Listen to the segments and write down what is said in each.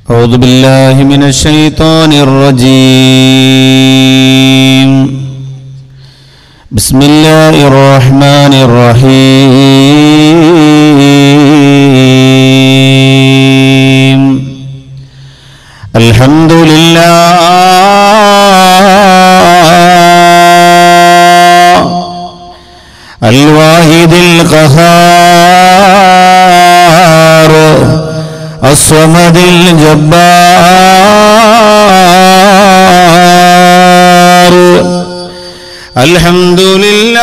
أعوذ بالله من الشيطان الرجيم. بسم الله الرحمن الرحيم. الحمد لله الواحد القهار الصمد الجبار. الحمد لله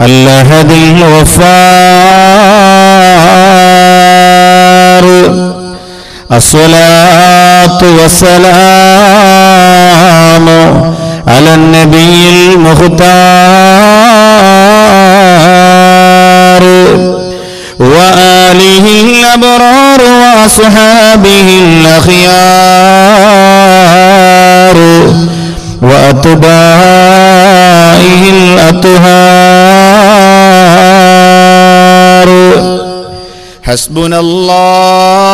الأحد الغفار. الصلاة والسلام على النبي المختار وآله الأبرار وأصحابه الأخيار وأتباعه الأطهار. حسبنا الله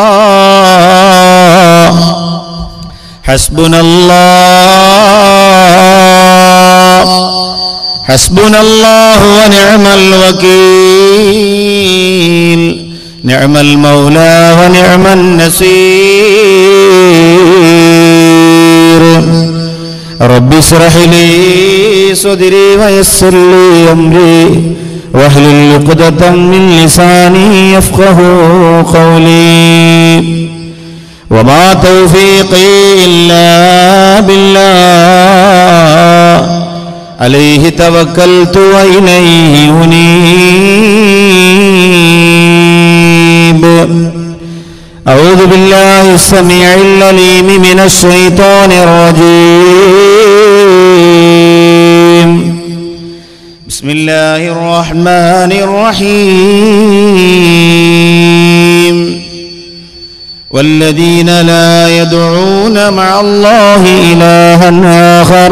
حسبنا الله حسبنا الله ونعم الوكيل. نعم المولى ونعم النصير. رب اشرح لي صدري ويسر لي أمري واحلل عقدة من لساني يفقهوا قولي. وما توفيقي إلا بالله عليه توكلت وإليه أنيب. أعوذ بالله السميع العليم من الشيطان الرجيم. بسم الله الرحمن الرحيم. والذين لا يدعون مع الله إلها آخر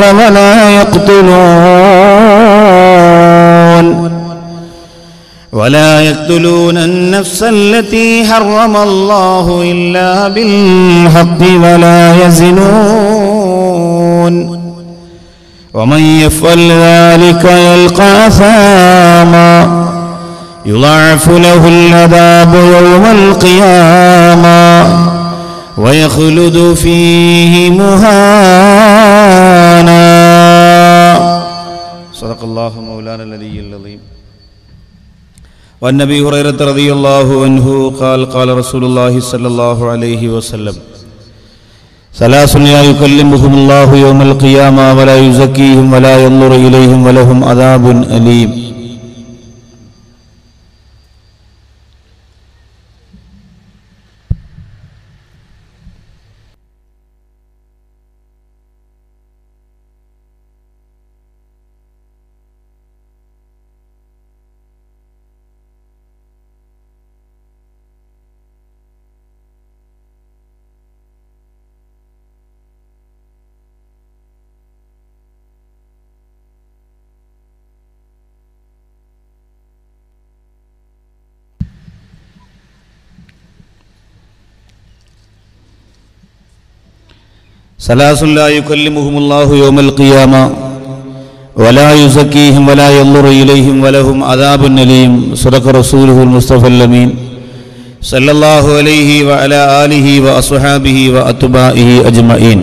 ولا يقتلون النفس التي حرم الله إلا بالحق ولا يزنون ومن يفعل ذلك يلقى أثاما يضاعف له العذاب يوم القيامة ويخلد فيه مهانا. صدق الله مولانا العلي العظيم. وعن أبي هريرة رضي الله عنه قال قال رسول الله صلى الله عليه وسلم: ثلاث لا يكلمهم الله يوم القيامة ولا يزكيهم ولا ينظر إليهم ولهم عذاب أليم. ثلاث لا يكلمهم الله يوم القيامة ولا يزكيهم ولا ينظر إليهم ولهم عذاب أليم. صدق رسوله المصطفى الأمين صلى الله عليه وعلى آله وأصحابه وأتباعه أجمعين.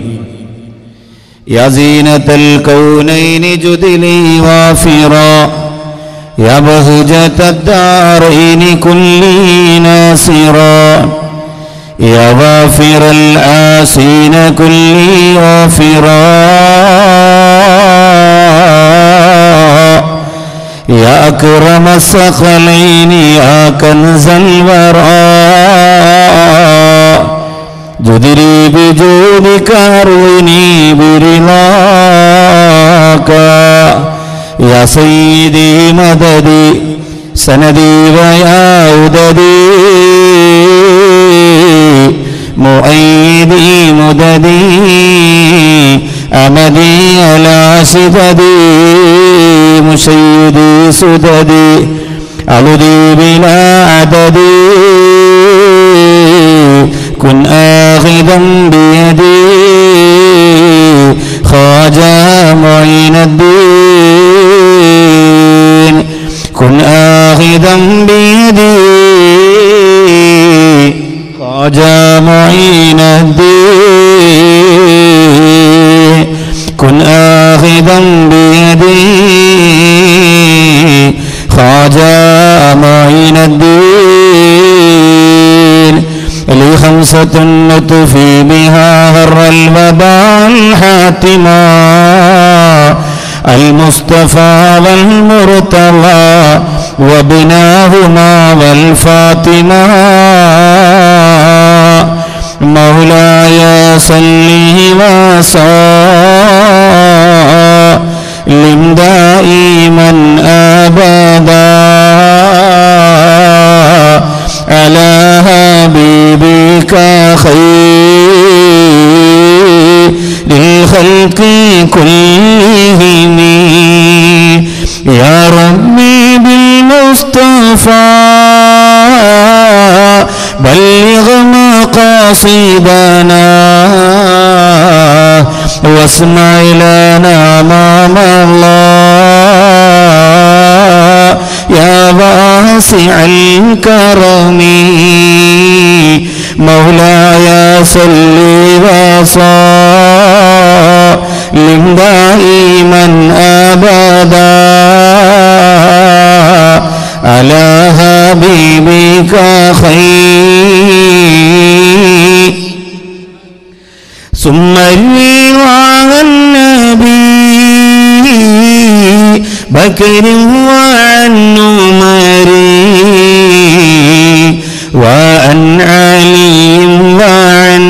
يا زينة الكونين جدلي وافرا يا بهجة الدارين كلي ناصرا يا غافر العاصين كلي غافرا يا أكرم الثقلين يا كنز الورى جدري بجودك أرويني برضاك يا سيدي مددي سندي ويا عددي مؤيدي مددي أمدي على شددي سيدي سددي ألذي بلا عدد كن آخذا بيدي خواجة معين الدين كن آخذا بيدي خواجة معين الدين كن آخذا بيدي خواجة معين الدين لي خمسة نطفي بها هر الوباء الحاتما المصطفى والمرتضى وبناهما والفاطمة مولاي صل وسلم دائما أبدا على حبيبك خير للخلق كلهم يا ربي بالمصطفى بلغ مقاصدنا واسمع لنا ما الله يا واسع الكرم مولاي صل وسلم دائما أبدا على حبيبك خير ثم على النبي بكر وعن عمر وعن علي وعن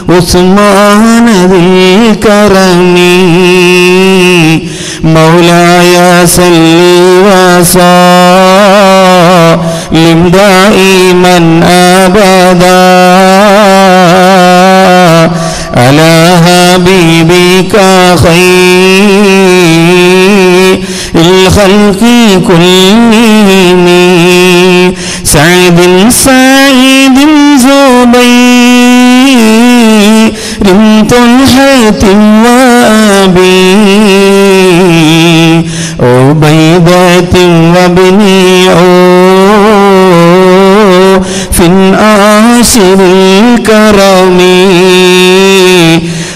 عثمان ذي الكرم مولاي صل وسلم دائما أبدا على حبيبك خير الخلق كلهم سعد سعيد زبير طلحة وأبي عبيدة وابن عوف عاشر الكرم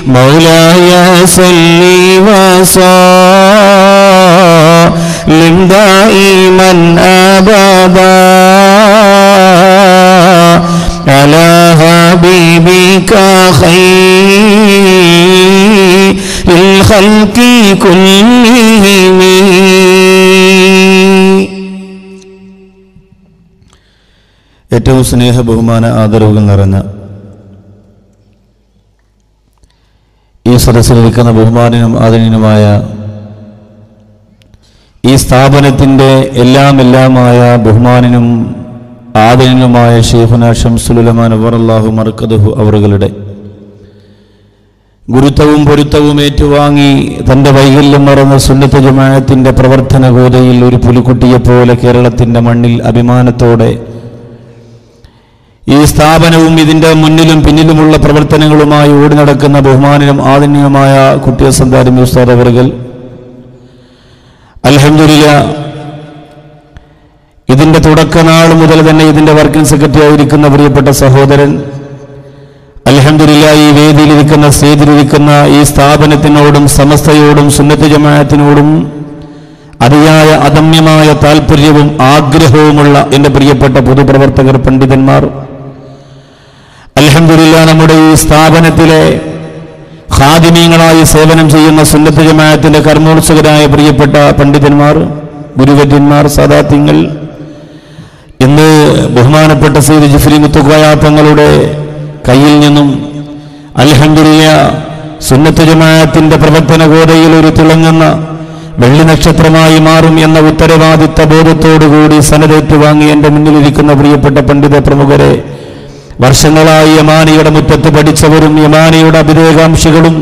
مولاي صل وسلم دائما أبدا على حبيبك خير الخلق كلهم ഏറ്റവും സ്നേഹ ബഹുമാന ആദരവുകൾ നിറഞ്ഞ ഈ സദസ്സിലിരിക്കുന്ന ബഹുമാനനും ആദരണീയനുമായ ഈ സ്ഥാപനത്തിൻ്റെ എല്ലാമായ ബഹുമാനനും ആദരണീയനുമായ ശൈഖുന ശംസുൽ ഉലമാ നവ്വറല്ലാഹു മർക്കദഹു അവറുകളുടെ ഗുരുത്വവും പൊരുത്തവും ഏറ്റുവാങ്ങി തൻ്റെ വൈകല്യം മറന്ന സുന്നത്ത് ജമാഅത്തിൻ്റെ പ്രവർത്തന ഗോതയിൽ ഒരു പുലിക്കുട്ടിയെപ്പോലെ കേരളത്തിൻ്റെ മണ്ണിൽ അഭിമാനത്തോടെ ഈ സ്ഥാപനവും ഇതിൻ്റെ മുന്നിലും പിന്നിലുമുള്ള പ്രവർത്തനങ്ങളുമായി ഓടി നടക്കുന്ന ബഹുമാനനും ആദരണീയമായ കുട്ടിയ സന്താരം ഉസ്താദ് അവറുകൾ അൽഹംദുലില്ലാഹ് ഇതിൻ്റെ തുടക്കനാൾ മുതൽ തന്നെ ഇതിൻ്റെ വർക്കിംഗ് സെക്രട്ടറി ആയിരിക്കുന്ന പ്രിയപ്പെട്ട സഹോദരൻ അൽഹംദുലില്ലാഹ് ഈ വേദിയിലിരിക്കുന്ന സ്റ്റേജിലിരിക്കുന്ന ഈ സ്ഥാപനത്തിനോടും സമസ്തയോടും സുന്നത്ത് ജമാഅത്തിനോടും അതിയായ അദമ്യമായ താല്പര്യവും ആഗ്രഹവുമുള്ള എൻ്റെ പ്രിയപ്പെട്ട പൊതുപ്രവർത്തകർ പണ്ഡിതന്മാർ അൽഹംദുലില്ലാഹ് നമ്മുടെ ഈ സ്ഥാപനത്തിലെ ഖാദിമീങ്ങളായി സേവനം ചെയ്യുന്ന സുന്നത്ത് ജമാഅത്തിന്റെ കർമ്മോത്സുകരായ പ്രിയപ്പെട്ട പണ്ഡിതന്മാർ ഗുരുവര്യന്മാർ സാദാത്യങ്ങൾ ഇന്ന് ബഹുമാനപ്പെട്ട സയ്യിദ് ജിഫ്രി മുത്തുക്കോയ തങ്ങളുടെ കയ്യിൽ നിന്നും അൽഹംദുലില്ലാഹ് സുന്നത്ത് ജമാഅത്തിന്റെ പ്രവർത്തന ഗോതയിൽ ഒരു തിളങ്ങുന്ന വെള്ളി നക്ഷത്രമായി മാറും എന്ന ഉത്തരവാദിത്ത ബോധത്തോടുകൂടി സനദേറ്റ് വാങ്ങി എൻ്റെ മുന്നിലിരിക്കുന്ന പ്രിയപ്പെട്ട പണ്ഡിത പ്രമുഖരെ വർഷങ്ങളായി യമാനിയുടെ മുറ്റത്ത് പഠിച്ചവരും യമാനിയുടെ അഭിദേകാംക്ഷികളും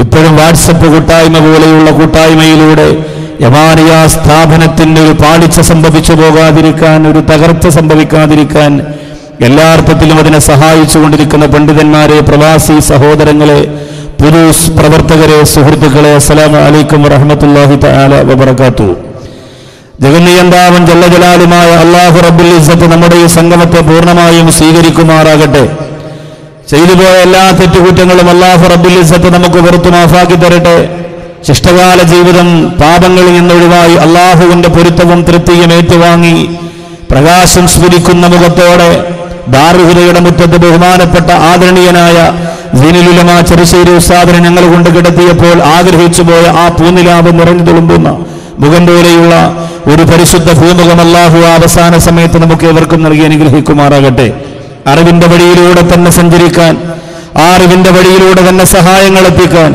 ഇപ്പോഴും വാട്സപ്പ് കൂട്ടായ്മ പോലെയുള്ള കൂട്ടായ്മയിലൂടെ യമാനിയ സ്ഥാപനത്തിന് ഒരു പാളിച്ച സംഭവിച്ചു പോകാതിരിക്കാൻ, ഒരു തകർച്ച സംഭവിക്കാതിരിക്കാൻ എല്ലാ അർത്ഥത്തിലും അതിനെ സഹായിച്ചുകൊണ്ടിരിക്കുന്ന പണ്ഡിതന്മാരെ, പ്രവാസി സഹോദരങ്ങളെ, പുരൂസ് പ്രവർത്തകരെ, സുഹൃത്തുക്കളെ, അസ്സലാമു അലൈക്കും വറഹ്മത്തുള്ളാഹി തആല വബറകാതുഹു. ജഗന്നിയന്താവൻ ജല്ലജലാലുമായ അല്ലാഹു റബ്ബുൽ ഇസ്സത്ത് നമ്മുടെ ഈ സംഗമത്തെ പൂർണ്ണമായും സ്വീകരിക്കുമാറാകട്ടെ. ചെയ്തുപോയ എല്ലാ തെറ്റുകുറ്റങ്ങളും അല്ലാഹു റബ്ബുൽ ഇസ്സത്ത് നമുക്ക് പുറത്തു മാഫാക്കി തരട്ടെ. ശിഷ്ടകാല ജീവിതം പാപങ്ങളിൽ നിന്നൊഴിവായി അല്ലാഹുവിന്റെ പൊരുത്തവും തൃപ്തിയും ഏറ്റുവാങ്ങി പ്രകാശം സ്ഫുരിക്കുന്ന മുഖത്തോടെ ദാറുഹുദയുടെ മുറ്റത്ത് ബഹുമാനപ്പെട്ട ആദരണീയനായ സീനുൽ ഉലമ ചെറുശ്ശേരി ഉസ്താദിനെ ഞങ്ങൾ കൊണ്ട് കിടത്തിയപ്പോൾ ആഗ്രഹിച്ചു പോയ ആ പൂനിലാവ് നിറഞ്ഞു തുളുമ്പുന്ന മുഖം പോലെയുള്ള ഒരു പരിശുദ്ധ ഭൂമുഖം അല്ലാഹു അവസാന സമയത്ത് നമുക്ക് ഏവർക്കും നൽകി അനുഗ്രഹിക്കുമാറാകട്ടെ. അറിവിന്റെ വഴിയിലൂടെ തന്നെ സഞ്ചരിക്കാൻ, ആ അറിവിന്റെ വഴിയിലൂടെ തന്നെ സഹായങ്ങൾ എത്തിക്കാൻ,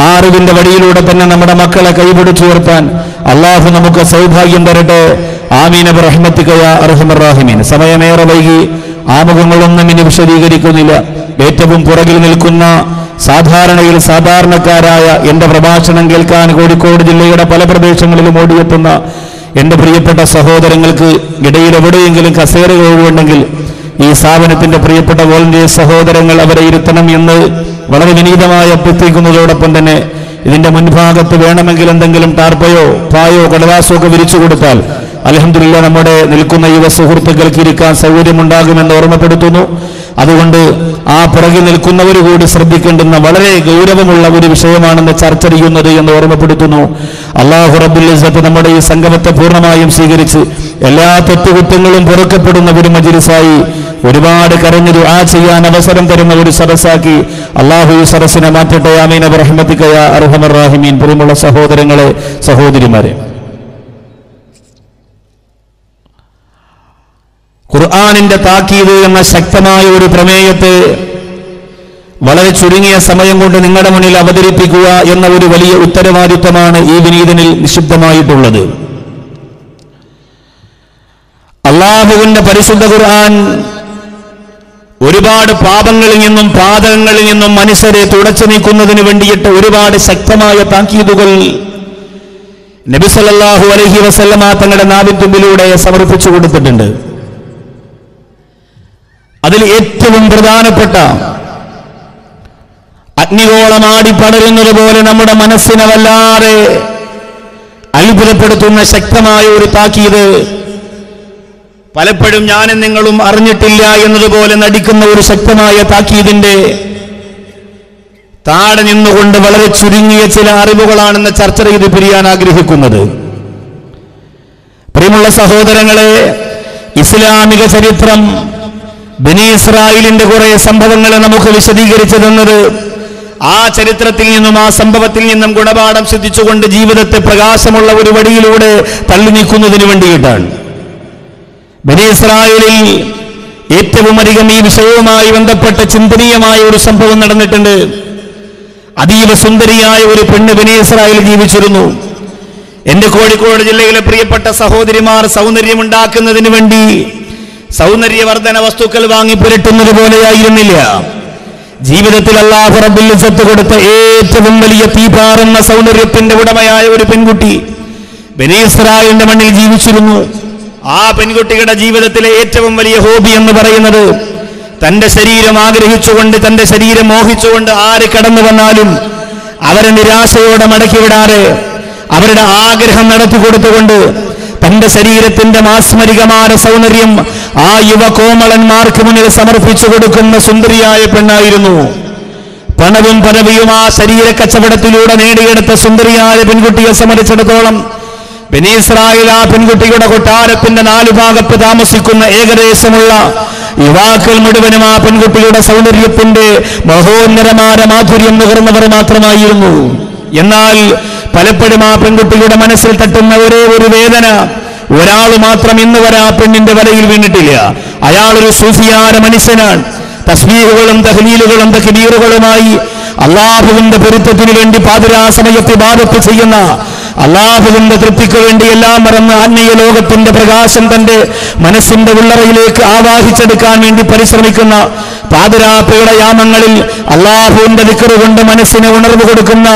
ആ അറിവിന്റെ വഴിയിലൂടെ തന്നെ നമ്മുടെ മക്കളെ കൈപിടിച്ചുയർത്താൻ അല്ലാഹു നമുക്ക് സൗഭാഗ്യം തരട്ടെ. ആമീൻ ബിറഹ്മതിക യാ അർഹമർ റഹീമീൻ. സമയമേറെ വൈകി ആമുഖങ്ങളൊന്നും ഇനി വിശദീകരിക്കുന്നില്ല. ഏറ്റവും പുറകിൽ നിൽക്കുന്ന സാധാരണയിൽ സാധാരണക്കാരായ എന്റെ പ്രഭാഷണം കേൾക്കാൻ കോഴിക്കോട് ജില്ലയുടെ പല പ്രദേശങ്ങളിലും ഓടിയെത്തുന്ന എന്റെ പ്രിയപ്പെട്ട സഹോദരങ്ങൾക്ക് ഇടയിൽ എവിടെയെങ്കിലും കസേരകൾ ഒഴിവുണ്ടെങ്കിൽ ഈ സ്ഥാപനത്തിന്റെ പ്രിയപ്പെട്ട വോളണ്ടിയർ സഹോദരങ്ങൾ അവരെ ഇരുത്തണം എന്ന് വളരെ വിനീതമായി അഭ്യർത്ഥിക്കുന്നതോടൊപ്പം തന്നെ ഇതിന്റെ മുൻഭാഗത്ത് വേണമെങ്കിൽ എന്തെങ്കിലും ടാർപ്പയോ പായോ കടലാസോ ഒക്കെ വിരിച്ചു കൊടുത്താൽ അൽഹംദുലില്ലാ നമ്മുടെ നിൽക്കുന്ന യുവ സുഹൃത്തുക്കൾക്ക് ഇരിക്കാൻ സൗകര്യമുണ്ടാകുമെന്ന് ഓർമ്മപ്പെടുത്തുന്നു. അതുകൊണ്ട് ആ പുറകിൽ നിൽക്കുന്നവർ കൂടി ശ്രദ്ധിക്കേണ്ടുന്ന വളരെ ഗൗരവമുള്ള ഒരു വിഷയമാണെന്ന് ചർച്ച ചെയ്യുന്നത് എന്ന് ഓർമ്മപ്പെടുത്തുന്നു. അല്ലാഹു റബ്ബുൽ ഇസ്സത്ത് നമ്മുടെ ഈ സംഗമത്തെ പൂർണ്ണമായും സ്വീകരിച്ച് എല്ലാ തെറ്റുകുറ്റങ്ങളും പൊറുക്കപ്പെടുന്ന ഒരു മജ്‌ലിസായി, ഒരുപാട് കരഞ്ഞു ദുആ ചെയ്യാൻ അവസരം തരുന്ന ഒരു സദസ്സാക്കി അല്ലാഹു ഈ സദസ്സിനെ മാറ്റട്ടെ. ആമീൻ ബിറഹ്മതിക യാ അർഹമർ റഹീമീൻ. പ്രിയമുള്ള സഹോദരങ്ങളെ, സഹോദരിമാരെ, ഖുർആനിന്റെ താക്കീത് എന്ന ശക്തമായ ഒരു പ്രമേയത്തെ വളരെ ചുരുങ്ങിയ സമയം കൊണ്ട് നിങ്ങളുടെ മുന്നിൽ അവതരിപ്പിക്കുക എന്ന ഒരു വലിയ ഉത്തരവാദിത്തമാണ് ഈ വിനീതനിൽ നിക്ഷിപ്തമായിട്ടുള്ളത്. അല്ലാഹുവിന്റെ പരിശുദ്ധ ഖുർആൻ ഒരുപാട് പാപങ്ങളിൽ നിന്നും പാതകങ്ങളിൽ നിന്നും മനുഷ്യരെ തുടച്ചു നീക്കുന്നതിന് വേണ്ടിയിട്ട് ഒരുപാട് ശക്തമായ താക്കീതുകൾ നബി സല്ലല്ലാഹു അലൈഹി വസല്ലമ തങ്ങളുടെ നാവിൻതുമ്പിലൂടെ സമർപ്പിച്ചു കൊടുത്തിട്ടുണ്ട്. അതിൽ ഏറ്റവും പ്രധാനപ്പെട്ട അഗ്നിഗോളമാടി പടരുന്നത് പോലെ നമ്മുടെ മനസ്സിനെ വല്ലാതെ അത്ഭുതപ്പെടുത്തുന്ന ശക്തമായ ഒരു താക്കീത്, പലപ്പോഴും ഞാനും നിങ്ങളും അറിഞ്ഞിട്ടില്ല എന്നതുപോലെ നടിക്കുന്ന ഒരു ശക്തമായ താക്കീതിന്റെ താഴെ നിന്നുകൊണ്ട് വളരെ ചുരുങ്ങിയ ചില അറിവുകളാണെന്ന് ചർച്ച ചെയ്ത് പിരിയാൻ ആഗ്രഹിക്കുന്നത്. പ്രിയമുള്ള സഹോദരങ്ങളെ, ഇസ്ലാമിക ചരിത്രം ബനി ഇസ്രായേലിന്റെ കുറെ സംഭവങ്ങളെ നമുക്ക് വിശദീകരിച്ചു തന്നത് ആ ചരിത്രത്തിൽ നിന്നും ആ സംഭവത്തിൽ നിന്നും ഗുണപാഠം സിദ്ധിച്ചുകൊണ്ട് ജീവിതത്തെ പ്രകാശമുള്ള ഒരു വഴിയിലൂടെ തള്ളി നീക്കുന്നതിന് വേണ്ടിയിട്ടാണ്. ബനി ഇസ്രായേലിൽ ഏറ്റവും അധികം ഈ വിഷയവുമായി ബന്ധപ്പെട്ട ചിന്തനീയമായ ഒരു സംഭവം നടന്നിട്ടുണ്ട്. അതീവ സുന്ദരിയായ ഒരു പെണ്ണ് ബനി ഇസ്രായേൽ ജീവിച്ചിരുന്നു. എന്റെ കോഴിക്കോട് ജില്ലയിലെ പ്രിയപ്പെട്ട സഹോദരിമാർ സൗന്ദര്യമുണ്ടാക്കുന്നതിന് വേണ്ടി സൗന്ദര്യവർദ്ധന വസ്തുക്കൾ വാങ്ങി പുരട്ടുന്നത് പോലെയായിരുന്നില്ല. ജീവിതത്തിൽ അല്ലാഹു റബ്ബുൽ ഇസ്സത്ത് കൊടുത്ത ഏറ്റവും വലിയ തീപാറുന്ന സൗന്ദര്യത്തിന്റെ ഉടമയായ ഒരു പെൺകുട്ടി ബനി ഇസ്രായേലിന്റെ മണ്ണിൽ ജീവിച്ചിരുന്നു. ആ പെൺകുട്ടിയുടെ ജീവിതത്തിലെ ഏറ്റവും വലിയ ഹോബി എന്ന് പറയുന്നത് തന്റെ ശരീരം ആഗ്രഹിച്ചുകൊണ്ട്, തന്റെ ശരീരം മോഹിച്ചുകൊണ്ട് ആര് കടന്നു വന്നാലും അവരെ നിരാശയോടെ മടക്കിവിടാതെ അവരുടെ ആഗ്രഹം നടത്തി കൊടുത്തുകൊണ്ട് തന്റെ ശരീരത്തിന്റെ മാസ്മരികമായ സൗന്ദര്യം ആ യുവകോമളന്മാർക്ക് മുന്നിൽ സമർപ്പിച്ചു കൊടുക്കുന്ന സുന്ദരിയായ പെണ്ണായിരുന്നു. പണവും പദവിയും ആ ശരീര കച്ചവടത്തിലൂടെ നേടിയെടുത്ത സുന്ദരിയായ പെൺകുട്ടിയെ സംബന്ധിച്ചിടത്തോളം ബനി ഇസ്രായേൽ ആ പെൺകുട്ടിയുടെ കൊട്ടാരത്തിന്റെ 4 ഭാഗത്ത് താമസിക്കുന്ന ഏകദേശമുള്ള യുവാക്കൾ മുഴുവനും ആ പെൺകുട്ടിയുടെ സൗന്ദര്യത്തിന്റെ മഹോന്നതമായ മാധുര്യം നുകർന്നവർ മാത്രമായിരുന്നു. എന്നാൽ പലപ്പോഴും ആ പെൺകുട്ടിയുടെ മനസ്സിൽ തട്ടുന്ന ഒരേ ഒരു വേദന, ഒരാൾ മാത്രം ഇന്ന് വരെ ആ പെണ്ണിന്റെ വലയിൽ വീണിട്ടില്ല. അയാളൊരു സൂഫിയായ മനുഷ്യനാണ്. തസ്ബീഹുകളും തഹ്ലീലുകളും തക്ബീറുകളുമായി അല്ലാഹുവിന്റെ പൊരുത്തത്തിനു വേണ്ടി പാതിരാ സമയത്ത് ഇബാദത്ത് ചെയ്യുന്ന, അല്ലാഹുവിന്റെ തൃപ്തിക്ക് വേണ്ടി എല്ലാം മറന്ന് ആത്മീയ ലോകത്തിന്റെ പ്രകാശം തന്റെ മനസ്സിന്റെ ഉള്ളറയിലേക്ക് ആവാഹിച്ചെടുക്കാൻ വേണ്ടി പരിശ്രമിക്കുന്ന പാതിരാത്രിയുടെ യാമങ്ങളിൽ അള്ളാഹുവിന്റെ ദിക്ർ കൊണ്ട് മനസ്സിന് ഉണർവ് കൊടുക്കുന്ന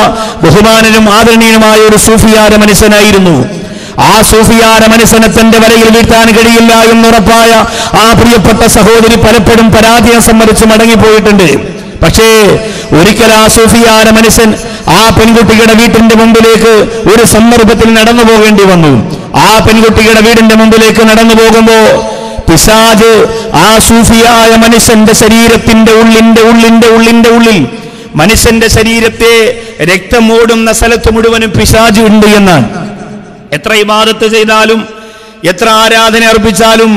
ബഹുമാനനും ആദരണീയനുമായ ഒരു സൂഫിയാര മനുഷ്യനായിരുന്നു. ആ സൂഫിയാര മനുഷ്യനെ തന്റെ വലയിൽ വീഴ്ത്താൻ കഴിയില്ല എന്നുറപ്പായ ആ പ്രിയപ്പെട്ട സഹോദരി പലപ്പോഴും പരാജയം സമ്മതിച്ച് മടങ്ങിപ്പോയിട്ടുണ്ട്. പക്ഷേ ഒരിക്കൽ ആ സൂഫിയാര മനുഷ്യൻ ആ പെൺകുട്ടിയുടെ വീട്ടിന്റെ മുമ്പിലേക്ക് ഒരു സന്ദർഭത്തിൽ നടന്നു പോകേണ്ടി വന്നു. ആ പെൺകുട്ടിയുടെ വീടിന്റെ മുമ്പിലേക്ക് നടന്നു പോകുമ്പോ പിശാച് ആ സൂഫിയായ മനുഷ്യന്റെ ശരീരത്തിന്റെ ഉള്ളിൽ മനുഷ്യന്റെ ശരീരത്തെ രക്തം ഓടുന്ന സ്ഥലത്ത് മുഴുവനും പിശാച് ഉണ്ട് എന്നാണ്. എത്ര ഇബാദത്ത് ചെയ്താലും, എത്ര ആരാധന അർപ്പിച്ചാലും,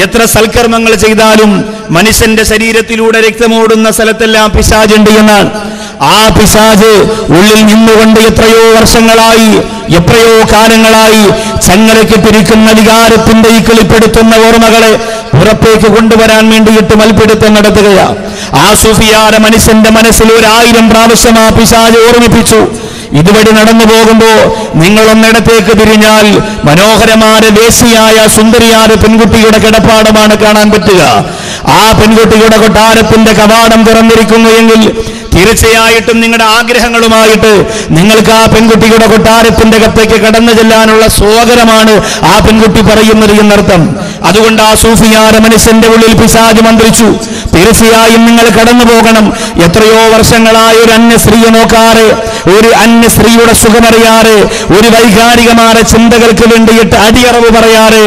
എത്ര സൽക്കർമ്മങ്ങൾ ചെയ്താലും മനുഷ്യന്റെ ശരീരത്തിലൂടെ രക്തമോടുന്ന സ്ഥലത്തെല്ലാം പിശാച് ഉണ്ട് എന്നാണ്. ആ പിശാച് ഉള്ളിൽ നിന്നുകൊണ്ട് എത്രയോ വർഷങ്ങളായി, എത്രയോ കാലങ്ങളായി ചങ്ങലക്കിട്ടിരിക്കുന്ന വികാരത്തിന്റെ ഈ കളിപ്പെടുത്തുന്ന ഓർമ്മകളെ പുറത്തേക്ക് കൊണ്ടുവരാൻ വേണ്ടിയിട്ട് മൽപ്പിടുത്തം നടത്തുകയാണ്. ആ സൂഫിയാര മനുഷ്യന്റെ മനസ്സിൽ 1000 പ്രാവശ്യം ആ പിശാച് ഓർമ്മിപ്പിച്ചു. ഇതുവഴി നടന്നു പോകുമ്പോ നിങ്ങളൊന്നിടത്തേക്ക് തിരിഞ്ഞാൽ മനോഹരമായ വേശ്യയായ സുന്ദരിയായ പെൺകുട്ടിയുടെ കിടപ്പാടമാണ് കാണാൻ പറ്റുക. ആ പെൺകുട്ടിയുടെ കൊട്ടാരത്തിന്റെ കവാടം തുറന്നിരിക്കുന്നു എങ്കിൽ തീർച്ചയായിട്ടും നിങ്ങളുടെ ആഗ്രഹങ്ങളുമായിട്ട് നിങ്ങൾക്ക് ആ പെൺകുട്ടിയുടെ കൊട്ടാരത്തിന്റെ കത്തേക്ക് കടന്നു ചെല്ലാനുള്ള സ്വാഗതമാണ് ആ പെൺകുട്ടി പറയുന്നത് എന്നർത്ഥം. അതുകൊണ്ട് ആ സൂഫിയാര മനുഷ്യന്റെ ഉള്ളിൽ പിശാച് മന്ത്രിച്ചു, തീർച്ചയായും നിങ്ങൾ കടന്നു പോകണം. എത്രയോ വർഷങ്ങളായി ഒരു അന്യ സ്ത്രീയെ നോക്കാറ്, ഒരു അന്യ സ്ത്രീയുടെ സുഖമറിയാറ്, ഒരു വൈകാരികമായ ചിന്തകൾക്ക് വേണ്ടിയിട്ട് അടിയറവ് പറയാറ്,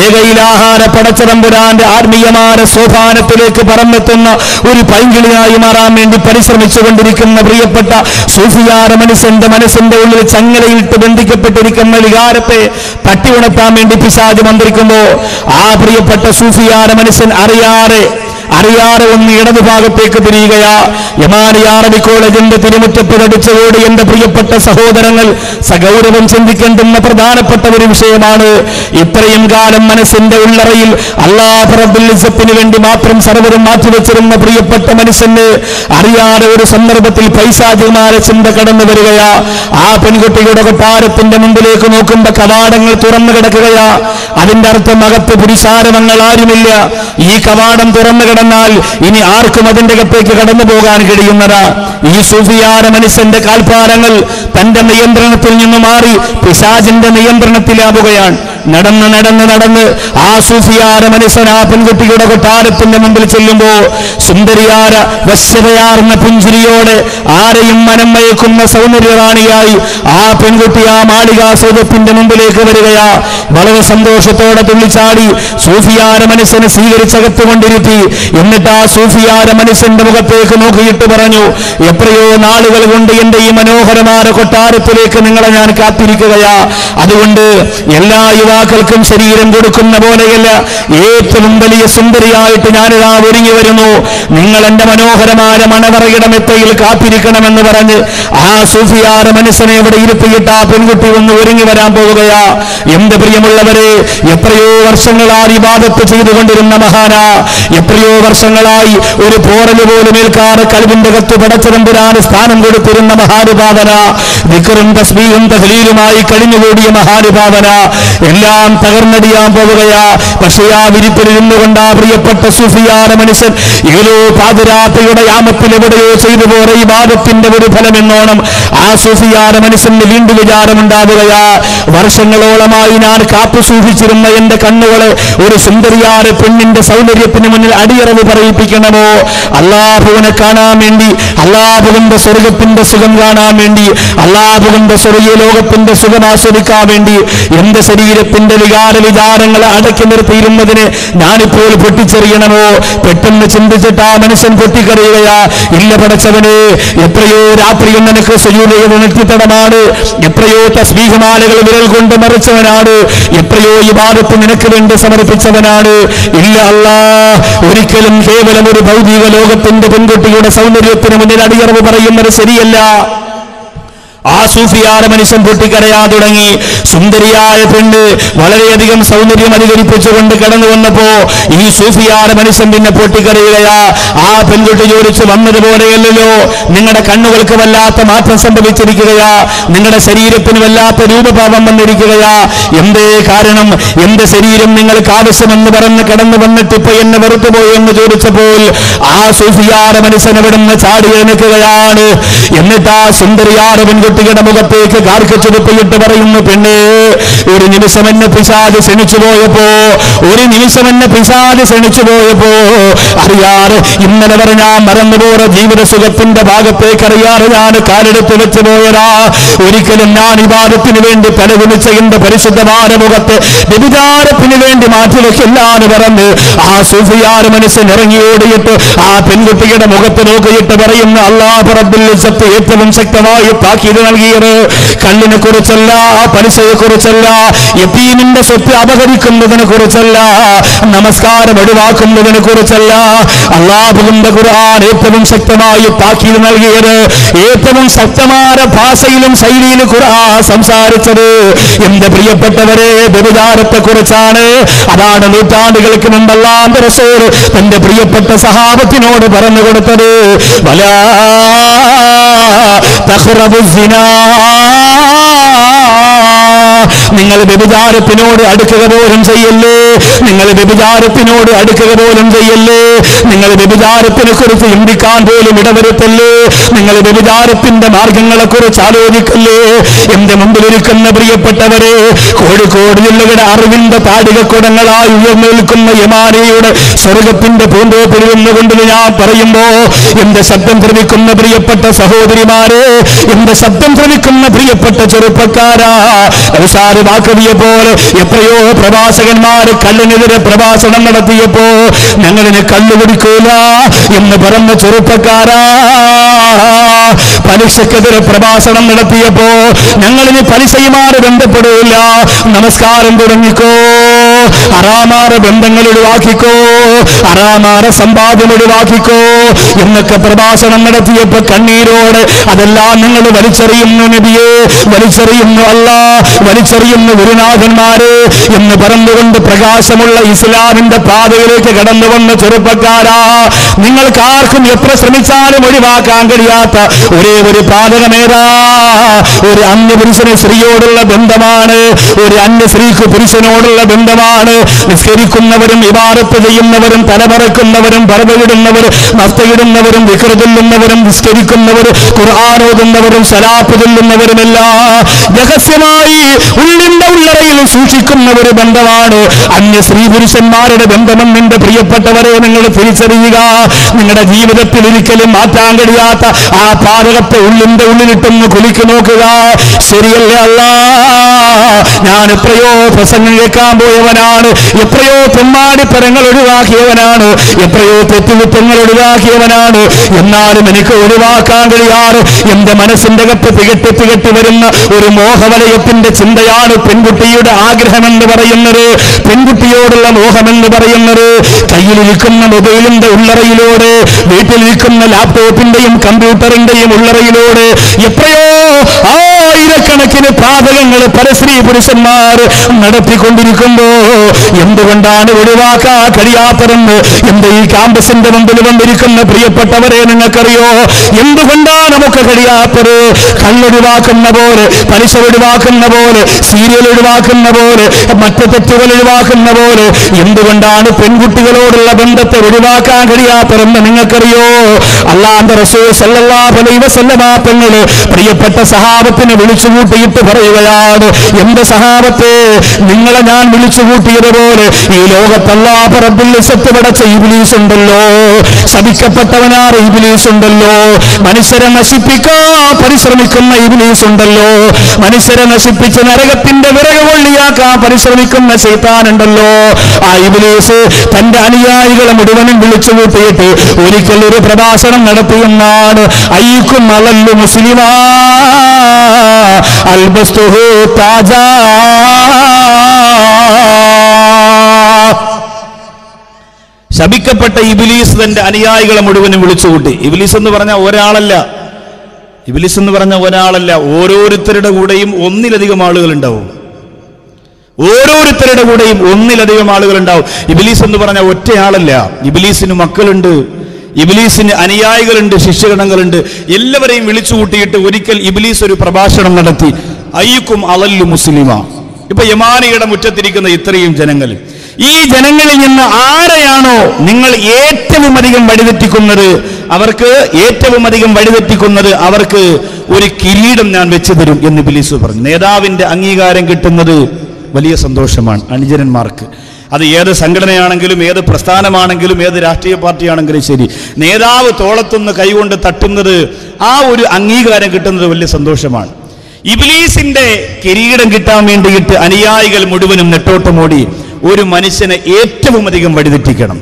ഏകയിലാഹാര പടച്ചതമ്പുരാന്റെ ആത്മീയമായ സോപാനത്തിലേക്ക് പറന്നെത്തുന്ന ഒരു പൈങ്കിളിയായി മാറാൻ വേണ്ടി പരിശ്രമിച്ചുകൊണ്ടിരിക്കുന്ന പ്രിയപ്പെട്ട സൂഫിയാര മനുഷ്യന്റെ മനസ്സിന്റെ ഉള്ളിൽ ചങ്ങലയിട്ട് ബന്ധിക്കപ്പെട്ടിരിക്കുന്ന വികാരത്തെ തട്ടി ഉണർത്താൻ വേണ്ടി പിശാച് മന്ത്രിക്കുമ്പോ ആ പ്രിയപ്പെട്ട സൂഫിയാര മനുഷ്യൻ അറിയാതെ ഒന്ന് ഇടതുഭാഗത്തേക്ക് തിരിയുകയാ. യമാനിയാറബി കോളേജിന്റെ തിരുമുറ്റത്ത് തടിച്ചുകൂടി എന്റെ പ്രിയപ്പെട്ട സഹോദരങ്ങൾ സഗൗരവം ചിന്തിക്കേണ്ടുന്ന പ്രധാനപ്പെട്ട ഒരു വിഷയമാണ്. ഇത്രയും കാലം മനസ്സിന്റെ ഉള്ളറയിൽ അല്ലാഹു റബ്ബുൽ ഇസ്സത്തിന് വേണ്ടി മാത്രം സർവ്വതും മാറ്റിവെച്ചിരുന്ന പ്രിയപ്പെട്ട മനുഷ്യന് അറിയാതെ ഒരു സന്ദർഭത്തിൽ പൈശാചികമായ ചിന്ത കടന്നു വരികയാ. ആ പെൺകുട്ടിയുടെ കൊട്ടാരത്തിന്റെ മുമ്പിലേക്ക് നോക്കുമ്പോ കവാടങ്ങൾ തുറന്നു കിടക്കുകയാ. അതിന്റെ അർത്ഥം അകത്ത് പുരുഷാരവങ്ങൾ ആരുമില്ല. ഈ കവാടം തുറന്നു കിടന്നാൽ ഇനി ആർക്കും അതിന്റെ അകത്തേക്ക് കടന്നു പോകാൻ കഴിയുന്നതാ. ഈ സൂഫിയാര മനുഷ്യന്റെ കാൽപ്പാരങ്ങൾ തന്റെ നിയന്ത്രണത്തിൽ നിന്ന് മാറി പിശാചിന്റെ നിയന്ത്രണത്തിലാവുകയാണ്. നടന്ന് ആ സൂഫിയാര മനുഷ്യൻ ആ പെൺകുട്ടിയുടെ കൊട്ടാരത്തിന്റെ മുമ്പിൽ ചെല്ലുമ്പോ സുന്ദരിയാര വശ്യതയാർന്ന പുഞ്ചിരിയോടെ ആരെയും മനം മയക്കുന്ന സൗന്ദര്യറാണിയായി ആ പെൺകുട്ടി ആ മാളികാസൗധത്തിന്റെ മുമ്പിലേക്ക് വരികയാ. വളരെ സന്തോഷത്തോടെ തുള്ളിച്ചാടി സൂഫിയാര മനുഷ്യനെ സ്വീകരിച്ചകത്തുകൊണ്ടിരുത്തി. എന്നിട്ട് ആ സൂഫിയാര മനുഷ്യന്റെ മുഖത്തേക്ക് നോക്കിയിട്ട് പറഞ്ഞു, എത്രയോ നാളുകൾ കൊണ്ട് എന്റെ ഈ മനോഹരമായ കൊട്ടാരത്തിലേക്ക് നിങ്ങളെ ഞാൻ കാത്തിരിക്കുകയാ. അതുകൊണ്ട് എല്ലാ യുവാക്കൾക്കും ശരീരം കൊടുക്കുന്ന പോലെയല്ല, ഏറ്റവും വലിയ സുന്ദരിയായിട്ട് ഞാനിതാ ഒരുങ്ങി വരുന്നു. നിങ്ങൾ എന്റെ മനോഹരമായ മണവറയുടെ മെത്തയിൽ കാത്തിരിക്കണമെന്ന് പറഞ്ഞ് ആ സൂഫിയാര മനുഷ്യനെ ഇവിടെ ഇരുത്തിയിട്ട് ആ പെൺകുട്ടി ഒന്ന് ഒരുങ്ങി വരാൻ പോവുകയാ. എന്റെ പ്രിയമുള്ളവരെ, എത്രയോ വർഷങ്ങളായി ഇബാദത്ത് ചെയ്തുകൊണ്ടിരുന്ന മഹാനാ, എത്രയോ വർഷങ്ങളായി ഒരു പോറല് പോലും ഏൽക്കാറ് കൽബിന്റെ കത്ത് പടച്ചതമ്പുരാന് സ്ഥാനം കൊടുത്തിരുന്ന മഹാനുഭാവന, ദിക്റും തസ്ബീഹും തഹ്ലീലുമായി കഴിഞ്ഞുകൂടിയ മഹാനുഭാവന എല്ലാം തകർന്നടിയാൻ പോവുകയാ. പക്ഷേ ആ വിരിപ്പിലിരുന്നു കൊണ്ട് ആ പ്രിയപ്പെട്ട സൂഫിയാര മനുഷ്യൻ ഏതോ പാതിരാത്രിയുടെ യാമത്തിൽ എവിടെയോ ചെയ്തു പോയ ഇബാദത്തിന്റെ ഒരു ഫലമെന്നോണം ആ സൂഫിയാര മനുഷ്യന് വീണ്ടും വിചാരമുണ്ടാവുകയാ. വർഷങ്ങളോളമായി ഞാൻ കാത്തു സൂക്ഷിച്ചിരുന്ന എന്റെ കണ്ണുകളെ ഒരു സുന്ദരിയാര പെണ്ണിന്റെ സൗന്ദര്യത്തിന് മുന്നിൽ അടിയറവ് പറയിപ്പിക്കണമോ? അല്ലാഹുവിനെ കാണാൻ വേണ്ടി, അല്ലാഹുവിന്റെ സ്വർഗത്തിന്റെ സുഖം കാണാൻ വേണ്ടി, അല്ലാഹുവിന്റെ സ്വർഗീയ ലോകത്തിന്റെ സുഖം ആസ്വദിക്കാൻ വേണ്ടി എന്റെ ശരീരത്തിന്റെ വിചാരങ്ങളെ അടക്കി നിർത്തിയിരുന്നതിന് ഞാനിപ്പോൾ പൊട്ടിച്ചെറിയണമോ? പെട്ടെന്ന് ചിന്തിച്ചിട്ട് ആ മനുഷ്യൻ പൊട്ടിക്കറിയുകയാ. ഇല്ല പടച്ചവനെ, എത്രയോ രാത്രിയും നിനക്ക് സുജൂദ് ചെയ്ത് നെറ്റിത്തടമാണ്, എത്രയോ തസ്ബീഹുമാലകൾ വിരൽ കൊണ്ട് മറിച്ചവനാണ്, എത്രയോ ഇബാദത്ത് നിനക്ക് വേണ്ടി സമർപ്പിച്ചവനാണ്. ഇല്ല അല്ലാഹ്, ഒരിക്കലും കേവലം ഒരു ഭൗതിക ലോകത്തിന്റെ പെൺകുട്ടിയുടെ സൗന്ദര്യത്തിന് മുന്നിൽ അടിയറവ് പറയുന്നത് ശരിയല്ല. ആ സൂഫിയായ മനുഷ്യൻ പൊട്ടിക്കരയാൻ തുടങ്ങി. സുന്ദരിയായ പെണ്ണ് വളരെയധികം സൗന്ദര്യം അധികരിപ്പിച്ചുകൊണ്ട് കടന്നു വന്നപ്പോ ഈ സൂഫിയായ മനുഷ്യൻ പിന്നെ പൊട്ടിക്കരയുകയാ. ആ പെൺകുട്ടി ചോദിച്ചു, വന്നതുപോലെയല്ലോ, നിങ്ങളുടെ കണ്ണുകൾക്ക് വല്ലാത്ത മാറ്റം സംഭവിച്ചിരിക്കുകയാ, നിങ്ങളുടെ ശരീരത്തിന് വല്ലാത്ത രൂപഭാവം വന്നിരിക്കുകയാ, എന്തേ കാരണം? എന്റെ ശരീരം നിങ്ങൾക്ക് ആവശ്യമെന്ന് പറഞ്ഞ് കടന്നു വന്നിട്ട് ഇപ്പൊ എന്നെ വെറുത്തുപോയി എന്ന് ചോദിച്ചപ്പോൾ ആ സൂഫിയായ മനുഷ്യൻ എവിടുന്ന് ചാടി എഴുന്നേൽക്കുകയാണ്. എന്നിട്ട് ആ സുന്ദരിയായ പെൺകുട്ടിയുടെ മുഖത്തേക്ക് കാർക്കച്ചുടുപ്പിട്ട് പറയുന്നു, പെണ്ണേ, ഒരു നിമിഷം എന്നെ പിശാച് ക്ഷണിച്ചു പോയപ്പോ, ഒരു നിമിഷം എന്നെ പിശാച് ക്ഷണിച്ചു പോയപ്പോ അറിയാറ് ഇന്നലെ വരെ ഞാൻ മറന്നുപോയ ജീവിത സുഖത്തിന്റെ ഭാഗത്തേക്ക് അറിയാറ് ഞാൻ കാലെടുത്ത് വെച്ച് പോയതാ. ഒരിക്കലും ഞാൻ ഇബാദത്തിന് വേണ്ടി പലവിളിച്ച എന്റെ പരിശുദ്ധമായ മുഖത്ത് വ്യഭിചാരത്തിന് വേണ്ടി മാറ്റിവെക്കില്ലാന്ന് പറഞ്ഞ് ആ സൂഫിയായ മനുഷ്യൻ ഇറങ്ങിയോടിയിട്ട് ആ പെൺകുട്ടിയുടെ മുഖത്ത് നോക്കിയിട്ട് പറയുന്നു, അല്ലാഹു റബ്ബുൽ ഇസ്സത്ത് ഏറ്റവും ശക്തമായി താക്കീത് നൽകിയത് കള്ളിനെ കുറിച്ചല്ല, പലിശയെ കുറിച്ചല്ല, യതീമിന്റെ സ്വത്ത് അപഹരിക്കുന്നതിനെ കുറിച്ചല്ല, നമസ്കാരം ഒഴിവാക്കുന്നതിനെ കുറിച്ചല്ല. അല്ലാഹുവിന്റെ ഖുർആൻ ഏറ്റവും ശക്തമായി താക്കീത് നൽകിയത്, ഏറ്റവും ശക്തമായ ഭാഷയിലും ശൈലിയിലും ഖുർആൻ സംസാരിച്ചത് എന്റെ പ്രിയപ്പെട്ടവരെ വ്യഭിചാരത്തെ കുറിച്ചാണ്. അതാണ് നൂറ്റാണ്ടുകൾക്ക് മുമ്പ് അല്ലാഹുവിന്റെ റസൂൽ തന്റെ പ്രിയപ്പെട്ട സഹാബത്തിനോട് പറഞ്ഞു കൊടുത്തത്, വലാ തഖ്റബു സിനാ, നിങ്ങൾ വ്യഭിചാരത്തിനോട് അടുക്കുക പോലും ചെയ്യല്ലേ, നിങ്ങൾ വ്യഭിചാരത്തിനോട് അടുക്കുക പോലും ചെയ്യല്ലേ, നിങ്ങൾ വ്യഭിചാരത്തിനെ കുറിച്ച് ചിന്തിക്കാൻ പോലും ഇടവരുത്തല്ലേ, നിങ്ങൾ വ്യഭിചാരത്തിന്റെ മാർഗങ്ങളെ കുറിച്ച് ആലോചിക്കല്ലേ. എന്റെ മുമ്പിലിരിക്കുന്ന പ്രിയപ്പെട്ടവരെ, കോഴിക്കോട് ജില്ലയുടെ അറിവിന്റെ താടികക്കുടങ്ങളായി ഉയർന്നേൽക്കുന്ന യമാനയുടെ സ്വർഗത്തിന്റെ പൂന്തോപ്പിൽ നിന്നുകൊണ്ട് ഞാൻ പറയുമ്പോ എന്റെ ശബ്ദം ശ്രമിക്കുന്ന പ്രിയപ്പെട്ട സഹോദരിമാരെ, എന്റെ ശബ്ദം ശ്രമിക്കുന്ന പ്രിയപ്പെട്ട ചെറുപ്പക്കാരാ, വാക്കവിയെ പോലെ എത്രയോ പ്രഭാഷകന്മാര് കല്ലിനെതിരെ പ്രഭാഷണം നടത്തിയപ്പോ ഞങ്ങളിന് കല്ല് കുടിക്കൂല എന്ന് പറഞ്ഞ ചെറുപ്പക്കാരാ, പലിശക്കെതിരെ പ്രഭാഷണം നടത്തിയപ്പോ ഞങ്ങളിന് പലിശയുമാര് ബന്ധപ്പെടില്ല, നമസ്കാരം തുടങ്ങിക്കോ, ഹറാമാര ബന്ധങ്ങൾ ഒഴിവാക്കിക്കോ, ഹറാമാര സമ്പാദ്യം ഒഴിവാക്കിക്കോ എന്നൊക്കെ പ്രഭാഷണം നടത്തിയപ്പോ കണ്ണീരോട് അതെല്ലാം നിങ്ങൾ വലിച്ചെറിയുന്നു നബിയെ, വലിച്ചെറിയുന്നു അല്ലാ, വലിച്ചെറിയുന്നു ഗുരുനാഥന്മാരെ എന്ന് പറഞ്ഞുകൊണ്ട് പ്രകാശമുള്ള ഇസ്ലാമിന്റെ പാതയിലേക്ക് കടന്നു വന്ന ചെറുപ്പക്കാരാ, നിങ്ങൾക്ക് ആർക്കും എത്ര ശ്രമിച്ചാലും ഒഴിവാക്കാൻ കഴിയാത്ത ഒരേ ഒരു പാതകമേതാ? ഒരു അന്യപുരുഷന് സ്ത്രീയോടുള്ള ബന്ധമാണ്, ഒരു അന്യ സ്ത്രീക്ക് പുരുഷനോടുള്ള ബന്ധമാണ്. നിസ്കരിക്കുന്നവരും ഇബാദത്ത് ചെയ്യുന്നവരും തലമറക്കുന്നവരും പറവയിടുന്നവരും നഫ്തയിടുന്നവരും വിക്ർ ചൊല്ലുന്നവരും നിസ്കരിക്കുന്നവരും ഖുർആൻ ഓതുന്നവരും സലാത്ത് ചൊല്ലുന്നവരുമെല്ലാം രഹസ്യമായി ഉള്ളിന്റെ ഉള്ളറയിൽ സൂക്ഷിക്കുന്ന ഒരു ബന്ധമാണ് അന്യ സ്ത്രീ പുരുഷന്മാരുടെ ബന്ധമെന്ന് നിന്റെ പ്രിയപ്പെട്ടവരെ നിങ്ങൾ തിരിച്ചറിയുക. നിങ്ങളുടെ ജീവിതത്തിൽ ഒരിക്കലും മാറ്റാൻ കഴിയാത്ത ആ പാതകത്തെ ഉള്ളിന്റെ ഉള്ളിലിട്ടൊന്ന് കുലുക്കി നോക്കുക. ശരിയല്ലേ അല്ലാ, ഞാൻ എത്രയോ പ്രസംഗം കേൾക്കാൻ പോയവനാണ്, എത്രയോ തെമ്മാടിപ്പരങ്ങൾ ഒഴിവാക്കിയവനാണ്, എത്രയോ തെറ്റുകുറ്റങ്ങൾ ഒഴിവാക്കിയവനാണ്, എന്നാലും എനിക്ക് ഒഴിവാക്കാൻ കഴിയാറ് എന്റെ മനസ്സിന്റെ അകത്ത് തികട്ടി വരുന്ന ഒരു മോഹവലയത്തിന്റെ ചിന്തയാണ് പെൺകുട്ടിയുടെ ആഗ്രഹമെന്ന് പറയുന്നത്, പെൺകുട്ടിയോടുള്ള മോഹമെന്ന് പറയുന്നത്. കയ്യിലിരിക്കുന്ന മൊബൈലിന്റെ ഉള്ളറയിലൂടെ, വീട്ടിലിരിക്കുന്ന ലാപ്ടോപ്പിന്റെയും കമ്പ്യൂട്ടറിന്റെയും ഉള്ളറയിലൂടെ എത്രയോ ആയിരക്കണക്കിന് പാതകങ്ങൾ പരസ്ത്രീ പുരുഷന്മാർ നടത്തിക്കൊണ്ടിരിക്കുമ്പോ എന്തുകൊണ്ടാണ് ഒഴിവാക്കാൻ കഴിയാത്തതെന്ന് എന്റെ ഈ ക്യാമ്പസിന്റെ മുമ്പിൽ വന്നിരിക്കുന്ന പ്രിയപ്പെട്ടവരെ നിങ്ങൾക്കറിയോ? എന്തുകൊണ്ടാണ് നമുക്ക് കഴിയാത്തത്? കള്ളൊഴിവാക്കുന്ന പോലെ, പലിശ ഒഴിവാക്കുന്ന പോലെ, സീരിയൽ ഒഴിവാക്കുന്ന പോലെ, മറ്റു തെറ്റുകൾ ഒഴിവാക്കുന്ന പോലെ എന്തുകൊണ്ടാണ് പെൺകുട്ടികളോടുള്ള ബന്ധത്തെ ഒഴിവാക്കാൻ കഴിയാത്തതെന്ന് നിങ്ങൾക്കറിയോ? അല്ലാഹുവിന്റെ റസൂൽ സല്ലല്ലാഹു അലൈഹി വസല്ലമ തങ്ങൾ പ്രിയപ്പെട്ട സഹാബത്തിനെ വിളിച്ചുകൂട്ടിയിട്ട് പറയുകയാണ്, എന്റെ സഹാബത്തെ, നിങ്ങളെ ഞാൻ വിളിച്ചുകൂട്ടിയതുപോലെ ഈ ലോകത്ത് അല്ലാഹു റബ്ബുൽ ഇസ്സത്ത് പടച്ച ഇബ്ലീസ് ഉണ്ടല്ലോ, ശപിക്കപ്പെട്ടവനായ ഇബ്ലീസ് ഉണ്ടല്ലോ, മനുഷ്യരെ നശിപ്പിക്കാൻ പരിശ്രമിക്കുന്ന ഇബ്ലീസ് ഉണ്ടല്ലോ, മനുഷ്യരെ നശിപ്പിച്ച് നരകത്തിന്റെ വിറക് കൊള്ളിയാക്കാൻ പരിശ്രമിക്കുന്ന ശൈത്താൻ ഉണ്ടല്ലോ, ആ ഇബ്ലീസ് തന്റെ അനുയായികളെ മുഴുവനും വിളിച്ചുകൂട്ടിയിട്ട് ഒരിക്കൽ ഒരു പ്രഭാഷണം നടത്തിയെന്നാണ്, അയ്യുക്കും അലല്ലു മുസ്ലിമാ അൽബസ്തുഹു താജാ. ശപിക്കപ്പെട്ട ഇബ്ലീസ് തന്റെ അനുയായികളെ മുഴുവനും വിളിച്ചുകൂട്ടി. ഇബ്ലീസ് എന്ന് പറഞ്ഞാൽ ഒരാളല്ല, ഇബ്ലീസ് എന്ന് പറഞ്ഞ ഒരാളല്ല, ഓരോരുത്തരുടെ കൂടെയും ഒന്നിലധികം ആളുകൾ ഉണ്ടാവും. ഓരോരുത്തരുടെ കൂടെയും ഒന്നിലധികം ആളുകൾ ഉണ്ടാവും. ഇബ്ലീസ് എന്ന് പറഞ്ഞ ഒറ്റയാളല്ല. ഇബ്ലീസിന് മക്കളുണ്ട്, ഇബ്ലീസിന് അനുയായികളുണ്ട്, ശിഷ്യഗണങ്ങളുണ്ട്. എല്ലാവരെയും വിളിച്ചു കൂട്ടിയിട്ട് ഒരിക്കൽ ഇബ്ലീസ് ഒരു പ്രഭാഷണം നടത്തി. അയ്യുക്കും അളല്ലു മുസ്ലിമ. ഇപ്പൊ യമാനിയുടെ മുറ്റത്തിരിക്കുന്ന ഇത്രയും ജനങ്ങൾ, ഈ ജനങ്ങളിൽ നിന്ന് ആരെയാണോ നിങ്ങൾ ഏറ്റവും അധികം വഴിതെറ്റിക്കുന്നത്, അവർക്ക് ഒരു കിരീടം ഞാൻ വെച്ചു തരും എന്ന് ഇബ്ലീസ് പറഞ്ഞു. നേതാവിന്റെ അംഗീകാരം കിട്ടുന്നത് വലിയ സന്തോഷമാണ് അനുചരന്മാർക്ക്. അത് ഏത് സംഘടനയാണെങ്കിലും, ഏത് പ്രസ്ഥാനമാണെങ്കിലും, ഏത് രാഷ്ട്രീയ പാർട്ടിയാണെങ്കിലും ശരി, നേതാവ് തോളത്തുനിന്ന് കൈകൊണ്ട് തട്ടുന്നത്, ആ ഒരു അംഗീകാരം കിട്ടുന്നത് വലിയ സന്തോഷമാണ്. ഇബ്ലീസിന്റെ കിരീടം കിട്ടാൻ വേണ്ടിയിട്ട് അനുയായികൾ മുഴുവനും നെട്ടോട്ടമോടി ഒരു മനുഷ്യനെ ഏറ്റവും അധികം വഴിതെറ്റിക്കണം.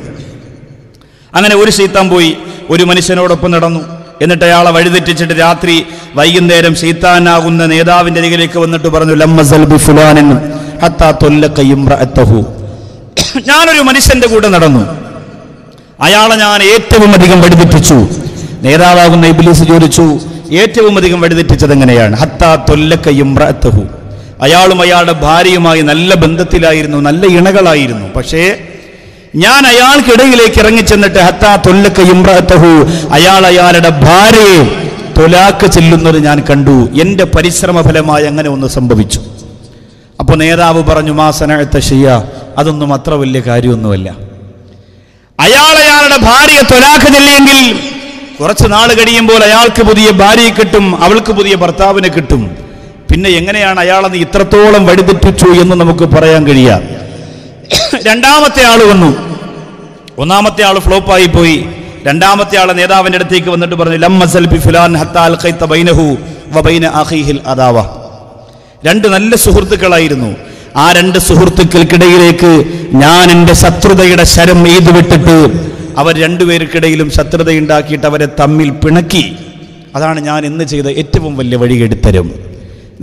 അങ്ങനെ ഒരു ശൈത്താൻ പോയി ഒരു മനുഷ്യനോടൊപ്പം നടന്നു. എന്നിട്ട് അയാളെ വഴിതെറ്റിച്ചിട്ട് രാത്രി വൈകുന്നേരം ശൈത്താനാകുന്ന നേതാവിന്റെ അരികിലേക്ക് വന്നിട്ട് പറഞ്ഞു, ലമ്മസൽ ബി ഫുലാനിൻ ഹത്താ തൊല്ലക ഇംറഅതഹു. ഞാനൊരു മനുഷ്യന്റെ കൂടെ നടന്നു, അയാളെ ഞാൻ ഏറ്റവും അധികം വഴിതെറ്റിച്ചു. നേതാവാകുന്ന ഇബ്ലീസ് ചോദിച്ചു, ഏറ്റവും അധികം വഴിതെറ്റിച്ചത് എങ്ങനെയാണ്? ഹത്താ തൊല്ലക ഇംറഅതഹു. അയാളും അയാളുടെ ഭാര്യയുമായി നല്ല ബന്ധത്തിലായിരുന്നു, നല്ല ഇണകളായിരുന്നു. പക്ഷേ ഞാൻ അയാൾക്കിടയിലേക്ക് ഇറങ്ങിച്ചെന്നിട്ട് ഹത്താ തൊല്ലക ഇംറഅതഹു, അയാളുടെ ഭാര്യയെ തൊലാക്ക് ചെല്ലുന്നത് ഞാൻ കണ്ടു. എന്റെ പരിശ്രമ ഫലമായി അങ്ങനെ ഒന്ന് സംഭവിച്ചു. അപ്പൊ നേതാവ് പറഞ്ഞു, മാ സനഅത ഷൈഅ, അതൊന്നും അത്ര വലിയ കാര്യമൊന്നുമല്ല. അയാളുടെ ഭാര്യയെ തൊലാക്ക് ചെല്ലിയെങ്കിൽ കുറച്ച് നാൾ കഴിയുമ്പോൾ അയാൾക്ക് പുതിയ ഭാര്യയെ കിട്ടും, അവൾക്ക് പുതിയ ഭർത്താവിനെ കിട്ടും. പിന്നെ എങ്ങനെയാണ് അയാളത് ഇത്രത്തോളം വഴിതെറ്റിച്ചു എന്ന് നമുക്ക് പറയാൻ കഴിയാം. രണ്ടാമത്തെ ആള് വന്നു. ഒന്നാമത്തെ ആള് ഫ്ലോപ്പായി പോയി. രണ്ടാമത്തെ ആള് നേതാവിന്റെ അടുത്തേക്ക് വന്നിട്ട് പറഞ്ഞു, ലമ്മസൽ ബി ഫുലാൻ ഹത്താ അൽഖൈത ബൈനഹു വബൈന അഖീഹിൽ അദാവ. രണ്ട് നല്ല സുഹൃത്തുക്കളായിരുന്നു. ആ രണ്ട് സുഹൃത്തുക്കൾക്കിടയിലേക്ക് ഞാൻ എൻ്റെ ശത്രുതയുടെ ശരം എയ്തു വിട്ടിട്ട് അവർ രണ്ടുപേർക്കിടയിലും ശത്രുതയുണ്ടാക്കിയിട്ട് അവരെ തമ്മിൽ പിണക്കി. അതാണ് ഞാൻ ഇന്ന് ചെയ്ത ഏറ്റവും വലിയ വഴികെടുത്തരം.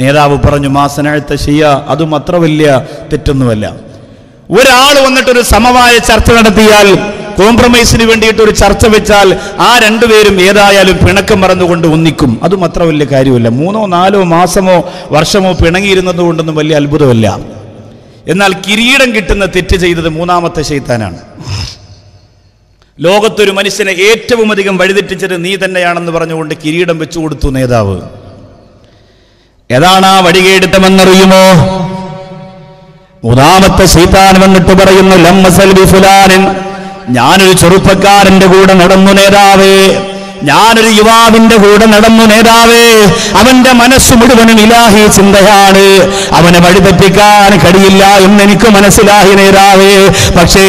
നേതാവ് പറഞ്ഞു, മാ സനഅത ഷൈഅ, അതും അത്ര വലിയ തെറ്റൊന്നുമല്ല. ഒരാൾ വന്നിട്ടൊരു സമവായ ചർച്ച നടത്തിയാൽ, കോംപ്രമൈസിന് വേണ്ടിയിട്ട് ഒരു ചർച്ച വെച്ചാൽ, ആ രണ്ടുപേരും ഏതായാലും പിണക്കം മറന്നുകൊണ്ട് ഒന്നിക്കും. അതും അത്ര വലിയ കാര്യമല്ല. 3 or 4 മാസമോ വർഷമോ പിണങ്ങിയിരുന്നത് കൊണ്ടൊന്നും വലിയ അത്ഭുതമല്ല. എന്നാൽ കിരീടം കിട്ടുന്ന തെറ്റ് ചെയ്തത് മൂന്നാമത്തെ ശൈത്താനാണ്. ലോകത്തൊരു മനുഷ്യനെ ഏറ്റവും അധികം വഴിതെറ്റിച്ചത് നീ തന്നെയാണെന്ന് പറഞ്ഞുകൊണ്ട് കിരീടം വെച്ചു കൊടുത്തു നേതാവ്. ഏതാണ് ആ വഴികേടുത്തമെന്നറിയുമോ? മൂന്നാമത്തെ ശൈത്താൻ വന്നിട്ട് പറയുന്നു, ലമ്മസൽ ബി ഫുലാനിൻ, ഞാനൊരു ചെറുപ്പക്കാരന്റെ കൂടെ നടന്നു നേതാവേ, ഞാനൊരു യുവാവിന്റെ കൂടെ നടന്നു നേതാവേ. അവന്റെ മനസ്സ് മുഴുവനും ഇലാഹി ചിന്തയാണ്. അവനെ വഴിതെറ്റിക്കാൻ കഴിയില്ല എന്നെനിക്ക് മനസ്സിലായി നേതാവേ. പക്ഷേ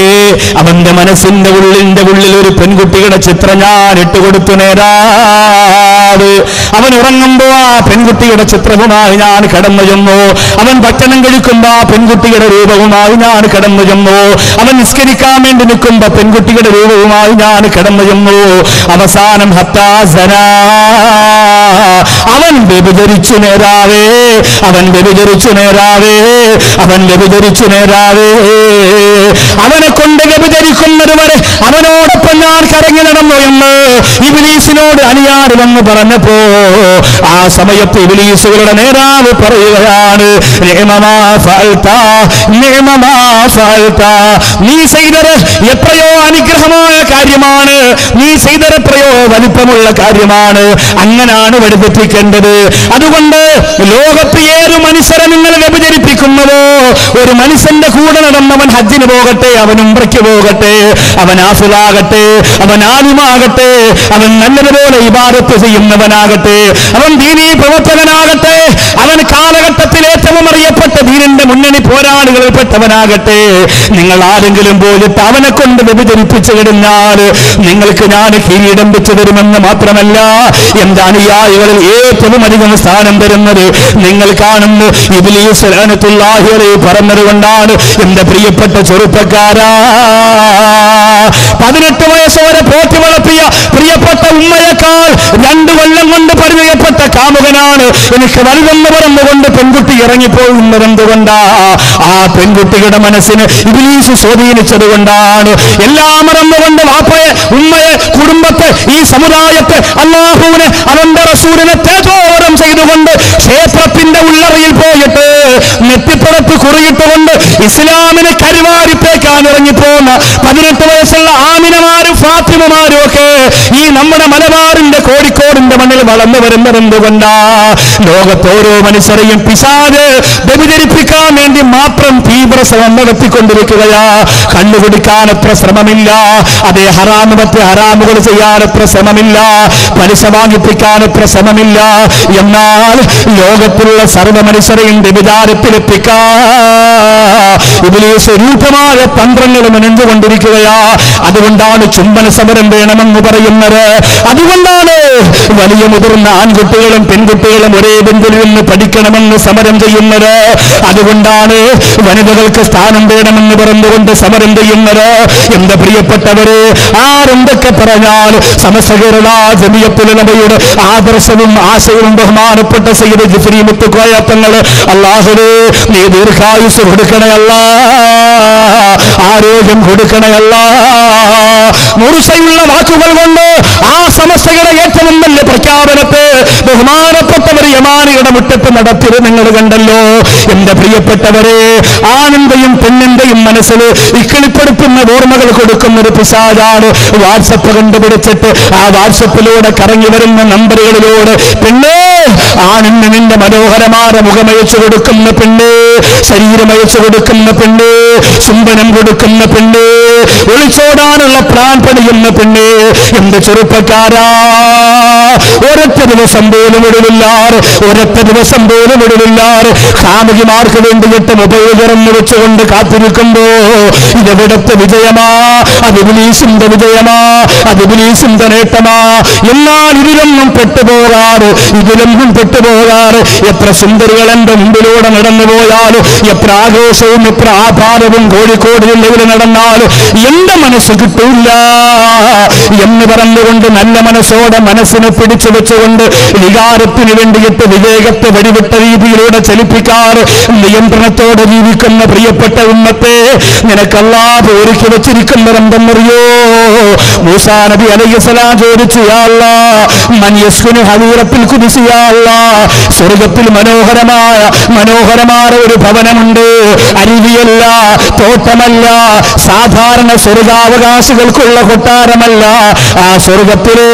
അവന്റെ മനസ്സിന്റെ ഉള്ളിൽ ഒരു പെൺകുട്ടിയുടെ ചിത്രം ഞാൻ ഇട്ടുകൊടുത്തു നേതാവ്. അവൻ ഉറങ്ങുമ്പോ ആ പെൺകുട്ടിയുടെ ചിത്രവുമായി ഞാൻ കടന്നു ചെന്നു. അവൻ ഭക്ഷണം കഴിക്കുമ്പോ ആ പെൺകുട്ടിയുടെ രൂപവുമായി ഞാൻ കടന്നു ചെന്നു. അവൻ നിസ്കരിക്കാൻ വേണ്ടി നിൽക്കുമ്പോ പെൺകുട്ടിയുടെ രൂപവുമായി ഞാൻ കടന്നു ചെന്നു. അവസാനം അവൻ വ്യഭിചരിച്ചു നേതാവേ, അവൻ വ്യഭിചരിച്ചു നേതാവേ, അവൻ വ്യഭിചരിച്ചു നേതാവേ. അവനെ കൊണ്ട് വ്യഭിചരിക്കുന്നത് വരെ അവനോടൊപ്പം ഞാൻ കറങ്ങി നടന്നു എന്ന് ഇബ്ലീസിനോട് അനുയായിവെന്ന് പറഞ്ഞപ്പോ ആ സമയത്ത് ഇബ്ലീസുകളുടെ നേതാവ് പറയുകയാണ്, നീ ചെയ്തത് എത്രയോ അനുഗ്രഹമായ കാര്യമാണ്, നീ ചെയ്തത് എത്രയോ വലിപ്പമുള്ള കാര്യമാണ്. അങ്ങനാണ് വഴിതെറ്റിക്കേണ്ടത്. അതുകൊണ്ട് ലോകത്ത് ഏത് മനുഷ്യരെ നിങ്ങൾ വ്യഭിചരിപ്പിക്കുന്നതോ, ഒരു മനുഷ്യന്റെ കൂടെ നടന്നവൻ ഹജ്ജിന് പോകട്ടെ, അവൻ ഉംറയ്ക്ക് പോകട്ടെ, അവൻ ആഫിലാകട്ടെ, അവൻ ആലിമാകട്ടെ, അവൻ നല്ലതുപോലെ ഇബാദത്ത് ചെയ്യുന്നവനാകട്ടെ, അവൻ ദീനീ പ്രവർത്തകനാകട്ടെ, അവൻ കാലഘട്ടത്തിൽ ഏറ്റവും അറിയപ്പെട്ട ദീനിന്റെ മുന്നണി പോരാളികളിൽപ്പെട്ടവനാകട്ടെ, നിങ്ങൾ ആരെങ്കിലും പോയിട്ട് അവനെ കൊണ്ട് വ്യഭിചരിപ്പിച്ചു കഴിഞ്ഞാൽ നിങ്ങൾക്ക് ഞാൻ കിരീടം വെച്ചു തരുമെന്ന് മാത്രമല്ല, എന്റെ അനുയായികളിൽ ഏറ്റവും അധികം സ്ഥാനം തരുന്നത് നിങ്ങൾ കാണുന്നു ഇബ്ലീസ് ലഅനത്തുല്ലാഹി അലൈഹി പറഞ്ഞത് കൊണ്ടാണ്. എന്റെ പ്രിയപ്പെട്ട ചെറുപ്പ ചെറുപ്പക്കാരാ, 18 വയസ്സ് വരെ പോറ്റി വളർത്തിയ പ്രിയപ്പെട്ട ഉമ്മയേക്കാൾ 2 കൊല്ലം കൊണ്ട് പരിചയപ്പെട്ട കാമുകനാണ് എനിക്ക് വലുതെന്ന് പറഞ്ഞുകൊണ്ട് പെൺകുട്ടി ഇറങ്ങിപ്പോകുന്നത് എന്തുകൊണ്ടാ? ആ പെൺകുട്ടിയുടെ മനസ്സിന് ഇബ്ലീസ് സ്വാധീനിച്ചത് കൊണ്ടാണ്. എല്ലാം മറന്നുകൊണ്ട് വാപ്പയെ, ഉമ്മയെ, കുടുംബത്തെ, ഈ സമുദായത്തെ, അല്ലാഹുവിനെ, അവന്റെ റസൂലിനെ തേജോവരം ചെയ്തുകൊണ്ട് ക്ഷേത്രത്തിന്റെ ഉള്ളറയിൽ പോയിട്ട് നെറ്റിപ്പുറത്ത് കുറിയിട്ടുകൊണ്ട് ഇസ്ലാമിനെ കരിവാരിത്തേക്കാൻ ഇറങ്ങിപ്പോന്ന 18 വയസ്സുള്ള ആമിനമാരും ഫാത്തിമമാരും ഒക്കെ ഈ നമ്മുടെ മലബാറിന്റെ കോഴിക്കോടിന്റെ മണ്ണിൽ വളർന്നു വരുന്നത് എന്തുകൊണ്ടാ? ലോകത്തോരോ മനുഷ്യരെയും പിശാച് വ്യഭിചരിപ്പിക്കാൻ വേണ്ടി മാത്രം തീവ്ര ശ്രമം നടത്തിക്കൊണ്ടിരിക്കുകയാ. കണ്ണുപിടിക്കാൻ എത്ര ശ്രമമില്ല, അതേ ഹറാമുമത്തെ ഹറാമുകൾ ചെയ്യാൻ എത്ര ശ്രമമില്ല, പലിശ വാങ്ങിപ്പിക്കാൻ എത്ര ശ്രമമില്ല. എന്നാൽ ലോകത്തിലുള്ള സർവ്വ മനുഷ്യരെയും വ്യഭിചാരത്തിലെത്തിക്കാൻ ഇബ്ലീസ് രൂപമായ തന്ത്രങ്ങൾ മെനഞ്ഞുകൊണ്ടിരിക്കുകയാ. അതുകൊണ്ടാണ് ചുംബന സമരം വേണമെന്ന് പറയുന്നത്. അതുകൊണ്ടാണ് വലിയ മുതിർന്ന ആൺകുട്ടികളും പെൺകുട്ടികളും ഒരേ ബെഞ്ചിൽ നിന്ന് പഠിക്കണമെന്ന് സമരം ചെയ്യുന്നത്. അതുകൊണ്ടാണ് വനിതകൾക്ക് സ്ഥാനം വേണമെന്ന് പറഞ്ഞുകൊണ്ട് സമരം ചെയ്യുന്നത്. എന്റെ പ്രിയപ്പെട്ടവരെ, ആരെന്തൊക്കെ പറഞ്ഞാൽ സമസ്ത കേരള ജമിയത്തുൽ ഉലമയുടെ ആദർശവും ആശയവും ബഹുമാനപ്പെട്ട സയ്യിദ് ജിഫ്രി മുത്തുക്കോയ തങ്ങൾ, അല്ലാഹുവേ നീ ദീർഘായുസ് കൊടുക്കണയല്ല, ആരോഗ്യം കൊടുക്കണയല്ല. മുറുസയുള്ള വാക്കുകൾ കൊണ്ട് ആ സമസ്തയുടെ ഏറ്റവും വലിയ പ്രഖ്യാപനത്തെ ബഹുമാനപ്പെട്ടവർ യമാനിയുടെ മുറ്റത്ത് നടത്തിയത് നിങ്ങൾ കണ്ടല്ലോ. എന്റെ പ്രിയപ്പെട്ടവരെ, ആണിന്റെയും പെണ്ണിന്റെയും മനസ്സിൽ ഇക്കിളിപ്പെടുത്തുന്ന ഓർമ്മകൾ കൊടുക്കുന്ന ഒരു പിശാചാണ് വാട്സപ്പ് കണ്ടുപിടിച്ചിട്ട് ആ വാട്സപ്പിലൂടെ കറങ്ങി വരുന്ന നമ്പറുകളിലൂടെ പെണ്ണേ, ആണിന് നിന്റെ മനോഹരമായ മുഖമയച്ചു കൊടുക്കുന്ന പെണ്ണ്, ശരീരമയച്ചു കൊടുക്കുന്ന പെണ്ണ്, ചുംബനം കൊടുക്കുന്ന പെണ്ണ്, ഒളിച്ചോടാനുള്ള പ്ലാൻ പണിയുന്ന പെണ്ണ്. എന്റെ ചെറുപ്പക്കാരാ, ഒരൊറ്റ ദിവസം പോലും വിടലില്ലാറ്, ഒരൊറ്റ ദിവസം പോലും വിടലില്ലാറ് കാമുകിമാർക്ക് വേണ്ടിയിട്ട് മൊബൈൽ തുറന്നു വെച്ചുകൊണ്ട് കാത്തിരിക്കുമ്പോ ഇതെവിടത്തെ വിജയമാ? അത് ഇബ്ലീസിന്റെ വിജയമാ, അത് ഇബ്ലീസിന്റെ നേട്ടമാ. എന്നാൽ ഇതിലൊന്നും പെട്ടുപോകാറ്, ഇതിലൊന്നും പെട്ടുപോകാറ്. എത്ര സുന്ദരികൾ എന്റെ മുമ്പിലൂടെ നടന്നു പോയാലും, എത്ര ആഘോഷവും എത്ര ആഭാരവും കോഴിക്കോട് ജില്ലയിൽ നടന്നാലും എന്റെ മനസ്സ് കിട്ടൂല എന്ന് പറഞ്ഞുകൊണ്ട് നല്ല മനസ്സോടെ മനസ്സിനെ പിടിച്ചു വെച്ചുകൊണ്ട് വികാരത്തിന് വേണ്ടിയിട്ട് വിവേകത്തെ വഴിവിട്ട രീതിയിലൂടെ ചലിപ്പിക്കാറ് നിയന്ത്രണത്തോടെ ജീവിക്കുന്ന പ്രിയപ്പെട്ട ഉമ്മത്തെ, നിനക്ക് അല്ലാഹു ഒരുക്കി വെച്ചിരിക്കുന്നത് എന്തെന്നറിയോ? മൂസാ നബി അലൈഹിസ്സലാം ചോദിച്ചു, യാ അല്ലാഹ് മൻ യസ്കുനു ഹദീറത്തിൽ ഖുദ്സി, യാ അല്ലാഹ് സ്വർഗ്ഗത്തിൽ മനോഹരമായ ഒരു ഭവനമുണ്ട്. അരുവിയല്ല, തോട്ടമല്ല, സാധാരണ സ്വർഗാവകാശികൾക്കുള്ള കൊട്ടാരമല്ല. ആ സ്വർഗത്തിലെ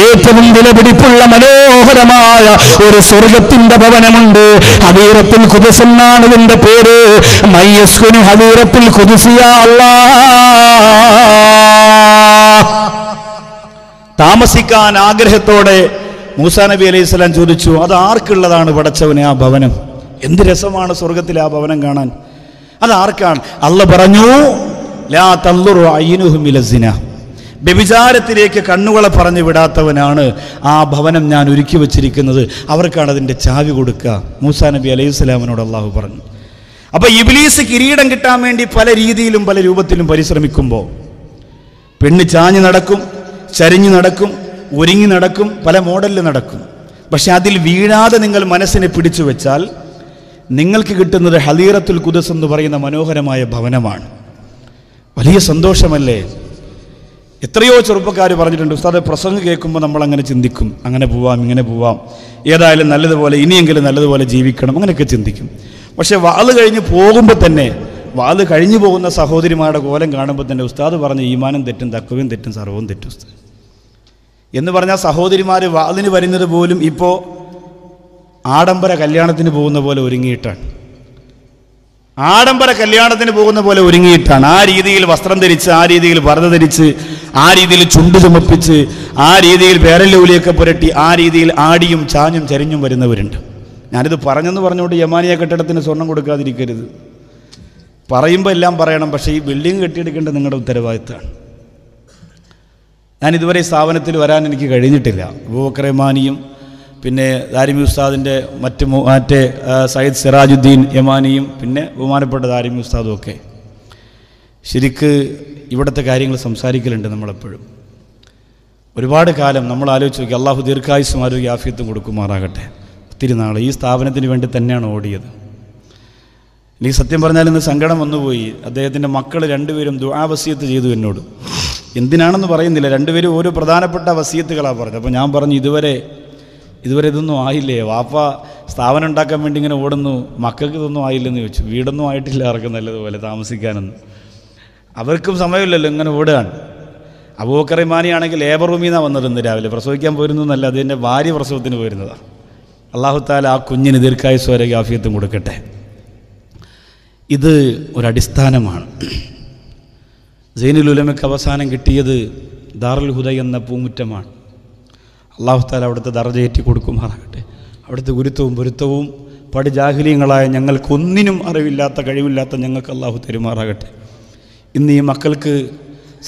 ഏറ്റവും വിലപിടിപ്പുള്ള മനോഹരമായ ഒരു സ്വർഗത്തിന്റെ ഭവനമുണ്ട്. ഹദീറത്തുൽ ഖുദ്സ് എന്നാണ് ഇതിന്റെ പേര്. മൻ യസ്കുനു ഹദീറത്തുൽ ഖുദ്സി, യാ അല്ലാഹ്. താമസിക്കാൻ ആഗ്രഹത്തോടെ മൂസാ നബി അലൈഹിസ്സലാം ചോദിച്ചു, അത് ആർക്കുള്ളതാണ് പടച്ചവനെ ആ ഭവനം? എന്ത് രസമാണ് സ്വർഗത്തിലെ ആ ഭവനം കാണാൻ. അത് ആർക്കാണ്? അല്ലാഹ് പറഞ്ഞു, ലാ തൻദുറു അയ്നുഹും ഇല സിന, വ്യഭിചാരത്തിലേക്ക് കണ്ണുകളെ പറഞ്ഞു വിടാത്തവനാണ് ആ ഭവനം ഞാൻ ഒരുക്കി വച്ചിരിക്കുന്നത്, അവർക്കാണ് അതിൻ്റെ ചാവി കൊടുക്കുക. മൂസാ നബി അലൈഹിസ്സലാമിനോട് അള്ളാഹു പറഞ്ഞു. അപ്പൊ ഇബ്ലീസ് കിരീടം കിട്ടാൻ വേണ്ടി പല രീതിയിലും പല രൂപത്തിലും പരിശ്രമിക്കുമ്പോൾ പെണ്ണ് ചാഞ്ഞു നടക്കും, ചരിഞ്ഞു നടക്കും, ഒരുങ്ങി നടക്കും, പല മോഡലിൽ നടക്കും. പക്ഷെ അതിൽ വീഴാതെ നിങ്ങൾ മനസ്സിനെ പിടിച്ചു വെച്ചാൽ നിങ്ങൾക്ക് കിട്ടുന്നത് ഹദീറത്തുൽ ഖുദ്സ് എന്ന് പറയുന്ന മനോഹരമായ ഭവനമാണ്. വലിയ സന്തോഷമല്ലേ? എത്രയോ ചെറുപ്പക്കാർ പറഞ്ഞിട്ടുണ്ട്, ഉസ്താദെ പ്രസംഗം കേൾക്കുമ്പോൾ നമ്മൾ അങ്ങനെ ചിന്തിക്കും, അങ്ങനെ പോവാം, ഇങ്ങനെ പോവാം, ഏതായാലും നല്ലതുപോലെ ഇനിയെങ്കിലും നല്ലതുപോലെ ജീവിക്കണം, അങ്ങനെയൊക്കെ ചിന്തിക്കും. പക്ഷെ വാത് കഴിഞ്ഞ് പോകുമ്പോൾ തന്നെ, വാത് കഴിഞ്ഞു പോകുന്ന സഹോദരിമാരുടെ കോലം കാണുമ്പോൾ തന്നെ ഉസ്താദ് പറഞ്ഞ ഈമാനും തെറ്റും, തഖ്വയും തെറ്റും, സർവ്വവും തെറ്റും ഉസ്താദ് എന്ന് പറഞ്ഞാൽ സഹോദരിമാർ വാതിന് വരുന്നത് പോലും ഇപ്പോൾ ആഡംബര കല്യാണത്തിന് പോകുന്ന പോലെ ഒരുങ്ങിയിട്ടാണ്. ആഡംബര കല്യാണത്തിന് പോകുന്ന പോലെ ഒരുങ്ങിയിട്ടാണ്. ആ രീതിയിൽ വസ്ത്രം ധരിച്ച്, ആ രീതിയിൽ പർദ്ദ ധരിച്ച്, ആ രീതിയിൽ ചുണ്ടു ചുമപ്പിച്ച്, ആ രീതിയിൽ പേരല്ലൂലിയൊക്കെ പുരട്ടി, ആ രീതിയിൽ ആടിയും ചാഞ്ഞും ചരിഞ്ഞും വരുന്നവരുണ്ട്. ഞാനിത് പറഞ്ഞെന്ന് പറഞ്ഞുകൊണ്ട് യമാനിയ കെട്ടിടത്തിന് സ്വർണം കൊടുക്കാതിരിക്കരുത്. പറയുമ്പോൾ എല്ലാം പറയണം, പക്ഷേ ഈ ബിൽഡിംഗ് കെട്ടിയെടുക്കേണ്ടത് നിങ്ങളുടെ ഉത്തരവാദിത്തമാണ്. ഞാനിതുവരെ ഈ സ്ഥാപനത്തിൽ വരാൻ എനിക്ക് കഴിഞ്ഞിട്ടില്ല. അബൂബക്കർ യമാനിയും പിന്നെ ദാരിമി ഉസ്താദിൻ്റെ മറ്റേ സയ്യിദ് സിറാജുദ്ദീൻ യമാനിയും പിന്നെ ബഹുമാനപ്പെട്ട ദാരിമി ഉസ്താദും ഒക്കെ. ശരിക്ക് ഇവിടുത്തെ കാര്യങ്ങൾ സംസാരിക്കലുണ്ട് നമ്മളെപ്പോഴും. ഒരുപാട് കാലം നമ്മൾ ആലോചിച്ച് നോക്കി, അള്ളാഹു ദീർഘായുസ്സും ആരോഗ്യ ആഫിയത്തും കൊടുക്കുമാറാകട്ടെ. ഒത്തിരി നാൾ ഈ സ്ഥാപനത്തിന് വേണ്ടി തന്നെയാണ് ഓടിയത്. എനിക്ക് സത്യം പറഞ്ഞാൽ ഇന്ന് സങ്കടം വന്നുപോയി. അദ്ദേഹത്തിൻ്റെ മക്കൾ രണ്ടുപേരും ദുആ വസിയത്ത് ചെയ്തു എന്നോട്. എന്തിനാണെന്ന് പറയുന്നില്ല, രണ്ടുപേരും ഓരോ പ്രധാനപ്പെട്ട വസിയത്തുകളാണ് പറഞ്ഞത്. അപ്പോൾ ഞാൻ പറഞ്ഞു, ഇതുവരെ ഇതൊന്നും ആയില്ലേ? വാപ്പ സ്ഥാപനം ഉണ്ടാക്കാൻ വേണ്ടി ഇങ്ങനെ ഓടുന്നു, മക്കൾക്ക് ഇതൊന്നും ആയില്ലെന്ന് ചോദിച്ചു. വീടൊന്നും ആയിട്ടില്ല അവർക്ക് നല്ലതുപോലെ താമസിക്കാനൊന്നും. അവർക്കും സമയമില്ലല്ലോ, ഇങ്ങനെ ഓടുകയാണ്. അബൂബക്കർ ഇമാനിയാണെങ്കിൽ ലേബർ റൂമിൽ നിന്നാണ് വന്നിരുന്നത്. രാവിലെ പ്രസവിക്കാൻ പോയിരുന്നല്ല, അതിൻ്റെ ഭാര്യ പ്രസവത്തിന് പോയിരുന്നതാണ്. അല്ലാഹു തആല ആ കുഞ്ഞിന് ദീർഘായുസ്സും ആരോഗ്യ ആഫിയത്തും കൊടുക്കട്ടെ. ഇത് ഒരടിസ്ഥാനമാണ്. സൈനുൽ ഉലമയ്ക്ക് അവസാനം കിട്ടിയത് ദാറുൽ ഹുദ എന്ന പൂമുറ്റമാണ്. അല്ലാഹു തആല അവിടുത്തെ ദർജയേറ്റി കൊടുക്കുമാറാകട്ടെ. അവിടുത്തെ ഗുരുത്വവും പൊരുത്തവും പടുജാഹിലീങ്ങളായ ഞങ്ങൾക്കൊന്നിനും അറിവില്ലാത്ത കഴിവില്ലാത്ത ഞങ്ങൾക്ക് അല്ലാഹു തരുമാറാകട്ടെ. ഇന്ന് ഈ മക്കൾക്ക്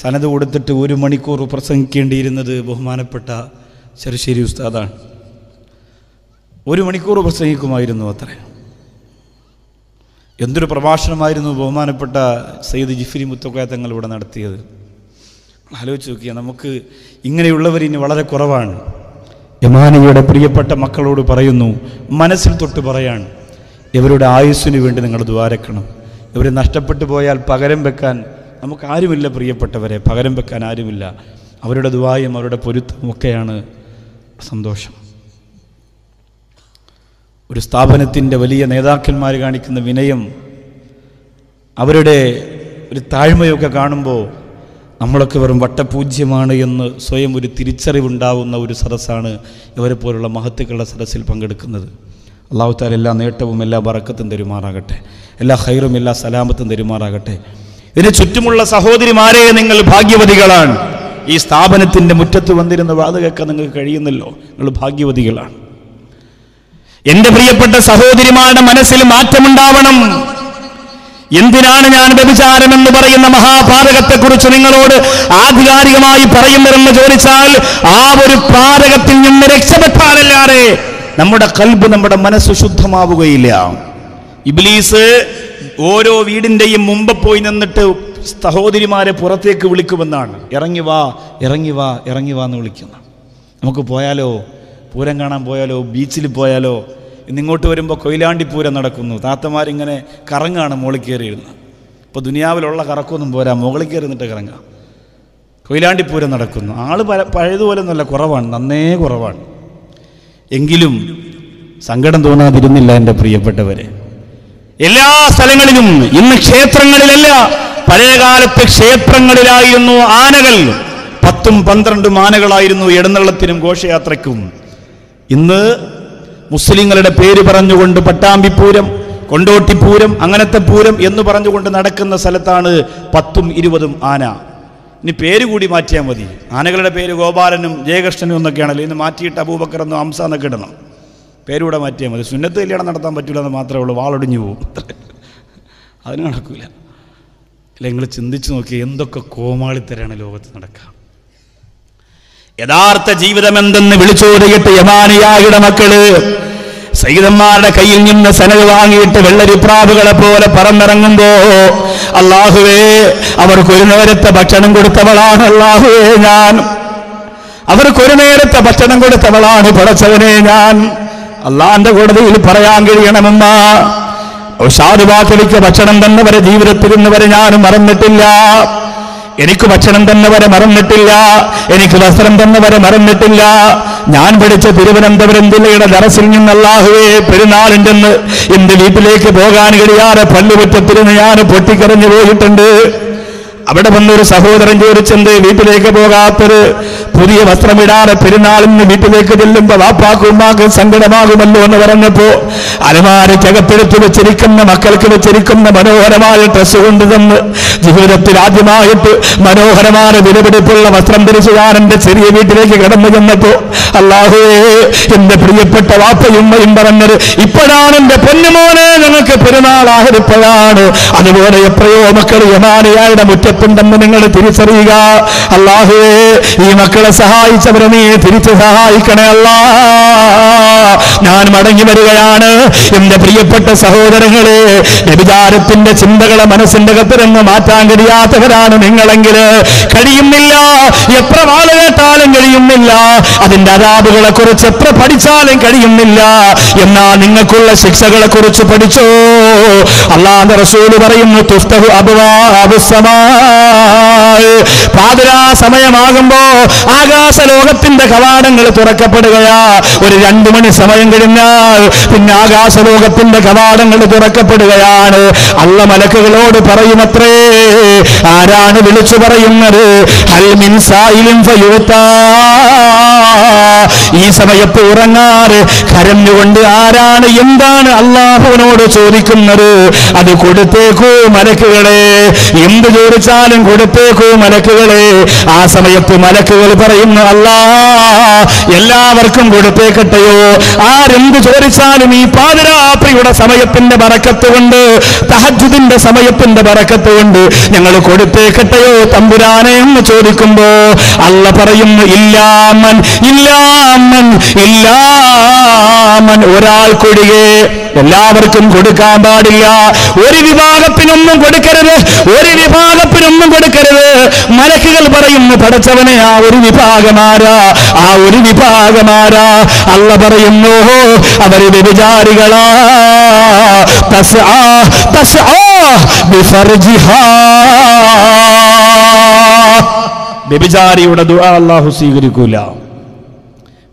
സനത് കൊടുത്തിട്ട് 1 മണിക്കൂർ പ്രസംഗിക്കേണ്ടിയിരുന്നത് ബഹുമാനപ്പെട്ട ചെറുശ്ശേരി ഉസ്താദാണ്. 1 മണിക്കൂർ പ്രസംഗിക്കുമായിരുന്നു അത്ര. എന്തൊരു പ്രഭാഷണമായിരുന്നു ബഹുമാനപ്പെട്ട സയ്യിദ് ജിഫ്രി മുത്തക്കോയ തങ്ങൾ ഇവിടെ നടത്തിയത്. ആലോചിച്ച് നോക്കിയാൽ നമുക്ക് ഇങ്ങനെയുള്ളവർ ഇനി വളരെ കുറവാണ്. യമാനിയുടെ പ്രിയപ്പെട്ട മക്കളോട് പറയുന്നു, മനസ്സിൽ തൊട്ട് പറയാണ്, ഇവരുടെ ആയുസ്സിന് വേണ്ടി നിങ്ങൾ ദ്വാരക്കണം. ഇവർ നഷ്ടപ്പെട്ടു പോയാൽ പകരം വെക്കാൻ നമുക്ക് ആരുമില്ല പ്രിയപ്പെട്ടവരെ, പകരം വെക്കാൻ ആരുമില്ല. അവരുടെ ദുആയും അവരുടെ പൊരുത്തവും ഒക്കെയാണ് സന്തോഷം. ഒരു സ്ഥാപനത്തിൻ്റെ വലിയ നേതാക്കന്മാർ കാണിക്കുന്ന വിനയം, അവരുടെ ഒരു താഴ്മയൊക്കെ കാണുമ്പോൾ നമ്മളൊക്കെ വെറും വട്ടപൂജ്യമാണ് എന്ന് സ്വയം ഒരു തിരിച്ചറിവുണ്ടാവുന്ന ഒരു സദസ്സാണ് ഇവരെ പോലുള്ള മഹത്തുക്കളുടെ സദസ്സിൽ പങ്കെടുക്കുന്നത്. അല്ലാഹു തആല എല്ലാ നേട്ടവും എല്ലാ ബറക്കത്തും തരുമാറാകട്ടെ, എല്ലാ ഖൈറും എല്ലാ സലാമത്തും തരുമാറാകട്ടെ. ഇതിന് ചുറ്റുമുള്ള സഹോദരിമാരെ, നിങ്ങൾ ഭാഗ്യവതികളാണ്. ഈ സ്ഥാപനത്തിൻ്റെ മുറ്റത്ത് വന്നിരുന്ന വാത് കേൾക്കാൻ നിങ്ങൾക്ക് കഴിയുന്നല്ലോ, നിങ്ങൾ ഭാഗ്യവതികളാണ്. എൻ്റെ പ്രിയപ്പെട്ട സഹോദരിമാരുടെ മനസ്സിൽ മാറ്റമുണ്ടാവണം. എന്തിനാണ് ഞാൻ വ്യഭിചാരം എന്ന് പറയുന്ന മഹാപാതകത്തെക്കുറിച്ച് നിങ്ങളോട് ആധികാരികമായി പറയുന്നതെന്ന് ചോദിച്ചാൽ, ആ ഒരു പാതകത്തിൽ നിന്ന് രക്ഷപ്പെട്ടാലല്ലാതെ നമ്മുടെ ഖൽബ്, നമ്മുടെ മനസ്സ് ശുദ്ധമാവുകയില്ല. ഇബ്ലീസ് ഓരോ വീടിൻ്റെയും മുമ്പ് പോയി നിന്നിട്ട് സഹോദരിമാരെ പുറത്തേക്ക് വിളിക്കുമെന്നാണ്. ഇറങ്ങി വാ, ഇറങ്ങി വാ, ഇറങ്ങി വാ എന്ന് വിളിക്കുന്ന. നമുക്ക് പോയാലോ, പൂരം കാണാൻ പോയാലോ, ബീച്ചിൽ പോയാലോ? ഇന്നിങ്ങോട്ട് വരുമ്പോൾ കൊയിലാണ്ടി പൂരം നടക്കുന്നു. താത്തമാരിങ്ങനെ കറങ്ങാണ് മുകളിൽ കയറിയിരുന്നത്. ഇപ്പോൾ ദുനിയാവിലുള്ള കറക്കൊന്നും പോരാ, മുകളിൽ കയറി നിന്നിട്ട് കറങ്ങാം. കൊയിലാണ്ടി പൂരം നടക്കുന്നു. ആൾ പഴയതുപോലെ ഒന്നുമല്ല, കുറവാണ്, നന്നേ കുറവാണ്. എങ്കിലും സങ്കടം തോന്നാതിരുന്നില്ല എൻ്റെ പ്രിയപ്പെട്ടവരെ. എല്ലാ സ്ഥലങ്ങളിലും, ഇന്ന് ക്ഷേത്രങ്ങളിലല്ല, പഴയകാലത്ത് ക്ഷേത്രങ്ങളിലായിരുന്നു ആനകൾ. 10-12 ആനകളായിരുന്നു എഴുന്നള്ളത്തിനും ഘോഷയാത്രയ്ക്കും. ഇന്ന് മുസ്ലിങ്ങളുടെ പേര് പറഞ്ഞുകൊണ്ട് പട്ടാമ്പിപ്പൂരം, കൊണ്ടോട്ടിപ്പൂരം, അങ്ങനത്തെ പൂരം എന്ന് പറഞ്ഞുകൊണ്ട് നടക്കുന്ന സ്ഥലത്താണ് 10-20 ആന. ഇനി പേര് കൂടി മാറ്റിയാൽ മതി. ആനകളുടെ പേര് ഗോപാലനും ജയകൃഷ്ണനും എന്നൊക്കെയാണല്ലോ. ഇന്ന് മാറ്റിയിട്ട് അബൂബക്കർ എന്നോ ഹംസ എന്നൊക്കെ ഇടണം. പേരൂടെ മാറ്റിയാൽ മതി. സുന്നത്ത് കല്യാണം നടത്താൻ പറ്റില്ല എന്ന് മാത്രമേ ഉള്ളൂ, വാളൊടിഞ്ഞു പോകും. അതിന് നടക്കില്ല. അല്ല, നിങ്ങൾ ചിന്തിച്ചു നോക്കി, എന്തൊക്കെ കോമാളിത്തരാണ് ലോകത്ത് നടക്കുക. യഥാർത്ഥ ജീവിതം എന്തെന്ന് വിളിച്ചോടിയിട്ട് യമാനിയായുടെ മക്കള് സയ്യിദന്മാരുടെ കയ്യിൽ നിന്ന് സനത് വാങ്ങിയിട്ട് വെള്ളരിപ്രാവുകളെ പോലെ പറന്നിറങ്ങുമ്പോ, അല്ലാഹുവേ, അവർക്കൊരു നേരത്തെ ഭക്ഷണം കൊടുത്തവളാണ് അല്ലാഹുവേ ഞാൻ. അവർക്കൊരു നേരത്തെ ഭക്ഷണം കൊടുത്തവളാണ് പടച്ചവനെ ഞാൻ. അള്ളാന്റെ കോടതിയിൽ പറയാൻ കഴിയണമെന്ന ഔഷാദുവാക്കലിക്ക് ഭക്ഷണം തന്നവരെ ജീവിതത്തിൽ ഇന്നുവരെ ഞാൻ മറന്നിട്ടില്ല. എനിക്ക് ഭക്ഷണം തന്നവരെ മറന്നിട്ടില്ല, എനിക്ക് വസ്ത്രം തന്നവരെ മറന്നിട്ടില്ല. ഞാൻ പഠിച്ച തിരുവനന്തപുരം ജില്ലയുടെ ദറസിൽ നിന്ന് അല്ലാഹുവേ, പെരുന്നാളിൻ്റെ എന്റെ വീട്ടിലേക്ക് പോകാൻ കഴിയാതെ പള്ളിമുറ്റത്തിരുന്ന് ഞാൻ പൊട്ടിക്കരഞ്ഞു പോയിട്ടുണ്ട്. അവിടെ വന്നൊരു സഹോദരൻ ചോദിച്ചെന്ത് വീട്ടിലേക്ക് പോകാത്തൊരു? പുതിയ വസ്ത്രമിടാതെ പെരുന്നാളിന് വീട്ടിലേക്ക് ചെല്ലുമ്പോ വാപ്പാക്കും ഉമ്മാക്കും സങ്കടമാകുമല്ലോ എന്ന് പറഞ്ഞപ്പോ, അലമാരയ്ക്കകത്തെടുത്ത് വെച്ചിരിക്കുന്ന മക്കൾക്ക് വെച്ചിരിക്കുന്ന മനോഹരമായ ഡ്രസ്സ് കൊണ്ടുതന്ന് ജീവിതത്തിൽ ആദ്യമായിട്ട് മനോഹരമായ വിലപിടിപ്പുള്ള വസ്ത്രം ധരിച്ചു ഞാൻ എന്റെ ചെറിയ വീട്ടിലേക്ക് കടന്നു ചെന്നപ്പോ, അല്ലാഹുവേ, എന്റെ പ്രിയപ്പെട്ട വാപ്പയും ഉമ്മയും പറഞ്ഞത്, ഇപ്പോഴാണ് എന്റെ പൊന്നുമോനെ ഞങ്ങൾക്ക് പെരുന്നാൾ ആഹരിപ്പോഴാണ്. അതുപോലെ എത്രയോ മക്കൾ യമാനിയായുടെ മുറ്റത്ത് ലോകത്തുണ്ടെന്ന് നിങ്ങൾ തിരിച്ചറിയുക. അല്ലാഹുവേ, ഈ മക്കളെ സഹായിച്ചവരെ നീ തിരിച്ചു സഹായിക്കണേ അല്ലാ. ഞാൻ മടങ്ങി വരികയാണ്. എന്റെ പ്രിയപ്പെട്ട സഹോദരങ്ങളെ, വ്യഭിചാരത്തിന്റെ ചിന്തകളെ മനസ്സിന്റെ കത്തിരങ്ങ് മാറ്റാൻ കഴിയാത്തവരാണ് നിങ്ങളെങ്കിൽ കഴിയുന്നില്ല. എത്ര വാള് കേട്ടാലും കഴിയുന്നില്ല. അതിന്റെ അതാബുകളെ കുറിച്ച് എത്ര പഠിച്ചാലും കഴിയുന്നില്ല. എന്നാൽ നിങ്ങൾക്കുള്ള ശിക്ഷകളെ കുറിച്ച് പഠിച്ചോ. അല്ലാഹുവിന്റെ റസൂൽ പറയുന്നു, തുഫ്തഹു അബ്വാബുസ് സമാ. പാതിരാ സമയമാകുമ്പോ ആകാശ ലോകത്തിന്റെ കവാടങ്ങൾ തുറക്കപ്പെടുകയാ. ഒരു 2 മണി സമയം കഴിഞ്ഞാൽ പിന്നെ ആകാശ ലോകത്തിന്റെ കവാടങ്ങൾ തുറക്കപ്പെടുകയാണ്. അല്ലാഹു മലക്കുകളോട് പറയുമത്രേ, ആരാണ് വിളിച്ചു പറയുന്നത്? ഹൽ മിൻ സായിലിൻ ഫയുതാ. ഈ സമയത്ത് ഉറങ്ങാറ് കരഞ്ഞുകൊണ്ട് ആരാണ് എന്താണ് അല്ലാഹുവിനോട് ചോദിക്കുന്നത്? അത് കൊടുത്തേക്കൂ മലക്കുകളെ. എന്ത് ചോദിച്ചാലും കൊടുത്തേക്കൂ മലക്കുകളെ. ആ സമയത്ത് മലക്കുകൾ പറയുന്നു, അല്ലാ എല്ലാവർക്കും കൊടുത്തേക്കട്ടെയോ. ആരെന്ത് ചോദിച്ചാലും ഈ പാതിരാത്രിയുടെ സമയത്തിന്റെ ബറക്കത്ത് കൊണ്ട്, തഹജ്ജുദിന്റെ സമയത്തിന്റെ ബറക്കത്ത് കൊണ്ട് ഞങ്ങൾ കൊടുത്തേക്കട്ടെയോ തമ്പുരാനെ എന്ന് ചോദിക്കുമ്പോ അല്ലാഹു പറയുന്നു, ഇല്ലാമൻ ഇല്ലാമൻ ഇല്ലാമൻ, ഒരാൾക്കൊഴികെ. എല്ലാവർക്കും കൊടുക്കാൻ പാടില്ല. ഒരു വിഭാഗത്തിനൊന്നും കൊടുക്കരുത്, ഒരു വിഭാഗത്തിനൊന്നും കൊടുക്കരുത്. മലക്കുകൾ പറയുന്നു, പടച്ചവനെ, ആ ഒരു വിഭാഗമാരാ, ആ ഒരു വിഭാഗമാരാ? അല്ലാഹു പറയുന്നു, അവര് വ്യഭിചാരികളാ. തസ്ആ തസ്ആ ബിഫർജിഹാ. വ്യഭിചാരിയുടെ ദുആ അല്ലാഹു സ്വീകരിക്കൂല.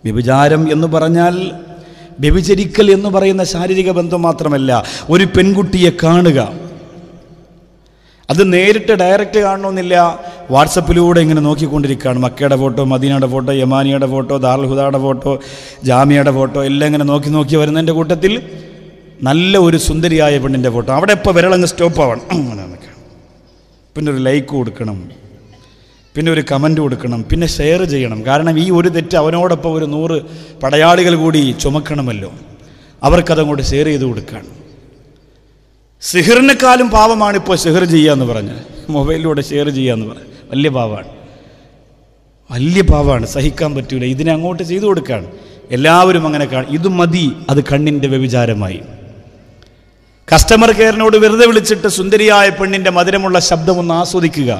വ്യഭിചാരം എന്ന് പറഞ്ഞാൽ, വ്യഭിചരിക്കൽ എന്ന് പറയുന്ന ശാരീരിക ബന്ധം മാത്രമല്ല, ഒരു പെൺകുട്ടിയെ കാണുക. അത് നേരിട്ട് ഡയറക്റ്റ് കാണണമെന്നില്ല. വാട്സപ്പിലൂടെ ഇങ്ങനെ നോക്കിക്കൊണ്ടിരിക്കുകയാണ്. മക്കയുടെ ഫോട്ടോ, മദീനയുടെ ഫോട്ടോ, യമാനിയുടെ ഫോട്ടോ, ദാറുൽ ഹുദയുടെ ഫോട്ടോ, ജാമിയയുടെ ഫോട്ടോ എല്ലാം ഇങ്ങനെ നോക്കി നോക്കി വരുന്നതിൻ്റെ കൂട്ടത്തിൽ നല്ല ഒരു സുന്ദരിയായ പെണ്ണിൻ്റെ ഫോട്ടോ. അവിടെ ഇപ്പോൾ വിരളങ്ങ് സ്റ്റോപ്പ് ആവണം. പിന്നെ ഒരു ലൈക്ക് കൊടുക്കണം, പിന്നെ ഒരു കമൻറ്റ് കൊടുക്കണം, പിന്നെ ഷെയർ ചെയ്യണം. കാരണം ഈ ഒരു തെറ്റ് അവനോടൊപ്പം ഒരു 100 പടയാളികൾ കൂടി ചുമക്കണമല്ലോ. അവർക്കതങ്ങോട്ട് ഷെയർ ചെയ്ത് കൊടുക്കുകയാണ്. സിഹിറിനെക്കാളും പാവമാണ് ഇപ്പോൾ ഷെയർ ചെയ്യുക എന്ന് പറഞ്ഞ്, മൊബൈലിലൂടെ ഷെയർ ചെയ്യുക എന്ന് പറഞ്ഞ്. വലിയ പാവമാണ്, വലിയ പാവമാണ്, സഹിക്കാൻ പറ്റൂല. ഇതിനെ അങ്ങോട്ട് ചെയ്തു കൊടുക്കുകയാണ്. എല്ലാവരും അങ്ങനെ കാണും. ഇത് മതി, അത് കണ്ണിൻ്റെ വ്യഭിചാരമായി. കസ്റ്റമർ കെയറിനോട് വെറുതെ വിളിച്ചിട്ട് സുന്ദരിയായ പെണ്ണിൻ്റെ മധുരമുള്ള ശബ്ദം ഒന്ന് ആസ്വദിക്കുക.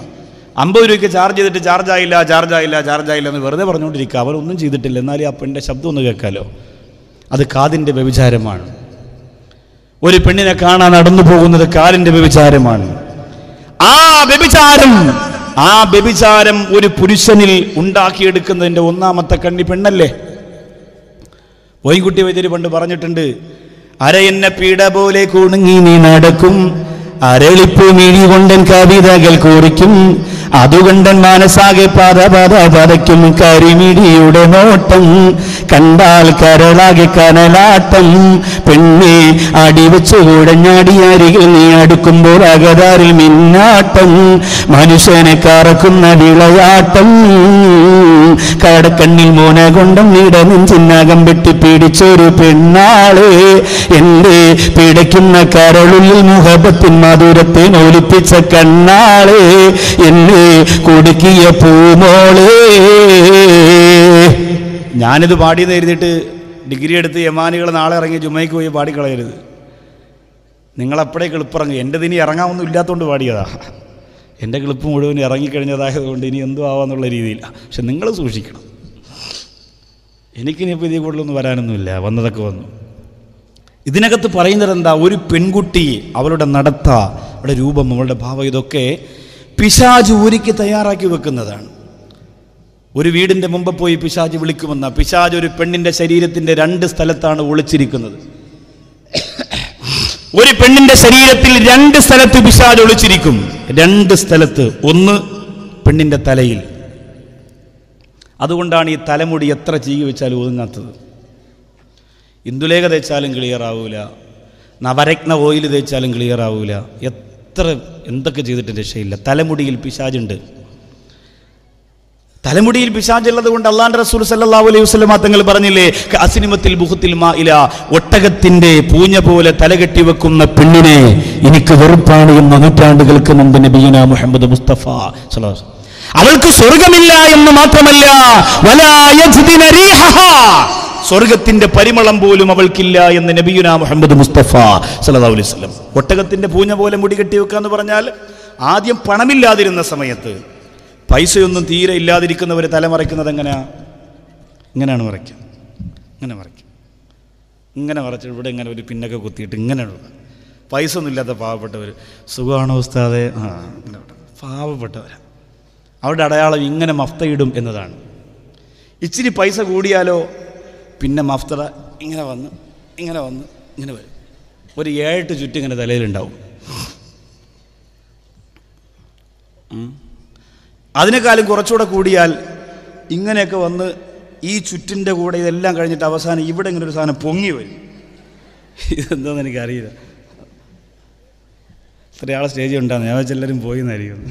50 രൂപയ്ക്ക് ചാർജ് ചെയ്തിട്ട് ചാർജായില്ല ചാർജായില്ല ചാർജായില്ല എന്ന് വെറുതെ പറഞ്ഞുകൊണ്ടിരിക്കുക. അവരൊന്നും ചെയ്തിട്ടില്ല, എന്നാലും ആ പെണ്ണിൻ്റെ ശബ്ദം ഒന്ന് കേൾക്കാലോ. അത് കാതിൻ്റെ വ്യഭിചാരമാണ്. ഒരു പെണ്ണിനെ കാണാൻ നടന്നു പോകുന്നത് കാലിൻ്റെ വ്യഭിചാരമാണ്. ആ വ്യഭിചാരം ഒരു പുരുഷനിൽ ഉണ്ടാക്കിയെടുക്കുന്നതിൻ്റെ ഒന്നാമത്തെ കണ്ണി പെണ്ണല്ലേ. വൈകുട്ടി വൈദ്യര് പണ്ട് പറഞ്ഞിട്ടുണ്ട്, അരയെന്ന പീഡ പോലെ കുണുങ്ങി നീ നടക്കും, അരളിപ്പൂ മിഴി കൊണ്ടൻ കവിതകൾ കുറിക്കും, അതുകൊണ്ടൻ മനസ്സാകെ പതയ്ക്കും, കരിമിഴിയുടെ നോട്ടം കണ്ടാൽ കരളാകെ കനലാട്ടം, പെണ്ണെ അടിവെച്ചു കുഴഞ്ഞാടി അരികിൽ നീ അടുക്കുമ്പോൾ അകതാരിൽ മിന്നാട്ടം, മനുഷ്യനെ കറക്കുന്ന വിളയാട്ടം, കടക്കണ്ണിൽ മോന കൊണ്ടും നിടനെഞ്ചിനകം വെട്ടി പിടിച്ചൊരു പെണ്ണാളെ, എന്റെ പിടയ്ക്കുന്ന കരളുള്ളിൽ മുഹബത്തിൻ മധുരത്തെ ഒലിപ്പിച്ച കണ്ണാളെ, എന്നെ കുടുക്കിയ പൂമോളെ. ഞാനിത് പാടിയെന്ന് എഴുതിയിട്ട് ഡിഗ്രി എടുത്ത് യമാനികൾ നാളെ ഇറങ്ങി ജുമയ്ക്ക് പോയി പാടിക്കളയരുത്. നിങ്ങളപ്പോഴേ കിളിപ്പിറങ്ങി. എൻ്റെ ഇനി ഇറങ്ങാമൊന്നും ഇല്ലാത്തതുകൊണ്ട് പാടിയതാ. എൻ്റെ കിളിപ്പ് മുഴുവൻ ഇറങ്ങിക്കഴിഞ്ഞതായതുകൊണ്ട് ഇനി എന്തോ ആവാന്നുള്ള രീതിയില്ല. പക്ഷെ നിങ്ങൾ സൂക്ഷിക്കണം. എനിക്കിനിപ്പോൾ ഇതിൽ കൂടുതലൊന്നും വരാനൊന്നുമില്ല, വന്നതൊക്കെ വന്നു. ഇതിനകത്ത് പറയുന്നത് എന്താ? ഒരു പെൺകുട്ടി, അവളുടെ നടത്ത, അവളുടെ രൂപം, അവളുടെ ഭാവം, ഇതൊക്കെ പിശാച് ഒരുക്കി തയ്യാറാക്കി വെക്കുന്നതാണ്. ഒരു വീടിൻ്റെ മുമ്പ് പോയി പിശാച് വിളിക്കുമെന്ന. പിശാച് ഒരു പെണ്ണിൻ്റെ ശരീരത്തിൻ്റെ 2 സ്ഥലത്താണ് ഒളിച്ചിരിക്കുന്നത്. ഒരു പെണ്ണിൻ്റെ ശരീരത്തിൽ 2 സ്ഥലത്ത് പിശാച് ഒളിച്ചിരിക്കും. 2 സ്ഥലത്ത്. ഒന്ന് പെണ്ണിൻ്റെ തലയിൽ. അതുകൊണ്ടാണ് ഈ തലമുടി എത്ര ചീകി വെച്ചാലും ഒതുങ്ങാത്തത്. ഇന്ദുലേഖ തേച്ചാലും ക്ലിയർ ആവൂല, നവരത്ന ഓയിൽ തേച്ചാലും ക്ലിയർ ആവൂല. എന്തൊക്കെ ചെയ്തിട്ട് രക്ഷയില്ല. തലമുടിയിൽ പിശാചുണ്ട്. തലമുടിയിൽ പിശാചുള്ളത് കൊണ്ട് അള്ളാഹുവിന്റെ റസൂൽ സല്ലല്ലാഹു അലൈഹി വസല്ലം തങ്ങൾ പറഞ്ഞില്ലേ, അസ്നിമത്തിൽ ബുഖത്തിൽ മാഇല, ഒട്ടകത്തിന്റെ പൂഞ്ഞ പോലെ തലകെട്ടി വെക്കുന്ന പെണ്ണിനെ എനിക്ക് വെറുപ്പാണ് എന്ന് നൂറ്റാണ്ടുകൾക്ക് മുമ്പ് നബിയുനാ മുഹമ്മദ് മുസ്തഫ സ്വല്ലല്ലാഹു അലൈഹി വസല്ലം. അവൾക്ക് സ്വർഗമില്ല എന്ന് മാത്രമല്ല, വലാ യജ്ദിന റീഹഹാ, സ്വർഗത്തിന്റെ പരിമളം പോലും അവൾക്കില്ല എന്ന് നബിയുനാ മുഹമ്മദ് മുസ്തഫ സല്ലല്ലാഹു അലൈഹി വസല്ലം. ഒട്ടകത്തിന്റെ പൂഞ്ഞ പോലെ മുടി കെട്ടി വെക്കുക എന്ന് പറഞ്ഞാൽ, ആദ്യം പണമില്ലാതിരുന്ന സമയത്ത് പൈസയൊന്നും തീരെ ഇല്ലാതിരിക്കുന്നവർ തലമറയ്ക്കുന്നത് എങ്ങനെയാ? ഇങ്ങനെയാണ് മറയ്ക്കുക. ഇങ്ങനെ മറയ്ക്കും, ഇങ്ങനെ മറച്ച് ഇവിടെ ഇങ്ങനെ ഒരു പിന്നൊക്കെ കുത്തിയിട്ട് ഇങ്ങനെയാണ്. പൈസ ഒന്നും ഇല്ലാത്ത പാവപ്പെട്ടവർ, സുഖമാണോ ഉസ്താദേ? പാവപ്പെട്ടവരാ. അവരുടെ അടയാളം ഇങ്ങനെ മഫ്തയിടും എന്നതാണ്. ഇച്ചിരി പൈസ കൂടിയാലോ പിന്നെ മഫ്തറ ഇങ്ങനെ വന്ന് ഇങ്ങനെ വരും. ഒരു 7-8 ചുറ്റും ഇങ്ങനെ തലയിലുണ്ടാവും. അതിനേക്കാളും കുറച്ചുകൂടെ കൂടിയാൽ ഇങ്ങനെയൊക്കെ വന്ന് ഈ ചുറ്റിൻ്റെ കൂടെ ഇതെല്ലാം കഴിഞ്ഞിട്ട് അവസാനം ഇവിടെ ഇങ്ങനെ ഒരു സാധനം പൊങ്ങി വരും. ഇതെന്താണെന്ന് എനിക്കറിയില്ല. ഇത്രയാളെ സ്റ്റേജ് ഉണ്ടാകുന്നു, ഞാൻ വെച്ചെല്ലാവരും പോയി എന്നായിരിക്കും.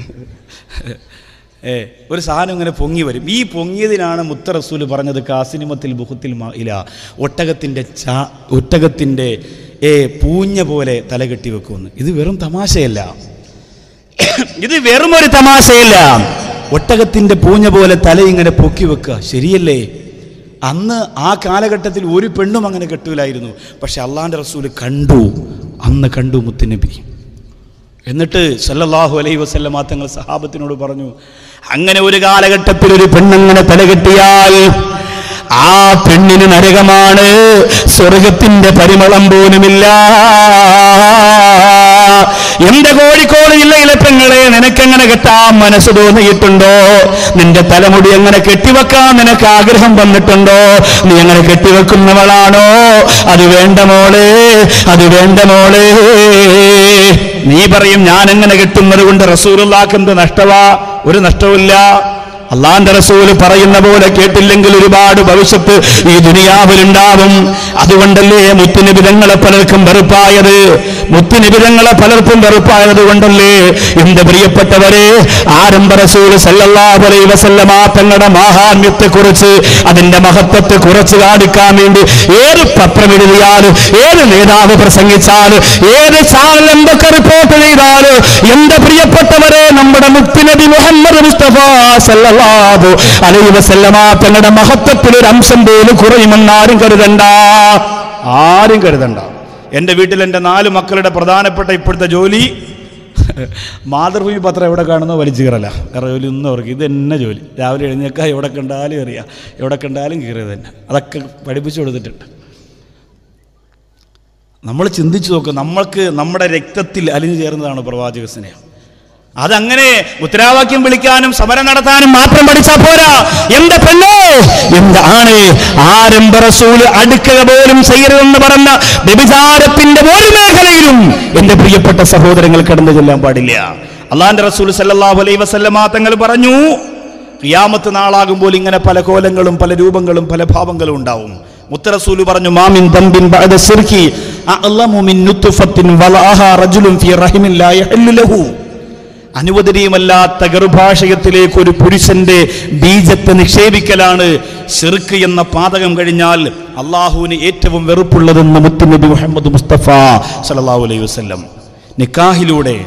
ഒരു സാധനം ഇങ്ങനെ പൊങ്ങി വരും. ഈ പൊങ്ങിയതിനാണ് മുത്ത റസൂൽ പറഞ്ഞത് കാസിനിമത്തിൽ ബുഖത്തിൽ മാഇല, ഒട്ടകത്തിൻ്റെ പൂഞ്ഞ പോലെ തലകെട്ടി വെക്കുമെന്ന്. ഇത് വെറും തമാശയല്ല, ഇത് വെറും ഒരു തമാശയല്ല. ഒട്ടകത്തിൻ്റെ പൂഞ്ഞ പോലെ തല ഇങ്ങനെ പൊക്കി വെക്കുക ശരിയല്ലേ? അന്ന് ആ കാലഘട്ടത്തിൽ ഒരു പെണ്ണും അങ്ങനെ കെട്ടൂലായിരുന്നു. പക്ഷെ അള്ളാഹുവിൻ്റെ റസൂൽ അന്ന് കണ്ടു മുത്തുനബി. എന്നിട്ട് സല്ലല്ലാഹു അലൈഹി വസല്ലം തങ്ങൾ സഹാബത്തിനോട് പറഞ്ഞു, അങ്ങനെ ഒരു കാലഘട്ടത്തിൽ ഒരു പെണ്ണങ്ങനെ തലകെട്ടിയാൽ ആ പെണ്ണിന് നരകമാണ്, സ്വർഗത്തിന്റെ പരിമളം പോലുമില്ല. എന്റെ കോഴിക്കോട് ജില്ലയിലെ പെങ്ങളെ, നിനക്കെങ്ങനെ കെട്ടാൻ മനസ്സ് തോന്നിയിട്ടുണ്ടോ? നിന്റെ തലമുടി എങ്ങനെ കെട്ടിവെക്കാൻ നിനക്ക് ആഗ്രഹം വന്നിട്ടുണ്ടോ? നീ എങ്ങനെ കെട്ടിവെക്കുന്നവളാണോ? അത് വേണ്ട മോളെ, അത് വേണ്ട മോളെ. നീ പറയും ഞാൻ എങ്ങനെ കെട്ടുന്നത് കൊണ്ട് റസൂലുള്ളാഹിക്ക് എന്ത് നഷ്ടവാ? ഒരു നഷ്ടവുമില്ല. അള്ളാന്റെ റസൂൽ പറയുന്ന പോലെ കേട്ടില്ലെങ്കിൽ ഒരുപാട് ഭവിഷ്യത്ത് ഈ ദുനിയാവിലുണ്ടാവും. അതുകൊണ്ടല്ലേ മുത്തുനിബിതങ്ങളെ പലർക്കും വെറുപ്പായത്? മുത്തുനിബിതങ്ങളെ പലർക്കും വെറുപ്പായത് കൊണ്ടല്ലേ എന്റെ പ്രിയപ്പെട്ടവരെ, ആരംഭ റസൂൽ സല്ലല്ലാഹു അലൈഹി വസല്ലമ തങ്ങളുടെ മാഹാത്മ്യത്തെ കുറിച്ച്, അതിന്റെ മഹത്വത്തെ കുറച്ച് കാണിക്കാൻ വേണ്ടി ഏത് പത്രം എഴുതിയാലും, ഏത് നേതാവ് പ്രസംഗിച്ചാലും, ഏത് ചാനൽ എന്തൊക്കെ റിപ്പോർട്ട് ചെയ്താലും, എന്റെ പ്രിയപ്പെട്ടവരെ, നമ്മുടെ മുത്തുനബി മുഹമ്മദ് മുസ്തഫ സല്ലല്ലാഹു അലൈഹി വസല്ലമ തങ്ങളുടെ മഹത്വത്തിൽ ഒരു അംശം പോലും കുറയുമെന്ന് ആരും കരുതണ്ട. എൻ്റെ വീട്ടിൽ എൻ്റെ 4 മക്കളുടെ പ്രധാനപ്പെട്ട ഇപ്പോഴത്തെ ജോലി മാതൃഭൂമി പത്രം എവിടെ കാണുന്നോ വലിച്ചു കീറല. വേറെ ജോലി ഒന്നും അവർക്ക് ഇത് തന്നെ ജോലി. രാവിലെ എഴുന്നേൽക്കുക, എവിടെ കണ്ടാലും എറിയുക, എവിടെ കണ്ടാലും കീറിയത് തന്നെ. അതൊക്കെ പഠിപ്പിച്ചു കൊടുത്തിട്ടുണ്ട്. നമ്മൾ ചിന്തിച്ചു നോക്കുക, നമ്മൾക്ക് നമ്മുടെ രക്തത്തിൽ അലിഞ്ഞു ചേർന്നതാണ് പ്രവാചക സ്നേഹം. അതങ്ങനെ മുദ്രാവാക്യം വിളിക്കാനും സമരം നടത്താനും മാത്രം പഠിച്ചാൽ പോരാ. എന്റെ പെണ്ണോ, എന്റെ ആണ്, ആരംഭ റസൂല് അടുക്കുക പോലും ചെയ്യരുതെന്ന് പറഞ്ഞ വ്യഭിചാരത്തിന്റെ ഒരു മേഖലയിലും എന്റെ പ്രിയപ്പെട്ട സഹോദരങ്ങൾ കടന്നു ചെല്ലാൻ പാടില്ല. അള്ളാന്റെ റസൂൽ സല്ലല്ലാഹു അലൈഹി വസല്ലമ തങ്ങൾ പറഞ്ഞു, ഖിയാമത്ത് നാളാകുമ്പോൾ ഇങ്ങനെ പല കോലങ്ങളും പല രൂപങ്ങളും പല ഭാവങ്ങളും ഉണ്ടാവും. മുത്ത റസൂൽ പറഞ്ഞു, മാമിൻ ദംബിൻ ബഅദ സിർഖി അഅ്ലമു മിൻ നുത്ഫത്തിൻ വലഅഹാ റജുലുൻ ഫീ റഹിമിൻ ലാ യഹല്ലു ലഹു. അനുവദനീയമല്ലാത്ത ഗർഭാശയത്തിലേക്ക് ഒരു പുരുഷന്റെ ബീജത്തെ നിക്ഷേപിക്കലാണ് ശിർക്ക് എന്ന പാതകം കഴിഞ്ഞാൽ അള്ളാഹുവിന് ഏറ്റവും വെറുപ്പുള്ളതെന്ന് മുത്തുനബി മുഹമ്മദ് മുസ്തഫ സല്ലല്ലാഹു അലൈഹി വസല്ലം. നിക്കാഹിലൂടെ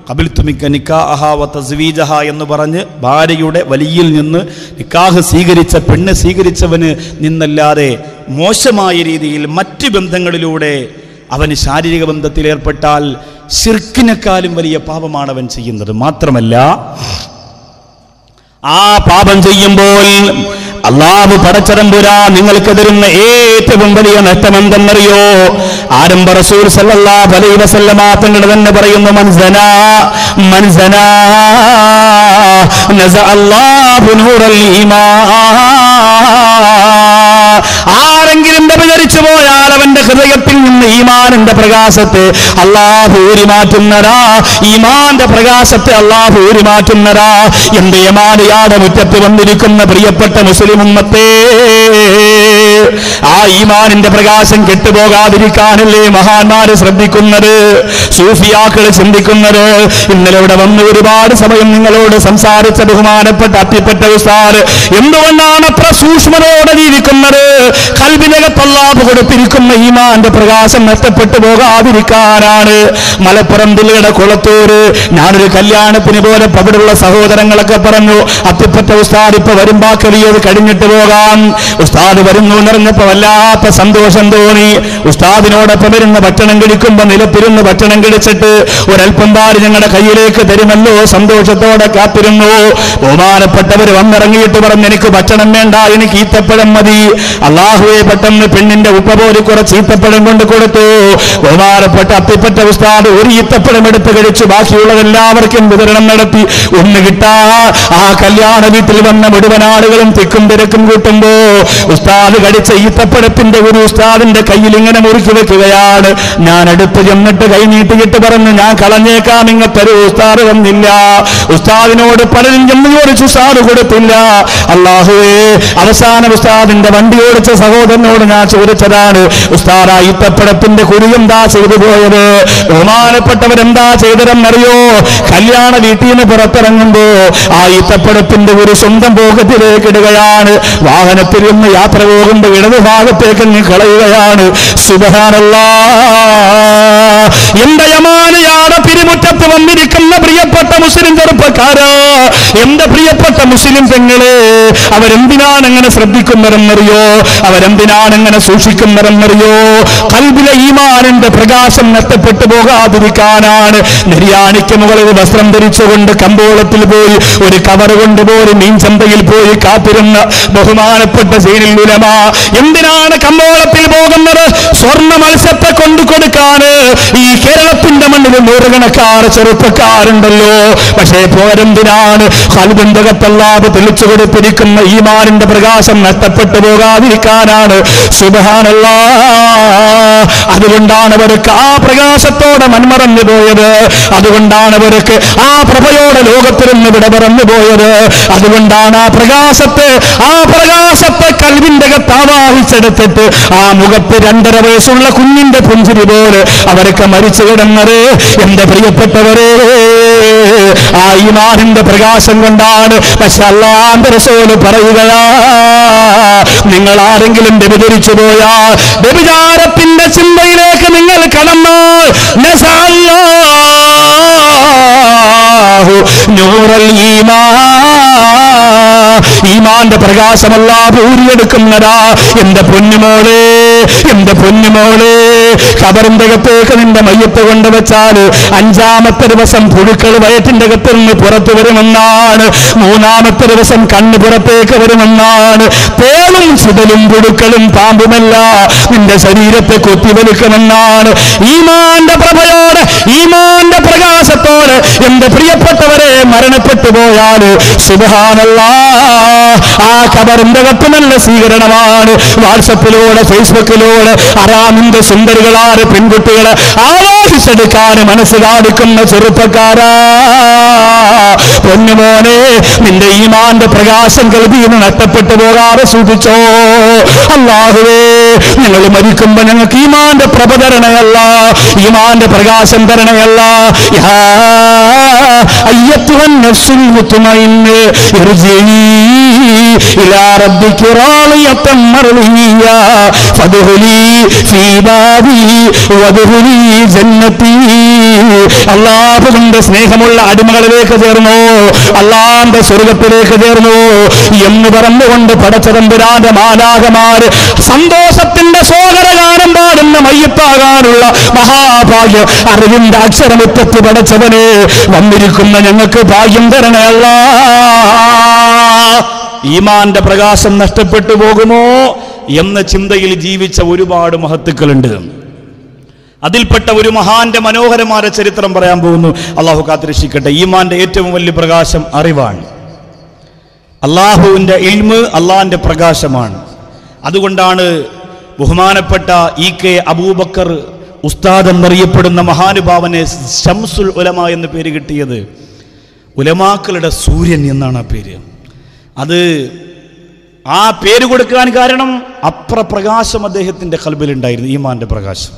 ഖബിൽതുമിക നിക്കാഹ വ തസ്വീജഹ എന്ന് പറഞ്ഞ് ഭാര്യയുടെ വലിയിൽ നിന്ന് നിക്കാഹ് സ്വീകരിച്ച പെണ്ണ് സ്വീകരിച്ചവന് നിന്നല്ലാതെ മോശമായ രീതിയിൽ മറ്റ് ബന്ധങ്ങളിലൂടെ അവന് ശാരീരിക ബന്ധത്തിൽ ഏർപ്പെട്ടാൽ ശിർക്കിനെക്കാളും വലിയ പാപമാണ് അവൻ ചെയ്യുന്നത്. മാത്രമല്ല, ആ പാപം ചെയ്യുമ്പോൾ അല്ലാഹു പടച്ചതമ്പുരാ നിങ്ങൾക്ക് തരുന്ന ഏറ്റവും വലിയ നഷ്ടം എന്തെന്നറിയോ? ആരംഭ റസൂൽ സല്ലല്ലാഹു അലൈഹി വസല്ലമ തങ്ങൾ തന്നെ പറയുന്നു, മൻസനാ നസഅല്ലാഹു നൂറൽ ഈമാൻ. ആരെങ്കിലും വ്യഭിചരിച്ചു പോയാൽ അവന്റെ ഹൃദയത്തിൽ നിന്ന് ഈമാനിന്റെ പ്രകാശത്തെ അല്ലാഹു ഊരിമാറ്റുന്നതാ. ഈമാന്റെ പ്രകാശത്തെ അല്ലാഹു ഊരിമാറ്റുന്നതാ. എന്റെ യമാനയാടെ മുറ്റത്ത് വന്നിരിക്കുന്ന പ്രിയപ്പെട്ട മുസ്ലിം ഉമ്മത്തേ, ആ ഈമാനിന്റെ പ്രകാശം കെട്ടുപോകാതിരിക്കാനല്ലേ മഹാന്മാര് ശ്രദ്ധിക്കുന്നത്, സൂഫിയാക്കൾ ചിന്തിക്കുന്നത്. ഇന്നലെ ഇവിടെ വന്ന് ഒരുപാട് സമയം നിങ്ങളോട് സംസാരിച്ച ബഹുമാനപ്പെട്ട അത്തിപ്പറ്റ ഉസ്താദ് എന്തുകൊണ്ടാണ് അത്ര സൂക്ഷ്മതയോടെ ജീവിക്കുന്നത്? ഖൽബിനകത്ത് അല്ലാഹു കൊടുത്തിരിക്കുന്ന ഈമാന്റെ പ്രകാശം നഷ്ടപ്പെട്ടു പോകാതിരിക്കാനാണ്. മലപ്പുറം ജില്ലയുടെ കുളത്തൂര് ഞാനൊരു കല്യാണത്തിന് പോലെ അവിടെയുള്ള സഹോദരങ്ങളൊക്കെ പറഞ്ഞു, അത്തിപ്പറ്റ ഉസ്താദ് ഇപ്പൊ വരുമ്പാക്കറിയത് കഴിഞ്ഞിട്ട് പോകാം. ഉസ്താദ് വരുന്നു എന്നറിഞ്ഞപ്പോ വല്ലാത്ത സന്തോഷം തോന്നി. ഉസ്താദിനോടൊപ്പം വരുന്ന ഭക്ഷണം കഴിക്കുമ്പോ നിലത്തിരുന്ന് ഭക്ഷണം കഴിച്ചിട്ട് ഒരൽപ്പം പാല് ഞങ്ങളുടെ കയ്യിലേക്ക് തരുമല്ലോ സന്തോഷത്തോടെ കാത്തിരുന്നു. ബഹുമാനപ്പെട്ടവർ വന്നിറങ്ങിയിട്ട് പറഞ്ഞു, എനിക്ക് ഭക്ഷണം വേണ്ട, എനിക്ക് ഈത്തപ്പഴം മതി. അള്ളാഹുവെ, പെട്ടെന്ന് പെണ്ണിന്റെ ഉപ്പ പോലെ കുറച്ച് ഈത്തപ്പഴം കൊണ്ട് കൊടുത്തു. ബഹുമാനപ്പെട്ട അത്തിപ്പറ്റ ഉസ്താദ് ഒരു ഈത്തപ്പഴം എടുത്ത് കഴിച്ചു, ബാക്കിയുള്ളതെല്ലാവർക്കും വിതരണം നടത്തി. ഒന്ന് കിട്ടാ ആ കല്യാണ വീട്ടിൽ വന്ന മുഴുവൻ ആളുകളും തിക്കും തിരക്കും കൂട്ടുമ്പോ ഉസ്താദ് കടിച്ച ഈത്തപ്പഴത്തിന്റെ ഒരു ഉസ്താദിന്റെ കയ്യിൽ ഇങ്ങനെ മുറുക്കി വെക്കുകയാണ്. ഞാൻ അടുത്ത് ചെന്നിട്ട് കൈ നീട്ടിയിട്ട് പറഞ്ഞു, ഞാൻ കളഞ്ഞേക്കാം, ഇങ്ങ തരൂ. ഉസ്താദ് വന്നില്ല. ഉസ്താദിനോട് പലരും ചെന്ന് ചോദിച്ചു, ഉസ്താദ് കൊടുത്തില്ല. അല്ലാഹുവേ, അവസാനം ഉസ്താദിന്റെ വണ്ടി ഓടിച്ച സഹോദരനോട് ഞാൻ ചോദിച്ചതാണ്, ഉസ്താദ് ആ ഈത്തപ്പഴത്തിന്റെ കുരുയെന്താ ചെയ്തു പോയത്? ബഹുമാനപ്പെട്ടവരെന്താ ചെയ്തതെന്നറിയോ? കല്യാണ വീട്ടിൽ നിന്ന് പുറത്തിറങ്ങുമ്പോ ആ ഈത്തപ്പഴത്തിന്റെ ഒരു സ്വന്തം പോക്കറ്റിലേക്ക് ഇടുകയാണ്. വാഹനത്തിൽ നിന്ന് യാത്ര പോകുമ്പോ ഇടതുഭാഗത്തേക്ക് കളയുകയാണ്. സുബ്ഹാനല്ലാഹ്. എന്റെ യമാനയാണ് പിരിമുറ്റത്ത് വന്നിരിക്കുന്ന പ്രിയപ്പെട്ട മുസ്ലിം ചെറുപ്പക്കാരാ, എന്റെ പ്രിയപ്പെട്ട മുസ്ലിം പെങ്ങളെ, അവരെന്തിനാണ് അങ്ങനെ ശ്രദ്ധിക്കുന്നതെന്നറിയോ? അവരെന്തിനാണ് അങ്ങനെ സൂക്ഷിക്കുന്നതെന്നറിയോ? ഖൽബിലെ ഈമാനിന്റെ പ്രകാശം നഷ്ടപ്പെട്ടു പോകാതിരിക്കാനാണ്. നിര്യാണിക്ക് മുകളിൽ വസ്ത്രം ധരിച്ചുകൊണ്ട് കമ്പോളത്തിൽ പോയി ഒരു കവർ കൊണ്ടുപോയി മീൻചന്തയിൽ പോയി കാത്തിരുന്ന ബഹുമാനപ്പെട്ട സൈനുൽ ഉലമ എന്തിനാണ് കമ്പോളത്തിൽ പോകുന്നത്? സ്വർണ്ണ മത്സ്യത്തെ കൊണ്ടു കൊടുക്കാന്. ഈ കേരളത്തിന്റെ മണ്ണിൽ നൂറുകണക്കാറ് ചെറുപ്പക്കാരുണ്ടല്ലോ. പക്ഷേ പോരെന്തിനാണ്? ഖൽബിന്റെ അല്ലാഹു തെളിച്ചു കൊടുത്തിരിക്കുന്ന ഈമാനിന്റെ പ്രകാശം നഷ്ടപ്പെട്ടു പോകാതിരിക്കാനാണ്. സുബ്ഹാനല്ലാഹ്. അതുകൊണ്ടാണ് അവർക്ക് ആ പ്രകാശത്തോടെ മൺമറഞ്ഞു പോയത്. അതുകൊണ്ടാണ് അവർക്ക് ആ പ്രഭയോടെ ലോകത്തിൽ നിന്ന് വിട പറഞ്ഞു പോയത്. അതുകൊണ്ടാണ് ആ പ്രകാശത്തെ കൽവിന്റെ അകത്ത് ആവാഹിച്ചെടുത്തിട്ട് ആ മുഖത്ത് 2.5 വയസ്സുള്ള കുഞ്ഞിന്റെ പുഞ്ചിരി പോലെ അവരൊക്കെ മരിച്ചു കിടന്നത്. എന്റെ പ്രിയപ്പെട്ടവരെ, ആ ഈമാനിന്റെ പ്രകാശം കൊണ്ടാണ്. പക്ഷെ അല്ലാഹുവിന്റെ റസൂൽ പറയുകയാ, നിങ്ങൾ ആരെങ്കിലും വ്യഭിചരിച്ചു പോയാൽ, വ്യഭിചാരത്തിന്റെ ചിന്തയിലേക്ക് നിങ്ങൾ കടന്നാൽ, നൂറൽ ഈമാന്റെ പ്രകാശം അല്ലാഹു ഊരിയെടുക്കുന്നതാ. എന്റെ പൊന്നുമോളെ, എന്റെ പൊന്നുമോളെ, ഖബറിന്റെ അകത്തേക്ക് നിന്റെ മയ്യത്ത് കൊണ്ടുവച്ചാൽ 5-ാമത്തെ ദിവസം പുഴുക്കൾ വയറ്റിന്റെ അകത്ത് നിന്ന് പുറത്തു വരുമെന്നാണ്. 3-ാമത്തെ ദിവസം കണ്ണ് പുറത്തേക്ക് വരുമെന്നാണ്. തേളും ചുടലും പുഴുക്കളും പാമ്പുമല്ല നിന്റെ ശരീരത്തെ കൊത്തിവലിക്കുമെന്നാണ്. ഈമാന്റെ പ്രഭയോടെ, ഈമാന്റെ പ്രകാശത്തോടെ എന്റെ പ്രിയപ്പെട്ടവരെ മരണപ്പെട്ടു പോയാൽ സുബ്ഹാനല്ലാഹ്, ആ ഖബറിന്റെ അകത്ത് നല്ല സ്വീകരണമാണ്. വാട്സപ്പിലൂടെ ഫേസ്ബുക്കിലൂടെ അറാമിന്റെ സുന്ദരികളാണ് പെൺകുട്ടികളെ ആവാഹിച്ചെടുക്കാൻ മനസ്സ് കാണിക്കുന്ന ചെറുപ്പക്കാരാ, പൊന്നുമോനെ, നിന്റെ ഈമാന്റെ പ്രകാശം ഖൽബിൽ നിന്ന് നഷ്ടപ്പെട്ടു പോകാതെ സൂക്ഷിച്ചോ. അല്ലാഹുവേ, ഞങ്ങൾ മരിക്കുമ്പോ ഞങ്ങൾക്ക് ഈമാന്റെ പ്രഭ തരണയല്ല, ഈമാന്റെ പ്രകാശം തരണയല്ല. യാ അയ്യത്തുഹൻ നഫ്സുൽ മുത്മഇന്ന ഇർജിഇ ഇലാ റബ്ബിക റാളിയതൻ മർളിയ ഫദ്ഖുലി ഫീ ബാബി വദ്ഖുലി ജന്നതി. അല്ലാഹുവിന്റെ സ്നേഹമുള്ള അടിമകളിലേക്ക് ചേർന്നു, അല്ലാഹുവിന്റെ സ്വർഗ്ഗത്തിലേക്ക് ചേർന്നു എന്ന് പറഞ്ഞുകൊണ്ട് പടച്ചതമ്പുരാന്റെ മാലാഖമാര് സന്തോഷത്തിന്റെ സോഹരഗാനം പാടുന്ന മയ്യത്താകാനുള്ള മഹാഭാഗ്യം അറിവിന്റെ അക്ഷരമുറ്റത്ത് പടച്ചവനെ വന്നിരിക്കുന്ന ഞങ്ങൾക്ക് ഭാഗ്യം തരണേ അല്ലാഹ്. ഈമാന്റെ പ്രകാശം നഷ്ടപ്പെട്ടു പോകുമോ എന്ന ചിന്തയിൽ ജീവിച്ച ഒരുപാട് മഹത്തുക്കളുണ്ട്. അതിൽപ്പെട്ട ഒരു മഹാന്റെ മനോഹരമായ ചരിത്രം പറയാൻ പോകുന്നു. അള്ളാഹു കാത്തിരക്ഷിക്കട്ടെ. ഈമാന്റെ ഏറ്റവും വലിയ പ്രകാശം അറിവാണ്. അള്ളാഹുവിന്റെ ഇൽമ് അള്ളാഹിന്റെ പ്രകാശമാണ്. അതുകൊണ്ടാണ് ബഹുമാനപ്പെട്ട EK അബൂബക്കർ ഉസ്താദ് എന്നറിയപ്പെടുന്ന മഹാനുഭാവനെ ശംസുൽ ഉലമ എന്ന് പേര് കിട്ടിയത്. ഉലമാക്കളുടെ സൂര്യൻ എന്നാണ് ആ പേര്. അത് ആ പേര് കൊടുക്കാൻ കാരണം അപ്രപ്രകാശം അദ്ദേഹത്തിൻ്റെ ഖൽബിലുണ്ടായിരുന്നു, ഈമാൻ്റെ പ്രകാശം.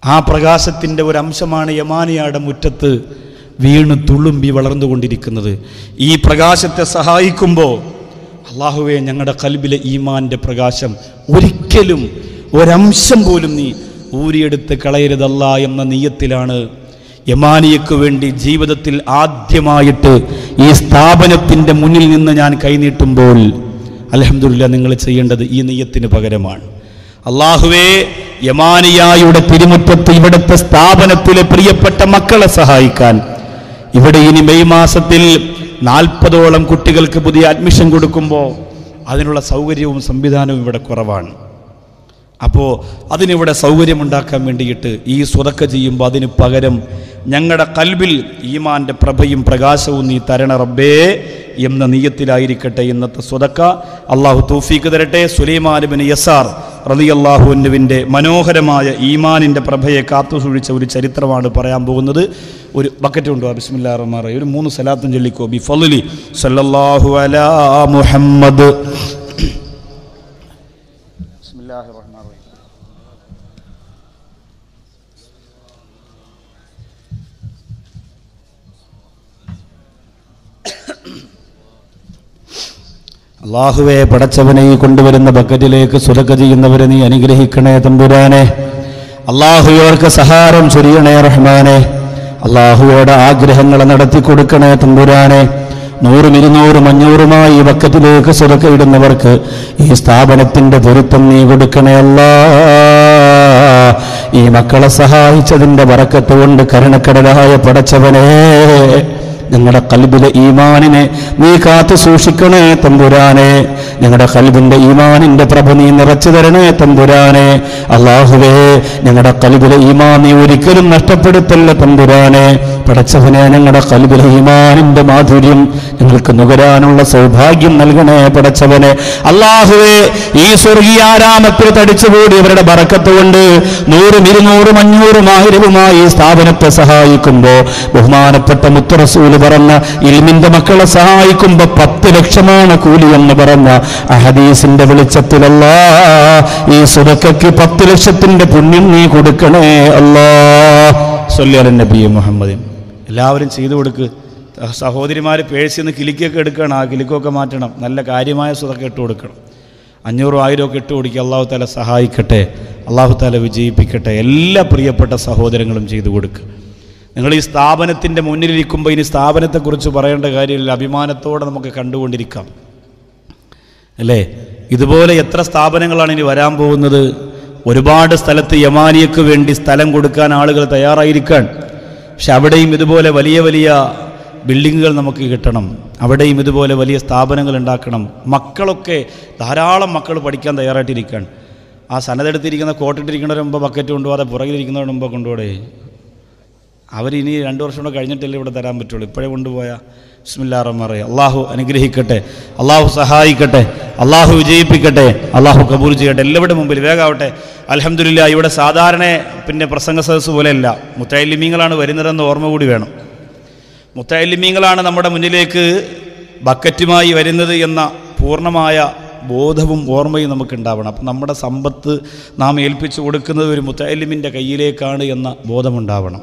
ആ പ്രകാശത്തിൻ്റെ ഒരു അംശമാണ് യമാനിയാടെ മുറ്റത്ത് വീണ് തുളുമ്പി വളർന്നുകൊണ്ടിരിക്കുന്നത്. ഈ പ്രകാശത്തെ സഹായിക്കുമ്പോൾ അല്ലാഹുവേ, ഞങ്ങളുടെ ഖൽബിലെ ഈമാൻ്റെ പ്രകാശം ഒരിക്കലും ഒരംശം പോലും നീ ഊരിയെടുത്ത് കളയരുതല്ല എന്ന നിയ്യത്തിലാണ് യമാനിയക്ക് വേണ്ടി ജീവിതത്തിൽ ആദ്യമായിട്ട് ഈ സ്ഥാപനത്തിൻ്റെ മുന്നിൽ നിന്ന് ഞാൻ കൈനീട്ടുമ്പോൾ അൽഹംദുലില്ലാ നിങ്ങൾ ചെയ്യേണ്ടത് ഈ നിയ്യത്തിന് പകരമാണ്. അല്ലാഹുവേ, യമാനിയായുടെ തിരുമുറ്റത്ത് ഇവിടുത്തെ സ്ഥാപനത്തിലെ പ്രിയപ്പെട്ട മക്കളെ സഹായിക്കാൻ ഇവിടെ ഇനി മെയ് മാസത്തിൽ 40ഓളം കുട്ടികൾക്ക് പുതിയ അഡ്മിഷൻ കൊടുക്കുമ്പോൾ അതിനുള്ള സൗകര്യവും സംവിധാനവും ഇവിടെ കുറവാണ്. അപ്പോൾ അതിനിവിടെ സൗകര്യമുണ്ടാക്കാൻ വേണ്ടിയിട്ട് ഈ സ്വതക്ക ചെയ്യുമ്പോൾ അതിന് പകരം ഞങ്ങളുടെ ഖൽബിൽ ഈമാൻ്റെ പ്രഭയും പ്രകാശവും നീ തരണ റബ്ബേ എന്ന നിയ്യത്തിലായിരിക്കട്ടെ ഇന്നത്തെ സ്വതക്ക. അള്ളാഹു തൗഫീഖ് തരട്ടെ. സുലൈമാൻ ഇബ്നു യസാർ റളിയല്ലാഹു അൻഹുവിൻ്റെ മനോഹരമായ ഈമാനിൻ്റെ പ്രഭയെ കാത്തുസൂക്ഷിച്ച ഒരു ചരിത്രമാണ് പറയാൻ പോകുന്നത്. ഒരു ബക്കറ്റ് കൊണ്ടുവാ. ബിസ്മില്ലാഹിർ റഹ്മാനിർ റഹീം. ഒരു 3 സലാത്തും ചൊല്ലിക്കോ. ബി ഫളലി സല്ലല്ലാഹു അലാ മുഹമ്മദ്. ബിസ്മില്ലാഹിർ റഹ്മാനിർ റഹീം. അല്ലാഹുവേ, പടച്ചവനെ ഈ കൊണ്ടുവരുന്ന ബക്കറ്റിലേക്ക് സ്വതക്ക ചെയ്യുന്നവരെ നീ അനുഗ്രഹിക്കണേ തമ്പുരാനെ. അല്ലാഹുവർക്ക് സഹാരം ചൊരിയണേ റഹ്മാനെ. അല്ലാഹുവോടെ ആഗ്രഹങ്ങളെ നടത്തി കൊടുക്കണേ തമ്പുരാനെ. 100, 200, 500 ഈ ബക്കറ്റിലേക്ക് സ്വതക്ക ഇടുന്നവർക്ക് ഈ സ്ഥാപനത്തിന്റെ പൊരുത്തം നീ കൊടുക്കണേ അല്ലാ. ഈ മക്കളെ സഹായിച്ചതിന്റെ ബറക്കത്ത് കൊണ്ട് കരുണക്കടലായ പടച്ചവനെ, ഞങ്ങളുടെ ഖൽബിലെ ഈമാനിനെ നീ കാത്തു സൂക്ഷിക്കണേ തമ്പുരാനെ. ഞങ്ങളുടെ ഖൽബിന്റെ ഈമാനിന്റെ പ്രഭ നീ നിറച്ചു തരണേ തമ്പുരാനെ. അല്ലാഹുവേ, ഞങ്ങളുടെ ഖൽബിലെ ഈമാൻ നീ ഒരിക്കലും നഷ്ടപ്പെടുത്തല്ല തമ്പുരാനെ. പടച്ചവനെ, ഞങ്ങളുടെ ഖൽബിലെ ഈമാനിന്റെ മാധുര്യം ഞങ്ങൾക്ക് നുകരാനുള്ള സൗഭാഗ്യം നൽകണേ പടച്ചവനെ. അല്ലാഹുവേ, ഈ സ്വർഗീയാരാമത്തിൽ തടിച്ചുകൂടിയവരുടെ ബറക്കത്ത് കൊണ്ട് 100, 200, 500, 1000 ഈ സ്ഥാപനത്തെ സഹായിക്കുമ്പോൾ ബഹുമാനപ്പെട്ട മുത്ത് റസൂൽ പറഞ്ഞ ഇൽമിന്റെ മക്കളെ സഹായിക്കുമ്പോ 10 ലക്ഷമാണ് കൂലി എന്ന് പറഞ്ഞ ഹദീസിന്റെ വെളിച്ചത്തിലല്ലാ ഈ സ്വതക്കയ്ക്ക് 10 ലക്ഷത്തിന്റെ പുണ്യം നീ കൊടുക്കണേ അല്ലാ. സ്വല്ലി അലൻ നബി മുഹമ്മദ്. എല്ലാവരും ചെയ്തു കൊടുക്ക്. സഹോദരിമാർ പേഴ്സിൽ നിന്ന് കിലിക്കൊക്കെ എടുക്കണം, ആ കിലിക്കൊക്കെ മാറ്റണം. നല്ല കാര്യമായ സ്വതക്ക ഇട്ട് കൊടുക്കണം. 500, 1000 ഒക്കെ ഇട്ട് കൊടുക്കുക. അള്ളാഹു താല സഹായിക്കട്ടെ, അള്ളാഹു താല വിജയിപ്പിക്കട്ടെ. എല്ലാ പ്രിയപ്പെട്ട സഹോദരങ്ങളും ചെയ്തു കൊടുക്കുക. നിങ്ങൾ ഈ സ്ഥാപനത്തിൻ്റെ മുന്നിലിരിക്കുമ്പോൾ ഇനി സ്ഥാപനത്തെക്കുറിച്ച് പറയേണ്ട കാര്യമില്ല. അഭിമാനത്തോടെ നമുക്ക് കണ്ടുകൊണ്ടിരിക്കാം, അല്ലേ? ഇതുപോലെ എത്ര സ്ഥാപനങ്ങളാണ് ഇനി വരാൻ പോകുന്നത്. ഒരുപാട് സ്ഥലത്ത് യമാനിയക്ക് വേണ്ടി സ്ഥലം കൊടുക്കാൻ ആളുകൾ തയ്യാറായിരിക്കാൻ. പക്ഷെ അവിടെയും ഇതുപോലെ വലിയ വലിയ ബിൽഡിങ്ങുകൾ നമുക്ക് കിട്ടണം. അവിടെയും ഇതുപോലെ വലിയ സ്ഥാപനങ്ങൾ ഉണ്ടാക്കണം. മക്കളൊക്കെ ധാരാളം മക്കൾ പഠിക്കാൻ തയ്യാറായിട്ടിരിക്കുകയാണ്. ആ സനതെടുത്തിരിക്കുന്ന കോട്ടിട്ടിരിക്കുന്നവരുടെ മുമ്പ് ബക്കറ്റ് കൊണ്ടുപോകാതെ പുറകിലിരിക്കുന്നവരുടെ മുമ്പ് കൊണ്ടുപോകേ. അവരിനി 2 വർഷം കൂടെ കഴിഞ്ഞിട്ടല്ലേ ഇവിടെ തരാൻ പറ്റുള്ളൂ. ഇപ്പോഴേ കൊണ്ടുപോയാൽ ബിസ്മില്ലാഹിർ റഹ്മാനിർ റഹീം. അള്ളാഹു അനുഗ്രഹിക്കട്ടെ, അള്ളാഹു സഹായിക്കട്ടെ, അള്ളാഹു വിജയിപ്പിക്കട്ടെ, അള്ളാഹു കബൂൽ ചെയ്യട്ടെ. എല്ലാവരുടെ മുമ്പിൽ വേഗാവട്ടെ. അൽഹംദുലില്ലാ, ഇവിടെ സാധാരണ പ്രസംഗ സദസ്സ് പോലെയല്ല. മുത്തഅല്ലിമീങ്ങളാണ് വരുന്നതെന്ന് ഓർമ്മ കൂടി വേണം. മുത്തഅല്ലിമീങ്ങളാണ് നമ്മുടെ മുന്നിലേക്ക് ബക്കറ്റുമായി വരുന്നത് എന്ന പൂർണ്ണമായ ബോധവും ഓർമ്മയും നമുക്കുണ്ടാവണം. അപ്പം നമ്മുടെ സമ്പത്ത് നാം ഏൽപ്പിച്ചു കൊടുക്കുന്നത് ഒരു മുത്തഅല്ലിമിൻ്റെ കയ്യിലേക്കാണ് എന്ന ബോധമുണ്ടാവണം.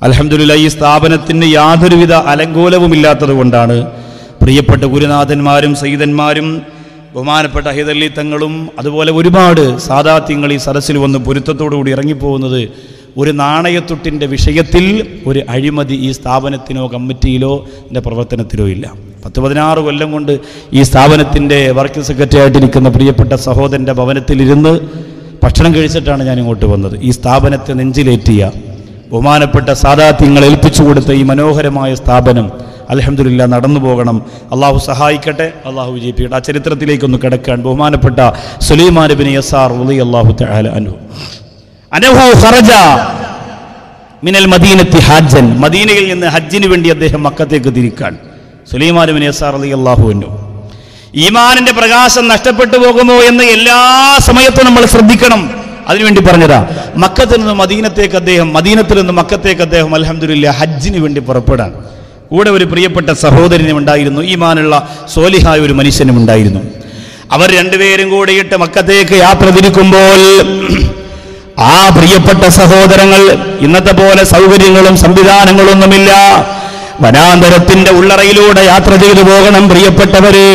അൽഹംദുലില്ലാ, ഈ സ്ഥാപനത്തിന് യാതൊരുവിധ അലങ്കോലവുമില്ലാത്തത് കൊണ്ടാണ് പ്രിയപ്പെട്ട ഗുരുനാഥന്മാരും സയ്യിദന്മാരും ബഹുമാനപ്പെട്ട ഹൈദരലി തങ്ങളും അതുപോലെ ഒരുപാട് സാദാത്യങ്ങൾ ഈ സദസ്സിൽ വന്ന് പൊരുത്തത്തോടുകൂടി ഇറങ്ങിപ്പോകുന്നത്. ഒരു നാണയത്തുട്ടിൻ്റെ വിഷയത്തിൽ ഒരു അഴിമതി ഈ സ്ഥാപനത്തിനോ കമ്മിറ്റിയിലോ എൻ്റെ പ്രവർത്തനത്തിലോ ഇല്ല. 10-16 കൊല്ലം കൊണ്ട് ഈ സ്ഥാപനത്തിൻ്റെ വർക്കിംഗ് സെക്രട്ടറി ആയിട്ടിരിക്കുന്ന പ്രിയപ്പെട്ട സഹോദരൻ്റെ ഭവനത്തിലിരുന്ന് ഭക്ഷണം കഴിച്ചിട്ടാണ് ഞാൻ ഇങ്ങോട്ട് വന്നത്. ഈ സ്ഥാപനത്തെ നെഞ്ചിലേറ്റിയ ബഹുമാനപ്പെട്ട സാദാത്യങ്ങൾ ഏൽപ്പിച്ചു കൊടുത്ത ഈ മനോഹരമായ സ്ഥാപനം അൽഹംദുലില്ലാ നടന്നു പോകണം. അള്ളാഹു സഹായിക്കട്ടെ, അള്ളാഹു വിജയിപ്പിക്കട്ടെ. ആ ചരിത്രത്തിലേക്കൊന്ന് കിടക്കാൻ ബഹുമാനപ്പെട്ട സുലൈമാൻ ഇബ്നു യസാർ റളിയല്ലാഹു തആല അൻഹു ഖറജ മിനൽ മദീനത്തി ഹജ്ജൻ. മദീനയിൽ നിന്ന് ഹജ്ജിന് വേണ്ടി അദ്ദേഹം മക്കത്തേക്ക് തിരിക്കാൻ. സുലൈമാൻ ഇബ്നു യസാർ റളിയല്ലാഹു അൻഹു. ഈമാനിന്റെ പ്രകാശം നഷ്ടപ്പെട്ടു പോകുമോ എന്ന് എല്ലാ സമയത്തും നമ്മൾ ശ്രദ്ധിക്കണം. അതിനുവേണ്ടി പറഞ്ഞതാ. മക്കത്തിൽ നിന്ന് മദീനത്തേക്ക് അദ്ദേഹം, മദീനത്തിൽ നിന്ന് മക്കത്തേക്ക് അദ്ദേഹം അൽഹംദുലില്ലാ ഹജ്ജിന് വേണ്ടി പുറപ്പെടാൻ. കൂടെ ഒരു പ്രിയപ്പെട്ട സഹോദരനും ഉണ്ടായിരുന്നു, ഈമാനുള്ള സോലിഹായ ഒരു മനുഷ്യനും ഉണ്ടായിരുന്നു. അവർ രണ്ടുപേരും കൂടിയിട്ട് മക്കത്തേക്ക് യാത്ര തിരിക്കുമ്പോൾ ആ പ്രിയപ്പെട്ട സഹോദരങ്ങൾ, ഇന്നത്തെ പോലെ സൗകര്യങ്ങളും സംവിധാനങ്ങളൊന്നുമില്ല, വനാന്തരത്തിന്റെ ഉള്ളറയിലൂടെ യാത്ര ചെയ്തു പോകണം പ്രിയപ്പെട്ടവര്.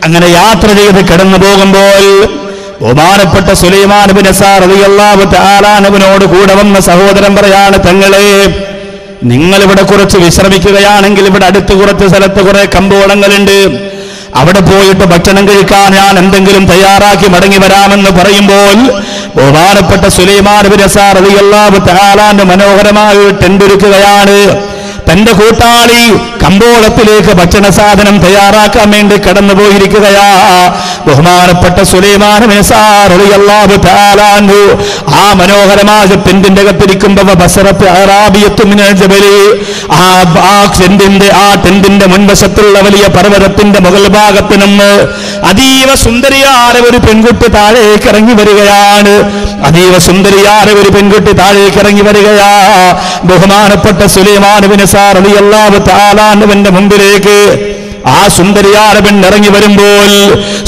അങ്ങനെ യാത്ര ചെയ്ത് കടന്നു പോകുമ്പോൾ ബഹുമാനപ്പെട്ട സുലൈമാൻ ഇബ്നു യസാർ റളിയല്ലാഹു തആല അൻഹുവിനോട് കൂടെ വന്ന സഹോദരൻ പറയാണ്, തങ്ങളെ, നിങ്ങൾ ഇവിടെ കുറച്ച് വിശ്രമിക്കുകയാണെങ്കിൽ ഇവിടെ അടുത്ത് കുറച്ച് സ്ഥലത്ത് കുറെ കമ്പോളങ്ങളുണ്ട്, അവിടെ പോയിട്ട് ഭക്ഷണം കഴിക്കാൻ ഞാൻ എന്തെങ്കിലും തയ്യാറാക്കി മടങ്ങി വരാമെന്ന് പറയുമ്പോൾ ബഹുമാനപ്പെട്ട സുലൈമാൻ ഇബ്നു യസാർ റളിയല്ലാഹു തആല മനോഹരമായ ടെന്റ് ഒരുക്കുകയാണ്. തന്റെ കൂട്ടാളി കമ്പോളത്തിലേക്ക് ഭക്ഷണ സാധനം തയ്യാറാക്കാൻ വേണ്ടി കടന്നുപോയിരിക്കുകയാ. ബഹുമാനപ്പെട്ട സുലൈമാൻ ഇബ്നു യസാർ റളിയല്ലാഹു തആല അൻഹു ആ മനോഹരമായ ടെന്റിന്റെ അകത്തിരിക്കുമ്പോൾ ബസറത്ത് അറാബിയത്തു മിനൽ ജബലി, ആ ടെന്റിന്റെ മുൻവശത്തുള്ള വലിയ പർവ്വതത്തിന്റെ മുകൾ ഭാഗത്ത് നിന്ന് അതീവ സുന്ദരിയായ ഒരു പെൺകുട്ടി താഴേക്ക് ഇറങ്ങി വരികയാണ്. അതീവ സുന്ദരിയായ ഒരു പെൺകുട്ടി താഴേക്ക് ഇറങ്ങി വരികയാ. ബഹുമാനപ്പെട്ട സുലൈമാൻ ഇബ്നു യസാർ റളിയല്ലാഹു തആല അൻഹുവിന്റെ മുമ്പിലേക്ക് ആ സുന്ദരിയായ പെണ്ണ് ഇറങ്ങി വരുമ്പോൾ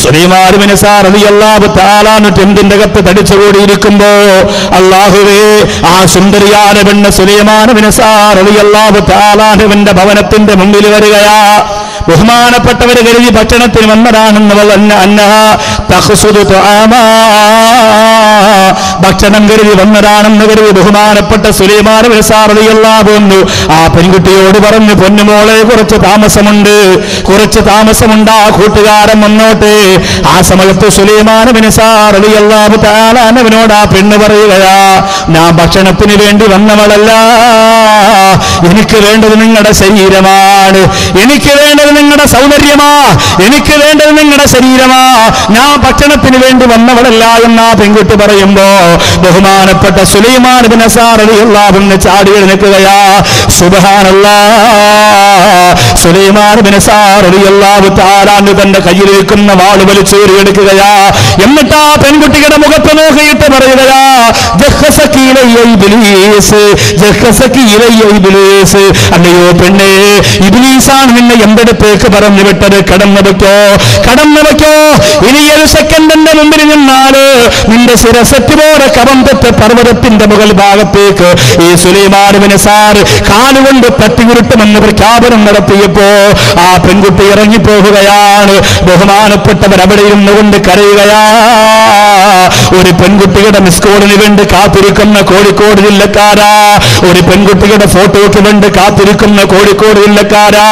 സുലൈമാൻ ഇബ്നു യസാർ റളിയല്ലാഹു തആല അൻഹു ടെന്റിന്റെ അകത്ത് തടിച്ചുകൂടിയിരിക്കുമ്പോ അല്ലാഹുവേ, ആ സുന്ദരിയായ പെണ്ണ് സുലൈമാൻ ഇബ്നു യസാർ റളിയല്ലാഹു തആല അൻഹുവിന്റെ ഭവനത്തിന്റെ മുമ്പിൽ വരികയാ. ബഹുമാനപ്പെട്ടവരെ കരുതി ഭക്ഷണത്തിന് വന്നതാണെന്ന് ഭക്ഷണം കരുതി വന്നതാണെന്ന് കരുതി ബഹുമാനപ്പെട്ട സുലൈമാൻ ഇബ്നു യസാർ റളിയല്ലാഹു അൻഹു ആ പെൺകുട്ടിയോട് പറഞ്ഞു, പൊന്നുമോളെ, കുറച്ച് താമസമുണ്ട്, ആ കൂട്ടുകാരൻ വന്നോട്ടെ. ആ സമയത്ത് സുലൈമാൻ ഇബ്നു യസാർ റളിയല്ലാഹു തആല അൻഹുവിനോട് ആ പെണ്ണ് പറയുകയാ, ഞാൻ ഭക്ഷണത്തിന് വേണ്ടി വന്നവളല്ല, എനിക്ക് വേണ്ടത് നിങ്ങളുടെ ശരീരമാണ്, എനിക്ക് വേണ്ടത് നിങ്ങളുടെ സൗന്ദര്യമാ, എനിക്ക് വേണ്ടത് നിങ്ങളുടെ ശരീരമാ, ഞാൻ ഭക്ഷണത്തിന് വേണ്ടി വന്നവളല്ല എന്ന് ആ പെൺകുട്ടി പറയുമ്പോ ബഹുമാനപ്പെട്ട സുലൈമാൻ ഇബ്നു യസാർ റളിയല്ലാഹു അൻഹു ചാടി എഴുന്നേൽക്കുകയാ. സുബ്ഹാനല്ലാഹ്. സുലൈമാൻ ഇബ്നു യസാർ റളിയല്ലാഹു തആല അൻഹു തന്റെ കയ്യിലിരിക്കുന്ന വാൾ വലിച്ചൂരിയെടുക്കുകയാ. എന്നിട്ട് ആ പെൺകുട്ടിയുടെ മുഖത്ത് നോക്കിയിട്ട് പറയുകയാ, ജഹ്സകി ഇലയ്യ ഇബ്ലീസ്, ജഹ്സകി ഇലയ്യ ഇബ്ലീസ്. അല്ലയോ പെണ്ണേ, ഇബ്ലീസാണ് നിന്നെ എന്റെ അടുത്തേക്ക് പറഞ്ഞു വിട്ടത്, കടന്നു വെക്കോ. ഇനി ഒരു സെക്കൻഡ് എന്റെ മുമ്പിൽ നിന്നാല് നിന്റെ ശിരസറ്റ് പോലെ കവന്തത്തെ പർവ്വതത്തിന്റെ മുകൾ ഭാഗത്തേക്ക് ഈ സുലൈമാൻ ഇബ്നു യസാർ കാലുകൊണ്ട് തട്ടിയുരുട്ടുമെന്ന് പ്രഖ്യാപനം നടത്തിയപ്പോ ആ പെൺകുട്ടി ഇറങ്ങിപ്പോകുകയാണ്. ബഹുമാനപ്പെട്ടവർ അവിടെ ഇരുന്നുകൊണ്ട് കരയുകയാ. ഒരു പെൺകുട്ടിയുടെ മിസ് കോളിന് വേണ്ടി കാത്തിരിക്കുന്ന കോഴിക്കോട് ജില്ലക്കാരാ, ഒരു പെൺകുട്ടിയുടെ ഫോട്ടോയ്ക്ക് വേണ്ടി കാത്തിരിക്കുന്ന കോഴിക്കോട് ജില്ലക്കാരാ,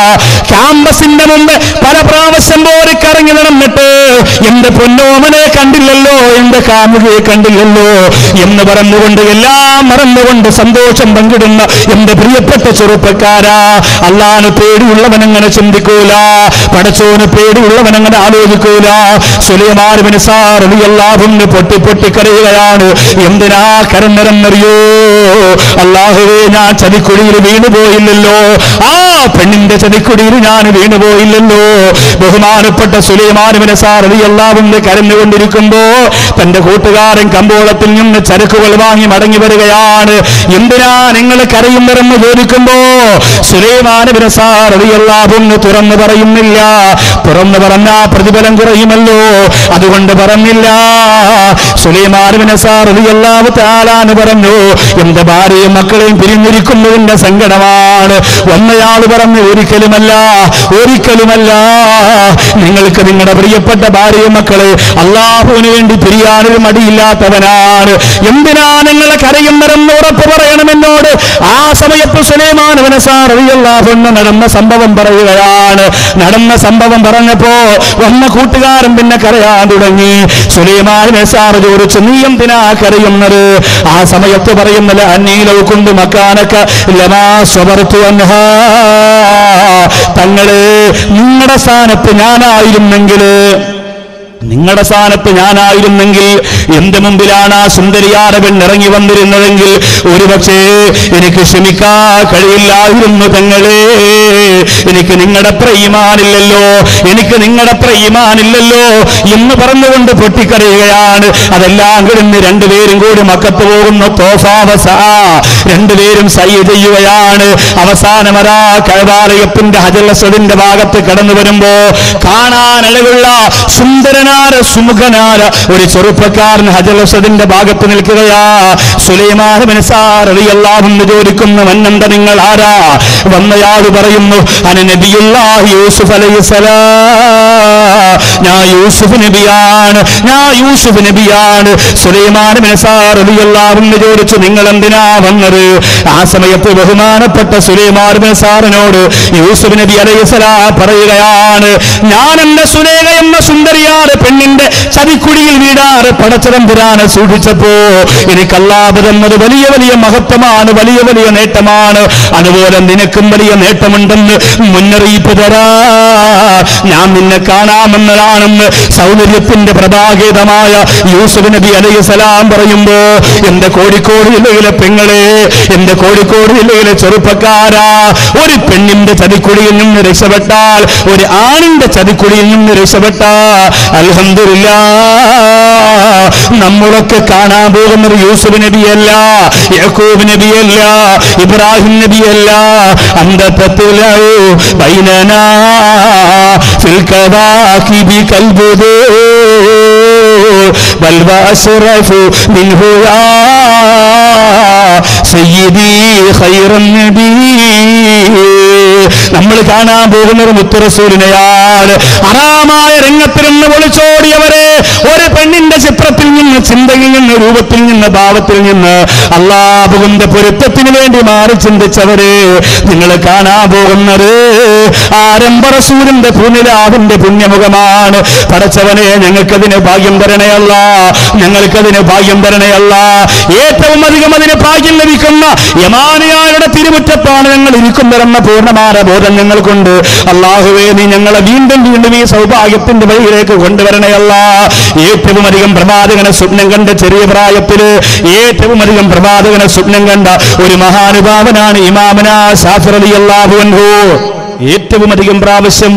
ക്യാമ്പസിന്റെ മുമ്പ് പല പ്രാവശ്യം പോരി കറങ്ങി നടന്നിട്ട് എന്റെ പൊന്നോമനെ കണ്ടില്ലല്ലോ, എന്റെ കാമുകയെ കണ്ടില്ലല്ലോ എന്ന് പറഞ്ഞുകൊണ്ട് എല്ലാം മറന്നുകൊണ്ട് സന്തോഷം പങ്കിടുന്ന എന്റെ പ്രിയപ്പെട്ട ചെറുപ്പക്കാരാ, അല്ലാഹുവിനെ പേടിയുള്ളവനങ്ങനെ ചിന്തിക്കൂല, പടച്ചോന് പേടിയുള്ളവനങ്ങനെ ആലോചിക്കൂല. സുലൈമാൻ ഇബ്നു യസാർ റളിയല്ലാഹു അൻഹു പൊട്ടി കരയുകയാണ്. എന്തിനാ കരഞ്ഞെന്നറിയോ? അല്ലാഹുവേ, ഞാൻ ചതിക്കുഴിയിൽ വീണുപോയില്ലല്ലോ, ആ പെണ്ണിന്റെ ചതിക്കുഴിയിൽ ഞാൻ വീണുപോയില്ലല്ലോ. ബഹുമാനപ്പെട്ട സുലൈമാൻ ഇബ്നു യസാർ റളിയല്ലാഹു അൻഹു കരഞ്ഞുകൊണ്ടിരിക്കുമ്പോ തന്റെ കൂട്ടുകാരൻ കമ്പോളത്തിൽ നിന്ന് ചരക്കുകൾ വാങ്ങി മടങ്ങി വരികയാണ്. എന്തിനാ നിങ്ങൾ കരയുന്നതെന്ന് ചോദിക്കുമ്പോ സുലൈമാൻ ഇബ്നു യസാർ റളിയല്ലാഹു അൻഹു തുറന്നു പറയുന്നില്ല. തുറന്നു പറഞ്ഞാ പ്രതിഫലം കുറയുമല്ലോ, അതുകൊണ്ട് പറഞ്ഞില്ല. സുലൈമാൻ ഇബ്നു യസാർ റളിയല്ലാഹു തആല അൻഹു പറഞ്ഞു, എന്റെ ഭാര്യയും മക്കളെയും പിരിഞ്ഞിരിക്കുന്നതിന്റെ സങ്കടമാണ്. ഒന്നയാൾ പറഞ്ഞു, ഒരിക്കലുമല്ല, നിങ്ങൾക്ക് നിങ്ങളുടെ പ്രിയപ്പെട്ട ഭാര്യയും മക്കളെ അല്ലാഹുവിന് വേണ്ടി പിരിയാനൊരു മടിയില്ലാത്തവനാണ്. എന്തിനാ നിങ്ങൾ കരയുന്നതെന്ന് ഉറപ്പ് പറയണമെന്നോട്. ആ സമയത്ത് സുലൈമാൻ ഇബ്നു യസാർ റളിയല്ലാഹു അൻഹു നടന്ന സംഭവം പറയുകയാണ്. നടന്ന സംഭവം പറഞ്ഞപ്പോ വന്ന കൂട്ടുകാരൻ പിന്നെ കരയാൻ തുടങ്ങി. സുലൈമാൻ ഇബ്നു യസാർ ചോദിച്ചു, നീ എന്തിനാ കരയുന്നത്? ആ സമയത്ത് പറയുന്നത്, അന്നീലൗ കുന്തു മക്കാനക ലമാ സ്വബർതു അൻഹാ, തങ്ങളെ, നിങ്ങളുടെ സ്ഥാനത്ത് ഞാനായിരുന്നെങ്കിൽ എന്റെ മുമ്പിലാണ് ആ സുന്ദരിയായ പെണ്ണ് ഇറങ്ങി വന്നിരുന്നതെങ്കിൽ ഒരുപക്ഷേ എനിക്ക് ക്ഷമിക്കാൻ കഴിയില്ലായിരുന്നു തങ്ങളെ. എനിക്ക് നിങ്ങളുടെ അത്ര ഈമാനില്ലല്ലോ, എനിക്ക് നിങ്ങളുടെ അത്ര ഈമാനില്ലല്ലോ എന്ന് പറഞ്ഞുകൊണ്ട് പൊട്ടിക്കരയുകയാണ്. അതെല്ലാം കഴിഞ്ഞ് രണ്ടുപേരും കൂടി മക്കത്ത് പോകുന്ന രണ്ടുപേരും സൈ ചെയ്യുകയാണ്. അവസാനമരാ കഅബാലയത്തിന്റെ ഹജറുൽ അസ്വദിന്റെ ഭാഗത്ത് കടന്നു വരുമ്പോ കാണാൻ അഴകുള്ള സുന്ദരനാര സുമുഖനാര ഒരു ചെറുപ്പക്കാരൻ ഹജറുൽ അസ്വദിന്റെ ഭാഗത്ത് നിൽക്കുകയാ. സുലൈമാൻ ഇബ്നു സാർ റളിയല്ലാഹു അൻഹു ചോദിക്കുന്നു, മന്നന്ത നിങ്ങൾ ആരാ? വന്നയാൾ പറയുന്നു, അന നബിയുല്ലാഹി യൂസുഫ് അലൈഹിസ്സലാം, ഞാൻ യൂസുഫ് നബിയാണ്, ഞാൻ യൂസുഫ് നബിയാണ്. സുലൈമാൻ ഇബ്നു സാർ റളിയല്ലാഹു അൻഹു ചോദിച്ചു, നിങ്ങൾ എന്തിനാ വന്നത്? ആ സമയത്ത് ബഹുമാനപ്പെട്ട സുലൈമാൻ ഇബ്നു സാറിനോട് യൂസുഫ് നബി അലൈഹിസ്സലാം പറയുകയാണ്, ഞാൻ എന്റെ സുലേഖ എന്ന സുന്ദരിയാറ് പെണ്ണിന്റെ ചതിക്കുഴിയിൽ വീടാറ് പടച്ചതമ്പുരാനെ സൂക്ഷിച്ചപ്പോ എനിക്ക് അല്ലാഹു തന്നത് വലിയ വലിയ മഹത്വമാണ്, വലിയ വലിയ നേട്ടമാണ്. അതുപോലെ നിനക്കും വലിയ നേട്ടമുണ്ടെന്ന് മുന്നറിയിപ്പ് തരാ. ഞാൻ നിന്നെ കാണാമെന്നതാണെന്ന് സൗന്ദര്യത്തിന്റെ പ്രഭാഗീതമായ യൂസുഫ് നബി അലൈഹിസ്സലാം പറയുമ്പോ, എന്റെ കോഴിക്കോട് ജില്ലയിലെ പെങ്ങളെ, എന്റെ കോഴിക്കോട് ജില്ലയിലെ ചെറുപ്പക്കാരാ, ഒരു പെണ്ണിന്റെ ചതിക്കുഴിയിൽ നിന്ന് രക്ഷപ്പെട്ടാൽ, ഒരു ആണിന്റെ ചതിക്കുഴിയിൽ നിന്ന് രക്ഷപ്പെട്ടാൽ അൽഹംദുലില്ലാഹ് നമ്മളൊക്കെ കാണാൻ പോകുന്നത് യൂസുഫ് നബിയല്ല, യാക്കൂബ് നബിയല്ല, ഇബ്രാഹിം നബിയല്ല. അന്തത്തത്തിലു ബൈനനാ ഫിൽ കവാകിബി കൽബുദു ബൽ വഅസ്റഫു മിൻഹു യാ സയ്യിദി ഖൈറൻ നബി. നമ്മൾ കാണാൻ പോകുന്നത് മുത്ത് റസൂലിനെയാണ്. ഹറാമായ രംഗത്തിൽ നിന്ന് ഒളിച്ചോടിയവരെ, ഒരു പെണ്ണിന്റെ ചിത്രത്തിൽ നിന്ന്, ചിന്തയിൽ നിന്ന്, രൂപത്തിൽ നിന്ന്, ഭാവത്തിൽ നിന്ന് അല്ലാഹുവിന്റെ പൊരുത്തത്തിന് വേണ്ടി മാറി ചിന്തിച്ചവരെ നിങ്ങൾ കാണാൻ പോകുന്നത് ആരംഭ റസൂലിന്റെ പുണ്യരാവിന്റെ പുണ്യമുഖമാണ്. പടച്ചവനെ, ഞങ്ങൾക്കതിന് ഭാഗ്യം തരണയല്ല, ഞങ്ങൾക്കതിന് ഭാഗ്യം തരണയല്ല. ഏറ്റവും അധികം അതിന് ഭാഗ്യം ലഭിക്കുന്ന യമാനിയാരുടെ തിരുമുറ്റത്താണ് ഞങ്ങൾ ഇരിക്കുന്നതെന്ന പൂർണ്ണമായ ബോധം ഞങ്ങൾക്കുണ്ട്. അല്ലാഹുവേ, നീ ഞങ്ങളെ വീണ്ടും വീണ്ടും ഈ സൗഭാഗ്യത്തിന്റെ വഴിയിലേക്ക് കൊണ്ടുവരണയല്ല. ഏറ്റവും അധികം പ്രവാചകനെ സ്വപ്നം കണ്ട ചെറിയ പ്രായത്തില് ഏറ്റവും അധികം പ്രവാചകനെ സ്വപ്നം കണ്ട ഒരു മഹാനുഭാവനാണ് ഇമാമന ശാഫിഈ റളിയല്ലാഹു അൻഹു. ഏറ്റവും അധികം പ്രാവശ്യം,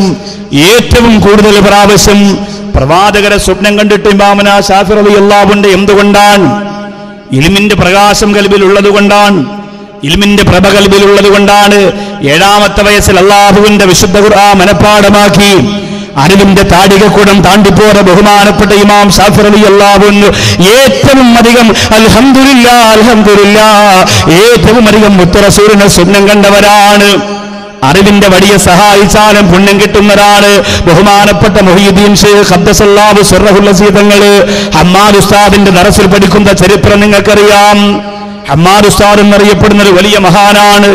ഏറ്റവും കൂടുതൽ പ്രാവശ്യം പ്രവാചകരെ സ്വപ്നം കണ്ടിട്ട് ഇമാമന ശാഫിഈ റളിയല്ലാഹു അൻഹു എന്തുകൊണ്ടാണ്? ഇൽമിന്റെ പ്രകാശം കൽബിൽ ഉള്ളത് കൊണ്ടാണ്, ഇൽമിന്റെ പ്രഭ കൽബിലുള്ളത് കൊണ്ടാണ്. 7ാമത്തെ വയസ്സിൽ അല്ലാഹുവിന്റെ വിശുദ്ധ ഖുർആൻ മനഃപ്പാഠമാക്കി അറിവിന്റെ താടികക്കൂടം താണ്ടിപ്പോയ ബഹുമാനപ്പെട്ട ഇമാം ശാഫിഈ റളിയല്ലാഹു അൻഹു ഏറ്റവും അധികം അൽഹംദുലില്ലാഹ് അൽഹംദുലില്ലാഹ് ഏറ്റവും അധികം മുത്ത് റസൂലിനെ സ്വപ്നം കണ്ടവരാണ്. അറിവിന്റെ വടിയെ സഹായിച്ചാലും പുണ്യം കിട്ടുന്നവരാണ് ബഹുമാനപ്പെട്ട മുഹീദ്ദീൻ ശൈഖ് ഖദ്ദസല്ലാഹു സിർറഹുൽ അസീസ് തങ്ങൾ. ഹമ്മാദ് ഉസ്താദിന്റെ ദർസിൽ പഠിക്കുന്ന ചരിത്രം നിങ്ങൾക്കറിയാം. ഹമ്മാദ് ഉസ്താദ് എന്നറിയപ്പെടുന്ന ഒരു വലിയ മഹാനാണ്.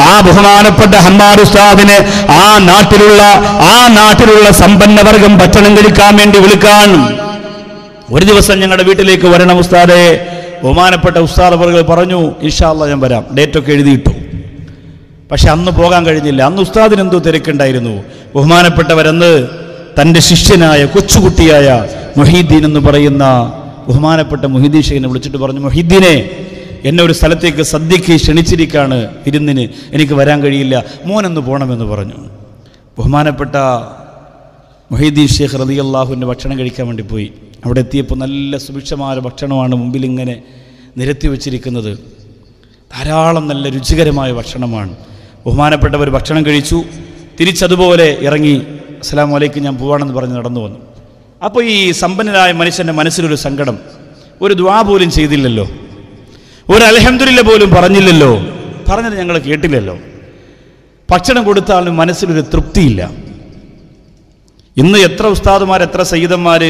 ആ ബഹുമാനപ്പെട്ട ഹമ്മാദ് ഉസ്താദിനെ ആ നാട്ടിലുള്ള സമ്പന്നവർഗം ഭക്ഷണം കഴിക്കാൻ വേണ്ടി വിളിക്കാൻ ഒരു ദിവസം ഞങ്ങളുടെ വീട്ടിലേക്ക് വരണം ഉസ്താദെ. ബഹുമാനപ്പെട്ട ഉസ്താദ് അവர்கள் പറഞ്ഞു, ഇൻഷാ അല്ലാഹ് ഞാൻ വരാം. ഡേറ്റൊക്കെ എഴുതിയിട്ടു. പക്ഷെ അന്ന് പോകാൻ കഴിഞ്ഞില്ല. അന്ന് ഉസ്താദിന് എന്തോ തിരക്കുണ്ടായിരുന്നു. ബഹുമാനപ്പെട്ടവരന്ന് തൻ്റെ ശിഷ്യനായ കൊച്ചുകുട്ടിയായ മുഹീദ്ദീൻ എന്ന് പറയുന്ന ബഹുമാനപ്പെട്ട മുഹീദ്ദീൻ ശൈഖിനെ വിളിച്ചിട്ട് പറഞ്ഞു, മുഹീദ്ദീനെ, എന്നെ ഒരു സ്ഥലത്തേക്ക് സദ്യക്ക് ക്ഷണിച്ചിരിക്കുകയാണ്, വിരുന്നിന് എനിക്ക് വരാൻ കഴിയില്ല, മോനെന്ന് പോകണമെന്ന് പറഞ്ഞു. ബഹുമാനപ്പെട്ട മുഹീദ്ദീൻ ശൈഖ് റളിയല്ലാഹുവിൻ്റെ ഭക്ഷണം കഴിക്കാൻ വേണ്ടി പോയി. അവിടെ എത്തിയപ്പോൾ നല്ല സുഭിക്ഷമായ ഭക്ഷണമാണ് മുമ്പിൽ ഇങ്ങനെ നിരത്തി വച്ചിരിക്കുന്നത്. ധാരാളം നല്ല രുചികരമായ ഭക്ഷണമാണ്. ബഹുമാനപ്പെട്ടവർ ഭക്ഷണം കഴിച്ചു. തിരിച്ചതുപോലെ ഇറങ്ങി അസ്സലാമു അലൈക്കും ഞാൻ പോവാണെന്ന് പറഞ്ഞ് നടന്നു വന്നു. അപ്പോൾ ഈ സമ്പന്നനായ മനുഷ്യൻ്റെ മനസ്സിലൊരു സങ്കടം. ഒരു ദുആ പോലും ചെയ്തില്ലല്ലോ, ഒരു അൽഹംദുലില്ലാ പോലും പറഞ്ഞില്ലല്ലോ, പറഞ്ഞത് ഞങ്ങൾ കേട്ടില്ലല്ലോ. ഭക്ഷണം കൊടുത്താലും മനസ്സിലൊരു തൃപ്തിയില്ല. ഇന്ന് എത്ര ഉസ്താദുമാർ, എത്ര സയ്യിദന്മാർ,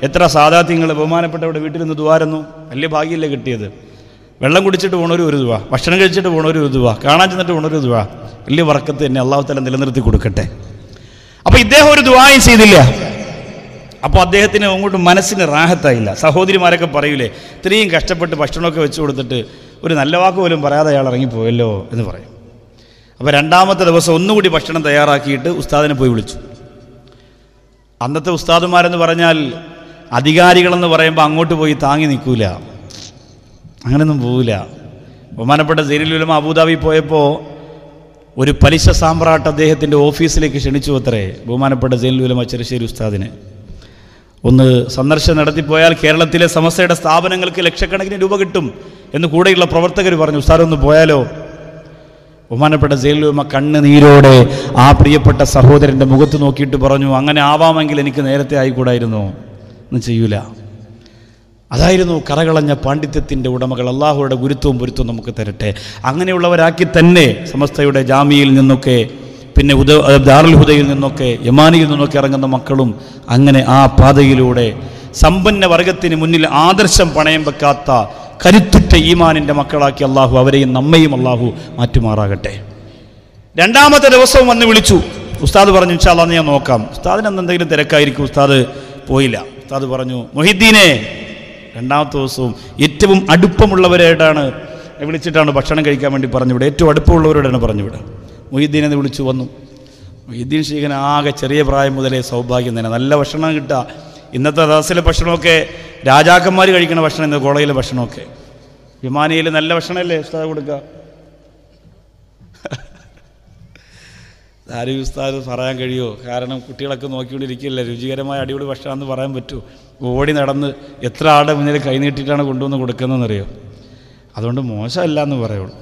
എത്ര സാദാത്യങ്ങൾ ബഹുമാനപ്പെട്ടവരുടെ വീട്ടിൽ നിന്ന് ദുആരുന്നു. വലിയ ഭാഗ്യമല്ലേ കിട്ടിയത്. വെള്ളം കുടിച്ചിട്ട് പോണൊരു ഒരു ദുആ, ഭക്ഷണം കഴിച്ചിട്ട് പോണൊരു ദുആ, കാണാൻ ചെന്നിട്ട് പോണൊരു ദുആ. വലിയ വറക്കത്ത് തന്നെ അല്ലാഹു തആല നിലനിർത്തി കൊടുക്കട്ടെ. അപ്പോൾ ഇദ്ദേഹം ഒരു ദുആയും ചെയ്തില്ല. അപ്പോൾ അദ്ദേഹത്തിന് അങ്ങോട്ട് മനസ്സിന് റാഹത്തായില്ല. സഹോദരിമാരൊക്കെ പറയൂലേ, ഇത്രയും കഷ്ടപ്പെട്ട് ഭക്ഷണമൊക്കെ വെച്ച് കൊടുത്തിട്ട് ഒരു നല്ല വാക്ക് പോലും പറയാതെ അയാൾ ഇറങ്ങിപ്പോയല്ലോ എന്ന് പറയും. അപ്പോൾ 2ാമത്തെ ദിവസം ഒന്നുകൂടി ഭക്ഷണം തയ്യാറാക്കിയിട്ട് ഉസ്താദിനെ പോയി വിളിച്ചു. അന്നത്തെ ഉസ്താദുമാരെന്ന് പറഞ്ഞാൽ അധികാരികളെന്ന് പറയുമ്പോൾ അങ്ങോട്ട് പോയി താങ്ങി നിൽക്കൂല, അങ്ങനെയൊന്നും പോവില്ല. ബഹുമാനപ്പെട്ട സൈനുൽ ഉലമ അബൂദാബി പോയപ്പോൾ ഒരു പലിശ സാമ്രാട്ട് അദ്ദേഹത്തിൻ്റെ ഓഫീസിലേക്ക് ക്ഷണിച്ചു അത്രേ ബഹുമാനപ്പെട്ട സൈനുൽ ഉലമ ചെറുശ്ശേരി ഉസ്താദിനെ. ഒന്ന് സന്ദർശനം നടത്തിപ്പോയാൽ കേരളത്തിലെ സമസ്തയുടെ സ്ഥാപനങ്ങൾക്ക് ലക്ഷക്കണക്കിന് രൂപ കിട്ടും എന്ന് കൂടെയുള്ള പ്രവർത്തകർ പറഞ്ഞു. ഉസ്താദ് ഒന്ന് പോയാലോ? ബഹുമാനപ്പെട്ട സൈനുൽ ഉലമ കണ്ണുനീരോടെ ആ പ്രിയപ്പെട്ട സഹോദരൻ്റെ മുഖത്ത് നോക്കിയിട്ട് പറഞ്ഞു, അങ്ങനെ ആവാമെങ്കിൽ എനിക്ക് നേരത്തെ ആയിക്കൂടായിരുന്നോ? ഒന്നും ചെയ്യൂല. അതായിരുന്നു കറകളഞ്ഞ പാണ്ഡിത്യത്തിൻ്റെ ഉടമകൾ. അള്ളാഹുയുടെ ഗുരുത്വവും പൊരുത്തവും നമുക്ക് തരട്ടെ. അങ്ങനെയുള്ളവരാക്കി തന്നെ സമസ്തയുടെ ജാമിയിൽ നിന്നൊക്കെ, പിന്നെ ദാറുൽ ഹുദയിൽ നിന്നൊക്കെ, യമാനിയിൽ നിന്നൊക്കെ ഇറങ്ങുന്ന മക്കളും അങ്ങനെ ആ പാതയിലൂടെ സമ്പന്ന വർഗത്തിന് മുന്നിൽ ആദർശം പണയം വെക്കാത്ത കരുത്തുറ്റ ഈമാനിൻ്റെ മക്കളാക്കി അള്ളാഹു അവരെയും നമ്മയും അള്ളാഹു മാറ്റുമാറാകട്ടെ. രണ്ടാമത്തെ ദിവസവും വന്ന് വിളിച്ചു. ഉസ്താദ് പറഞ്ഞു, ഇൻഷാ അല്ലാഹ് ഞാൻ നോക്കാം. ഉസ്താദിന് എന്തെങ്കിലും തിരക്കായിരിക്കും, ഉസ്താദ് പോയില്ല. ഉസ്താദ് പറഞ്ഞു, മൊഹീദ്ദീനെ, രണ്ടാമത്തെ ദിവസവും ഏറ്റവും അടുപ്പമുള്ളവരായിട്ടാണ് വിളിച്ചിട്ടാണ് ഭക്ഷണം കഴിക്കാൻ വേണ്ടി പറഞ്ഞുവിടെ. ഏറ്റവും അടുപ്പമുള്ളവരോടാണ് പറഞ്ഞുവിടെ. മൊഹീദ്ദീനെ വിളിച്ചു വന്നു. മൊഹീദ്ദീൻ ശൈഖിന് ആകെ ചെറിയ പ്രായം മുതലേ സൗഭാഗ്യം തന്നെ, നല്ല ഭക്ഷണം കിട്ടുക. ഇന്നത്തെ ദാസിലെ ഭക്ഷണമൊക്കെ രാജാക്കന്മാർ കഴിക്കുന്ന ഭക്ഷണം, ഇന്ന് കോളേജിലെ ഭക്ഷണമൊക്കെ. വിമാനിയിൽ നല്ല ഭക്ഷണമല്ലേ ഉസ്താദ് കൊടുക്കുക? ആരും ഉസ്താദ് പറയാൻ കഴിയുമോ? കാരണം കുട്ടികളൊക്കെ നോക്കിക്കൊണ്ടിരിക്കില്ല. രുചികരമായ അടിപൊളി ഭക്ഷണമെന്ന് പറയാൻ പറ്റൂ? ഓടി നടന്ന് എത്ര ആളുടെ മുന്നിൽ കൈനീട്ടിട്ടാണ് കൊണ്ടുവന്ന് കൊടുക്കുന്നതെന്നറിയോ? അതുകൊണ്ട് മോശമല്ല എന്ന് പറയുള്ളൂ.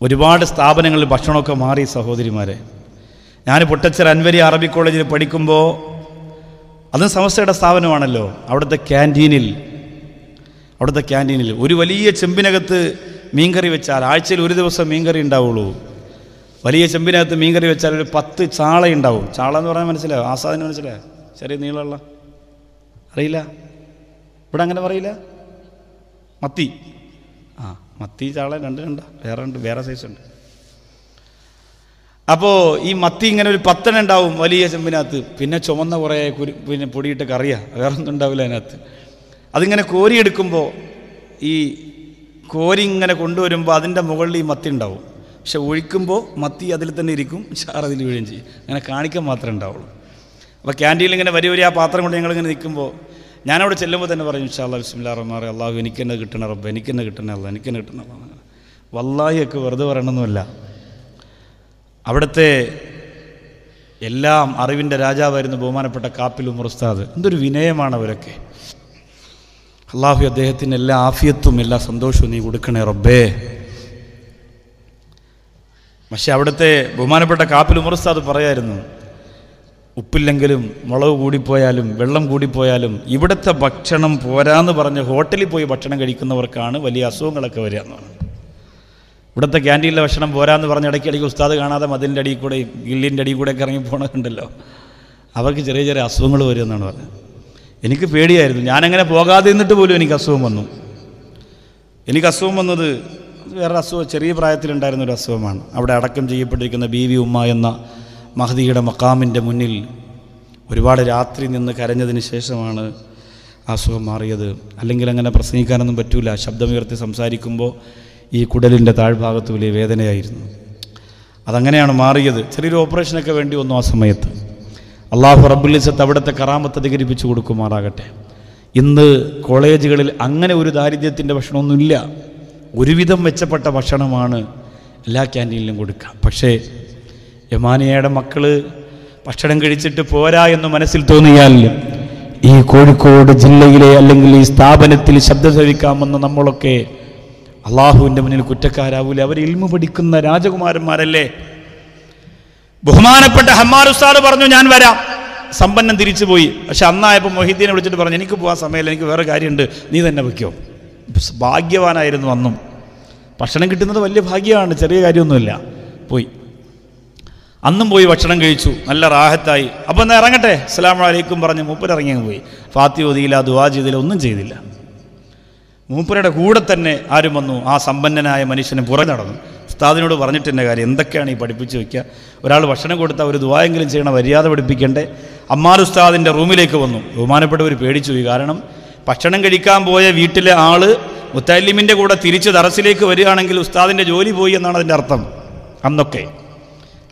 ഒരുപാട് സ്ഥാപനങ്ങളിൽ ഭക്ഷണമൊക്കെ മാറി സഹോദരിമാരെ. ഞാൻ പൊട്ടച്ചർ അൻവരി അറബി കോളേജിൽ പഠിക്കുമ്പോൾ, അതും സമസ്തയുടെ സ്ഥാപനമാണല്ലോ, അവിടുത്തെ ക്യാൻറ്റീനിൽ ഒരു വലിയ ചെമ്പിനകത്ത് മീൻകറി വെച്ചാൽ, ആഴ്ചയിൽ ഒരു ദിവസം മീൻകറി ഉണ്ടാവുള്ളൂ. വലിയ ചെമ്പിനകത്ത് മീൻകറി വെച്ചാൽ ഒരു 10 ചാള ഉണ്ടാവും. ചാള എന്ന് പറഞ്ഞാൽ മനസ്സിലായോ? ആസാദിന് മനസ്സിലായോ? ചെറിയ നീളമുള്ള, അറിയില്ല? ഇവിടെ അങ്ങനെ പറയില്ല. മത്തി, മത്തി ചാള വേറെ സൈസുണ്ട്. അപ്പോൾ ഈ മത്തി ഇങ്ങനെ ഒരു 10 ഉണ്ടാവും വലിയ ചെമ്പിനകത്ത്. പിന്നെ ചുമന്ന കുറേ പിന്നെ പൊടിയിട്ട് കറിയാ, വേറെ ഒന്നും ഉണ്ടാവില്ല അതിനകത്ത്. അതിങ്ങനെ കോരിയെടുക്കുമ്പോൾ, ഈ കോരി ഇങ്ങനെ കൊണ്ടുവരുമ്പോൾ അതിൻ്റെ മുകളിൽ ഈ മത്തി ഉണ്ടാവും. പക്ഷെ ഒഴിക്കുമ്പോൾ മത്തി അതിൽ തന്നെ ഇരിക്കും, ചാറ് അതിൽ വീഴുകയും ചെയ്യും. അങ്ങനെ കാണിക്കാൻ മാത്രമേ ഉണ്ടാവുള്ളൂ. അപ്പോൾ ക്യാൻറ്റീനിൽ ഇങ്ങനെ വരി ആ പാത്രം കൊണ്ട് ഞങ്ങളിങ്ങനെ നിൽക്കുമ്പോൾ, ഞാനവിടെ ചെല്ലുമ്പോൾ തന്നെ പറയും, ഇൻഷാ അല്ലാഹ് ബിസ്മില്ലാഹിർ റഹ്മാനിർ റഹീം, അള്ളാഹു എനിക്കെന്നെ കിട്ടണ റബ്ബ്, എനിക്കെന്നെ കിട്ടണ അല്ലാഹ്, എനിക്കെന്നെ കിട്ടണ അല്ലാഹ്. വല്ലാഹിയൊക്കെ വെറുതെ പറയണമെന്നല്ല. അവിടുത്തെ എല്ലാം അറിവിൻ്റെ രാജാവായിരുന്നു ബഹുമാനപ്പെട്ട കാപ്പിൽ ഉമർ ഉസ്താദ്. എന്തൊരു വിനയമാണ് അവരൊക്കെ. അള്ളാഹു അദ്ദേഹത്തിന് എല്ലാ ആഫിയത്തും എല്ലാ സന്തോഷവും നീ കൊടുക്കണേ റബ്ബേ. പക്ഷെ അവിടുത്തെ ബഹുമാനപ്പെട്ട കാപ്പിൽ ഉമർ ഉസ്താദ് പറയായിരുന്നു, ഉപ്പില്ലെങ്കിലും മുളക് കൂടിപ്പോയാലും വെള്ളം കൂടിപ്പോയാലും ഇവിടുത്തെ ഭക്ഷണം പോരാന്ന് പറഞ്ഞ് ഹോട്ടലിൽ പോയി ഭക്ഷണം കഴിക്കുന്നവർക്കാണ് വലിയ അസുഖങ്ങളൊക്കെ വരിക എന്ന് പറഞ്ഞു. ഇവിടുത്തെ ക്യാൻറ്റീനിലെ ഭക്ഷണം പോരാന്ന് പറഞ്ഞ് ഇടയ്ക്കിടയ്ക്ക് ഉസ്താദ് കാണാതെ മതിലിൻ്റെ അടിയിൽ കൂടെയും ഗില്ലിൻ്റെ അടിയിൽ കൂടെയൊക്കെ ഇറങ്ങി പോകണമുണ്ടല്ലോ, അവർക്ക് ചെറിയ ചെറിയ അസുഖങ്ങൾ വരുമെന്നാണ് പറഞ്ഞത്. എനിക്ക് പേടിയായിരുന്നു. ഞാനങ്ങനെ പോകാതെ നിന്നിട്ട് പോലും എനിക്ക് അസുഖം വന്നു. എനിക്ക് അസുഖം വന്നത് വേറെ അസുഖം, ചെറിയ പ്രായത്തിലുണ്ടായിരുന്നൊരു അസുഖമാണ്. അവിടെ അടക്കം ചെയ്യപ്പെട്ടിരിക്കുന്ന ബീവി ഉമ്മ എന്ന മഹദിയുടെ മക്കാമിൻ്റെ മുന്നിൽ ഒരുപാട് രാത്രി നിന്ന് കരഞ്ഞതിന് ശേഷമാണ് അസുഖം മാറിയത്. അല്ലെങ്കിൽ അങ്ങനെ പ്രസംഗിക്കാനൊന്നും പറ്റൂല. ശബ്ദമുയർത്തി സംസാരിക്കുമ്പോൾ ഈ കുടലിൻ്റെ താഴ്ഭാഗത്ത് വലിയ വേദനയായിരുന്നു. അതങ്ങനെയാണ് മാറിയത്. ചെറിയൊരു ഓപ്പറേഷനൊക്കെ വേണ്ടി വന്നു ആ സമയത്ത്. അള്ളാഹു റബ്ബുൽ ഇസ്സത്ത് അവിടുത്തെ കറാമത്ത് അധികരിപ്പിച്ചു കൊടുക്കുമാറാകട്ടെ. ഇന്ന് കോളേജുകളിൽ അങ്ങനെ ഒരു ദാരിദ്ര്യത്തിൻ്റെ ഭക്ഷണമൊന്നുമില്ല. ഒരുവിധം മെച്ചപ്പെട്ട ഭക്ഷണമാണ് എല്ലാ ക്യാൻറ്റീനിലും കൊടുക്കുക. പക്ഷേ യമാനിയയുടെ മക്കൾ ഭക്ഷണം കഴിച്ചിട്ട് പോരാ എന്ന് മനസ്സിൽ തോന്നിയാൽ ഈ കോഴിക്കോട് ജില്ലയിലെ അല്ലെങ്കിൽ ഈ സ്ഥാപനത്തിൽ ശബ്ദം ശ്രവിക്കാമെന്ന് നമ്മളൊക്കെ അള്ളാഹുവിൻ്റെ മുന്നിൽ കുറ്റക്കാരാവൂല. അവർ ഇൽമു പഠിക്കുന്ന രാജകുമാരന്മാരല്ലേ. ബഹുമാനപ്പെട്ട ഹമ്മാർ ഉസ്താദ് പറഞ്ഞു, ഞാൻ വരാം. സമ്പന്നം തിരിച്ചു പോയി. പക്ഷെ അന്നായപ്പോൾ മൊഹീദ്ദീനെ വിളിച്ചിട്ട് പറഞ്ഞു, എനിക്ക് പോകാൻ സമയമില്ല, എനിക്ക് വേറെ കാര്യമുണ്ട്, നീ തന്നെ വയ്ക്കോ. ഭാഗ്യവാനായിരുന്നു അന്നും. ഭക്ഷണം കിട്ടുന്നത് വലിയ ഭാഗ്യമാണ്, ചെറിയ കാര്യമൊന്നുമില്ല. പോയി, അന്നും പോയി ഭക്ഷണം കഴിച്ചു, നല്ല റാഹത്തായി. അപ്പോൾ എന്നാൽ ഇറങ്ങട്ടെ, അസ്സലാമു അലൈക്കും പറഞ്ഞ് മൂപ്പരിറങ്ങിയങ്ങ് പോയി. ഫാത്തിഹ ഓതിയില്ല, ദുആ ചെയ്തില്ല, ഒന്നും ചെയ്തില്ല. മൂപ്പരുടെ കൂടെ തന്നെ ആരും വന്നു. ആ സമ്പന്നനായ മനുഷ്യനെ പുറകെ നടന്നു. ഉസ്താദിനോട് പറഞ്ഞിട്ടെൻ്റെ കാര്യം എന്തൊക്കെയാണ് ഈ പഠിപ്പിച്ച് വയ്ക്കുക. ഒരാൾ ഭക്ഷണം കൊടുത്താൽ ഒരു ദുആയെങ്കിലും ചെയ്യണം, മര്യാദ പഠിപ്പിക്കണ്ടേ. അമ്മാർ ഉസ്താദിൻ്റെ റൂമിലേക്ക് വന്നു. ബഹുമാനപ്പെട്ടവർ പേടിച്ചു പോയി. കാരണം ഭക്ഷണം കഴിക്കാൻ പോയ വീട്ടിലെ ആള് മുത്തല്ലിമിൻ്റെ കൂടെ തിരിച്ച് ദറസിലേക്ക് വരികയാണെങ്കിൽ ഉസ്താദിൻ്റെ ജോലി പോയി എന്നാണ് അതിൻ്റെ അർത്ഥം. അന്നൊക്കെ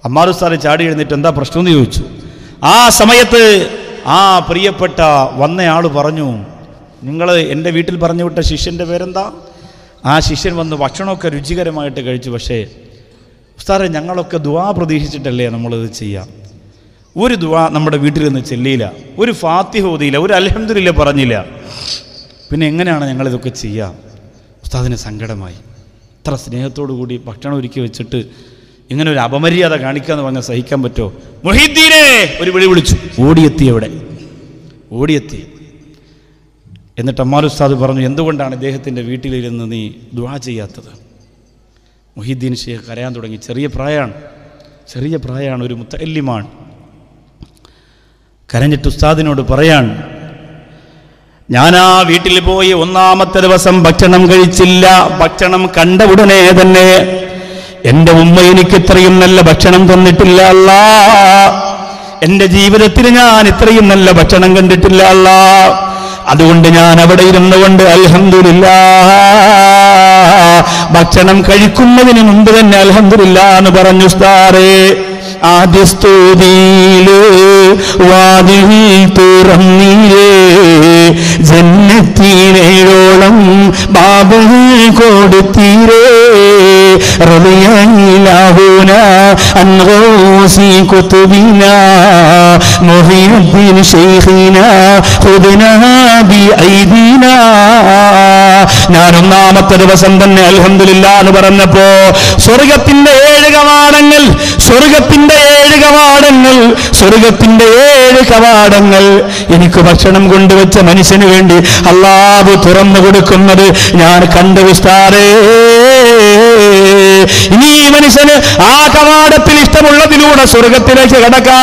അമ്മാർ ഉസ്താദ് ചാടി എഴുന്നിട്ട് എന്താ പ്രശ്നം എന്ന് ചോദിച്ചു. ആ സമയത്ത് ആ പ്രിയപ്പെട്ട വന്നയാൾ പറഞ്ഞു, നിങ്ങൾ എൻ്റെ വീട്ടിൽ പറഞ്ഞു വിട്ട ശിഷ്യൻ്റെ പേരെന്താ? ആ ശിഷ്യൻ വന്ന് ഭക്ഷണമൊക്കെ രുചികരമായിട്ട് കഴിച്ചു, പക്ഷേ ഉസ്താദേ, ഞങ്ങളൊക്കെ ദുആ പ്രതീക്ഷിച്ചിട്ടല്ലേ നമ്മളിത് ചെയ്യാം. ഒരു ദുആ നമ്മുടെ വീട്ടിൽ നിന്ന് ചെല്ലിയില്ല, ഒരു ഫാത്തിഹ ഓതിയില്ല, ഒരു അൽഹംദുലില്ലാ പറഞ്ഞില്ല. പിന്നെ എങ്ങനെയാണ് ഞങ്ങളിതൊക്കെ ചെയ്യുക? ഉസ്താദിന് സങ്കടമായി. ഇത്ര സ്നേഹത്തോടു കൂടി ഭക്ഷണം ഒരുക്കി വെച്ചിട്ട് ഇങ്ങനെ ഒരു അപമര്യാദ കാണിക്കാന്ന് പറഞ്ഞാൽ സഹിക്കാൻ പറ്റുമോ? മുഹീദ്ദീനെ ഒരു വിളി വിളിച്ചു. ഓടിയെത്തി. എന്നിട്ട് അമ്മാൽ ഉസ്താദ് പറഞ്ഞു, എന്തുകൊണ്ടാണ് ഇദ്ദേഹത്തിൻ്റെ വീട്ടിലിരുന്ന് നീ ദുആ ചെയ്യാത്തത്? മുഹീദ്ദീൻ ഷേഖ് കരയാൻ തുടങ്ങി. ചെറിയ പ്രായമാണ്, ഒരു മുത്തഅല്ലിമാണ്. കരഞ്ഞിട്ട് ഉസ്താദിനോട് പറയാൻ, ഞാൻ ആ വീട്ടിൽ പോയി ഒന്നാമത്തെ ദിവസം ഭക്ഷണം കഴിച്ചില്ല. ഭക്ഷണം കണ്ട ഉടനെ തന്നെ എൻ്റെ ഉമ്മ എനിക്ക് ഇത്രയും നല്ല ഭക്ഷണം തന്നിട്ടില്ല അല്ലാ, എൻ്റെ ജീവിതത്തിൽ ഞാൻ ഇത്രയും നല്ല ഭക്ഷണം കണ്ടിട്ടില്ല അല്ലാ. അതുകൊണ്ട് ഞാൻ അവിടെ ഇരുന്നു കൊണ്ട് അൽഹംദുലില്ലാഹ്, ഭക്ഷണം കഴിക്കുന്നതിന് മുമ്പ് തന്നെ അൽഹംദുലില്ലാഹ് എന്ന് പറഞ്ഞു. ഉസ്താദേ, ആദ്യ സ്തുതിയില് വാതിൽ തുറന്നീരേ, ജന്നത്തിനേഴോളം ബാബുകൾ കൊടുത്തീരേ, റളിയല്ലാഹുന അൻ ഗൗസി കുതുബിനാ മുഹീദ്ദീൻ ശൈഖിനാ ഖുദ്നാ ബിഐദീനാ. ഞാൻ ഒന്നാമത്തെ ദിവസം തന്നെ അൽഹംദുലില്ലാഹ് എന്ന് പറഞ്ഞപ്പോ സ്വർഗത്തിന്റെ 7 കവാടങ്ങൾ എനിക്ക് ഭക്ഷണം കൊണ്ടുവച്ച മനുഷ്യന് വേണ്ടി അല്ലാഹു തുറന്നു കൊടുക്കുന്നത് ഞാൻ കണ്ടു. ഉസ്താദേ, ഇനി ഈ മനുഷ്യന് ആ കവാടത്തിൽ ഇഷ്ടമുള്ളതിലൂടെ സ്വർഗത്തിലേക്ക് കടക്കാ,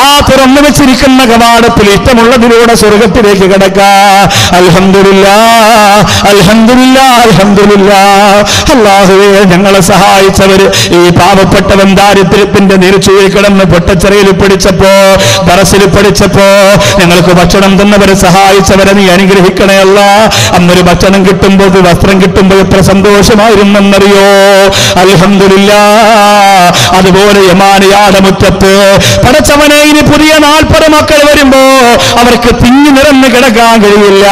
ആ തുറന്നു വെച്ചിരിക്കുന്ന കവാടത്തിൽ ഇഷ്ടമുള്ളതിലൂടെ സ്വർഗത്തിലേക്ക് കടക്കാ. അൽഹംദുലില്ലാഹ്, അൽഹംദുലില്ലാഹ്, അൽഹംദുലില്ലാഹ്. അല്ലാഹുവേ, ഞങ്ങളെ സഹായിച്ചവര്, ഈ പാവപ്പെട്ടവൻ ദാരിദ്ര്യത്തിന്റെ നെരിച്ചുഴി കിടന്ന് പൊട്ടച്ചെറിയിൽ പിടിച്ചപ്പോ, ദറസിൽ പഠിച്ചപ്പോ ഞങ്ങൾക്ക് ഭക്ഷണം തന്നവരെ സഹായിച്ചവരെ നീ അനുഗ്രഹിക്കണേ അല്ലാഹ്. അന്നൊരു ഭക്ഷണം കിട്ടുമ്പോൾ, വസ്ത്രം കിട്ടുമ്പോൾ എത്ര സന്തോഷമായിരുന്നെന്നറിയോ? അൽഹംദുലില്ലാഹ്. അതുപോലെ യമാനിയാടെ മുറ്റത്ത് പടച്ചവനെ, ഇനി പുതിയ 40 മക്കൾ വരുമ്പോ അവർക്ക് തിങ്ങി നിറഞ്ഞു കിടക്കാൻ കഴിയില്ല.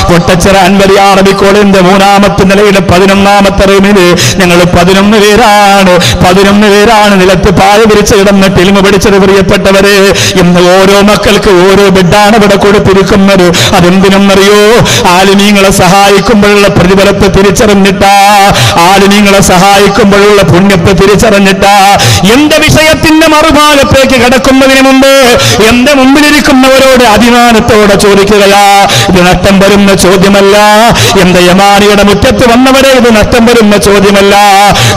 പൊട്ടച്ചിറ അൻവരി അറബി കോളേജിന്റെ 3ാമത്തെ നിലയിലെ 11ാമത്തെ റൂമില് ഞങ്ങൾ 11 പേരാണ് നിലത്ത് പായ വിരിച്ച് കിടന്നിട്ട് ഇൽമ പഠിച്ചത്. പ്രിയപ്പെട്ടവരെ, ഇന്ന് ഓരോ മക്കൾക്ക് ഓരോ ബെഡാണ് ഇവിടെ കൊടുത്തിരിക്കുന്നത്. അതെന്തിനെന്നറിയോ? ആലിമീങ്ങളെ സഹായിക്കുമ്പോഴുള്ള പ്രതിഫലത്തെ തിരിച്ചറിഞ്ഞിട്ടാ, ആലിമീങ്ങളെ സഹായിക്കുമ്പോഴുള്ള പുണ്യത്തെ തിരിച്ചറിഞ്ഞിട്ടാ. എന്റെ വിഷയത്തിന്റെ മറുഭാഗത്തേക്ക് കടക്കുന്നതിന് മുമ്പ് എന്റെ മുമ്പിലിരിക്കുന്നവരോട് അഭിമാനത്തോടെ ചോദിക്കുകയാ, ഇത് നഷ്ടം വരുന്ന ചോദ്യമല്ല. എന്റെ യമാനിയുടെ മുറ്റത്ത് വന്നവരെ, ഇത് നഷ്ടം വരുന്ന ചോദ്യമല്ല.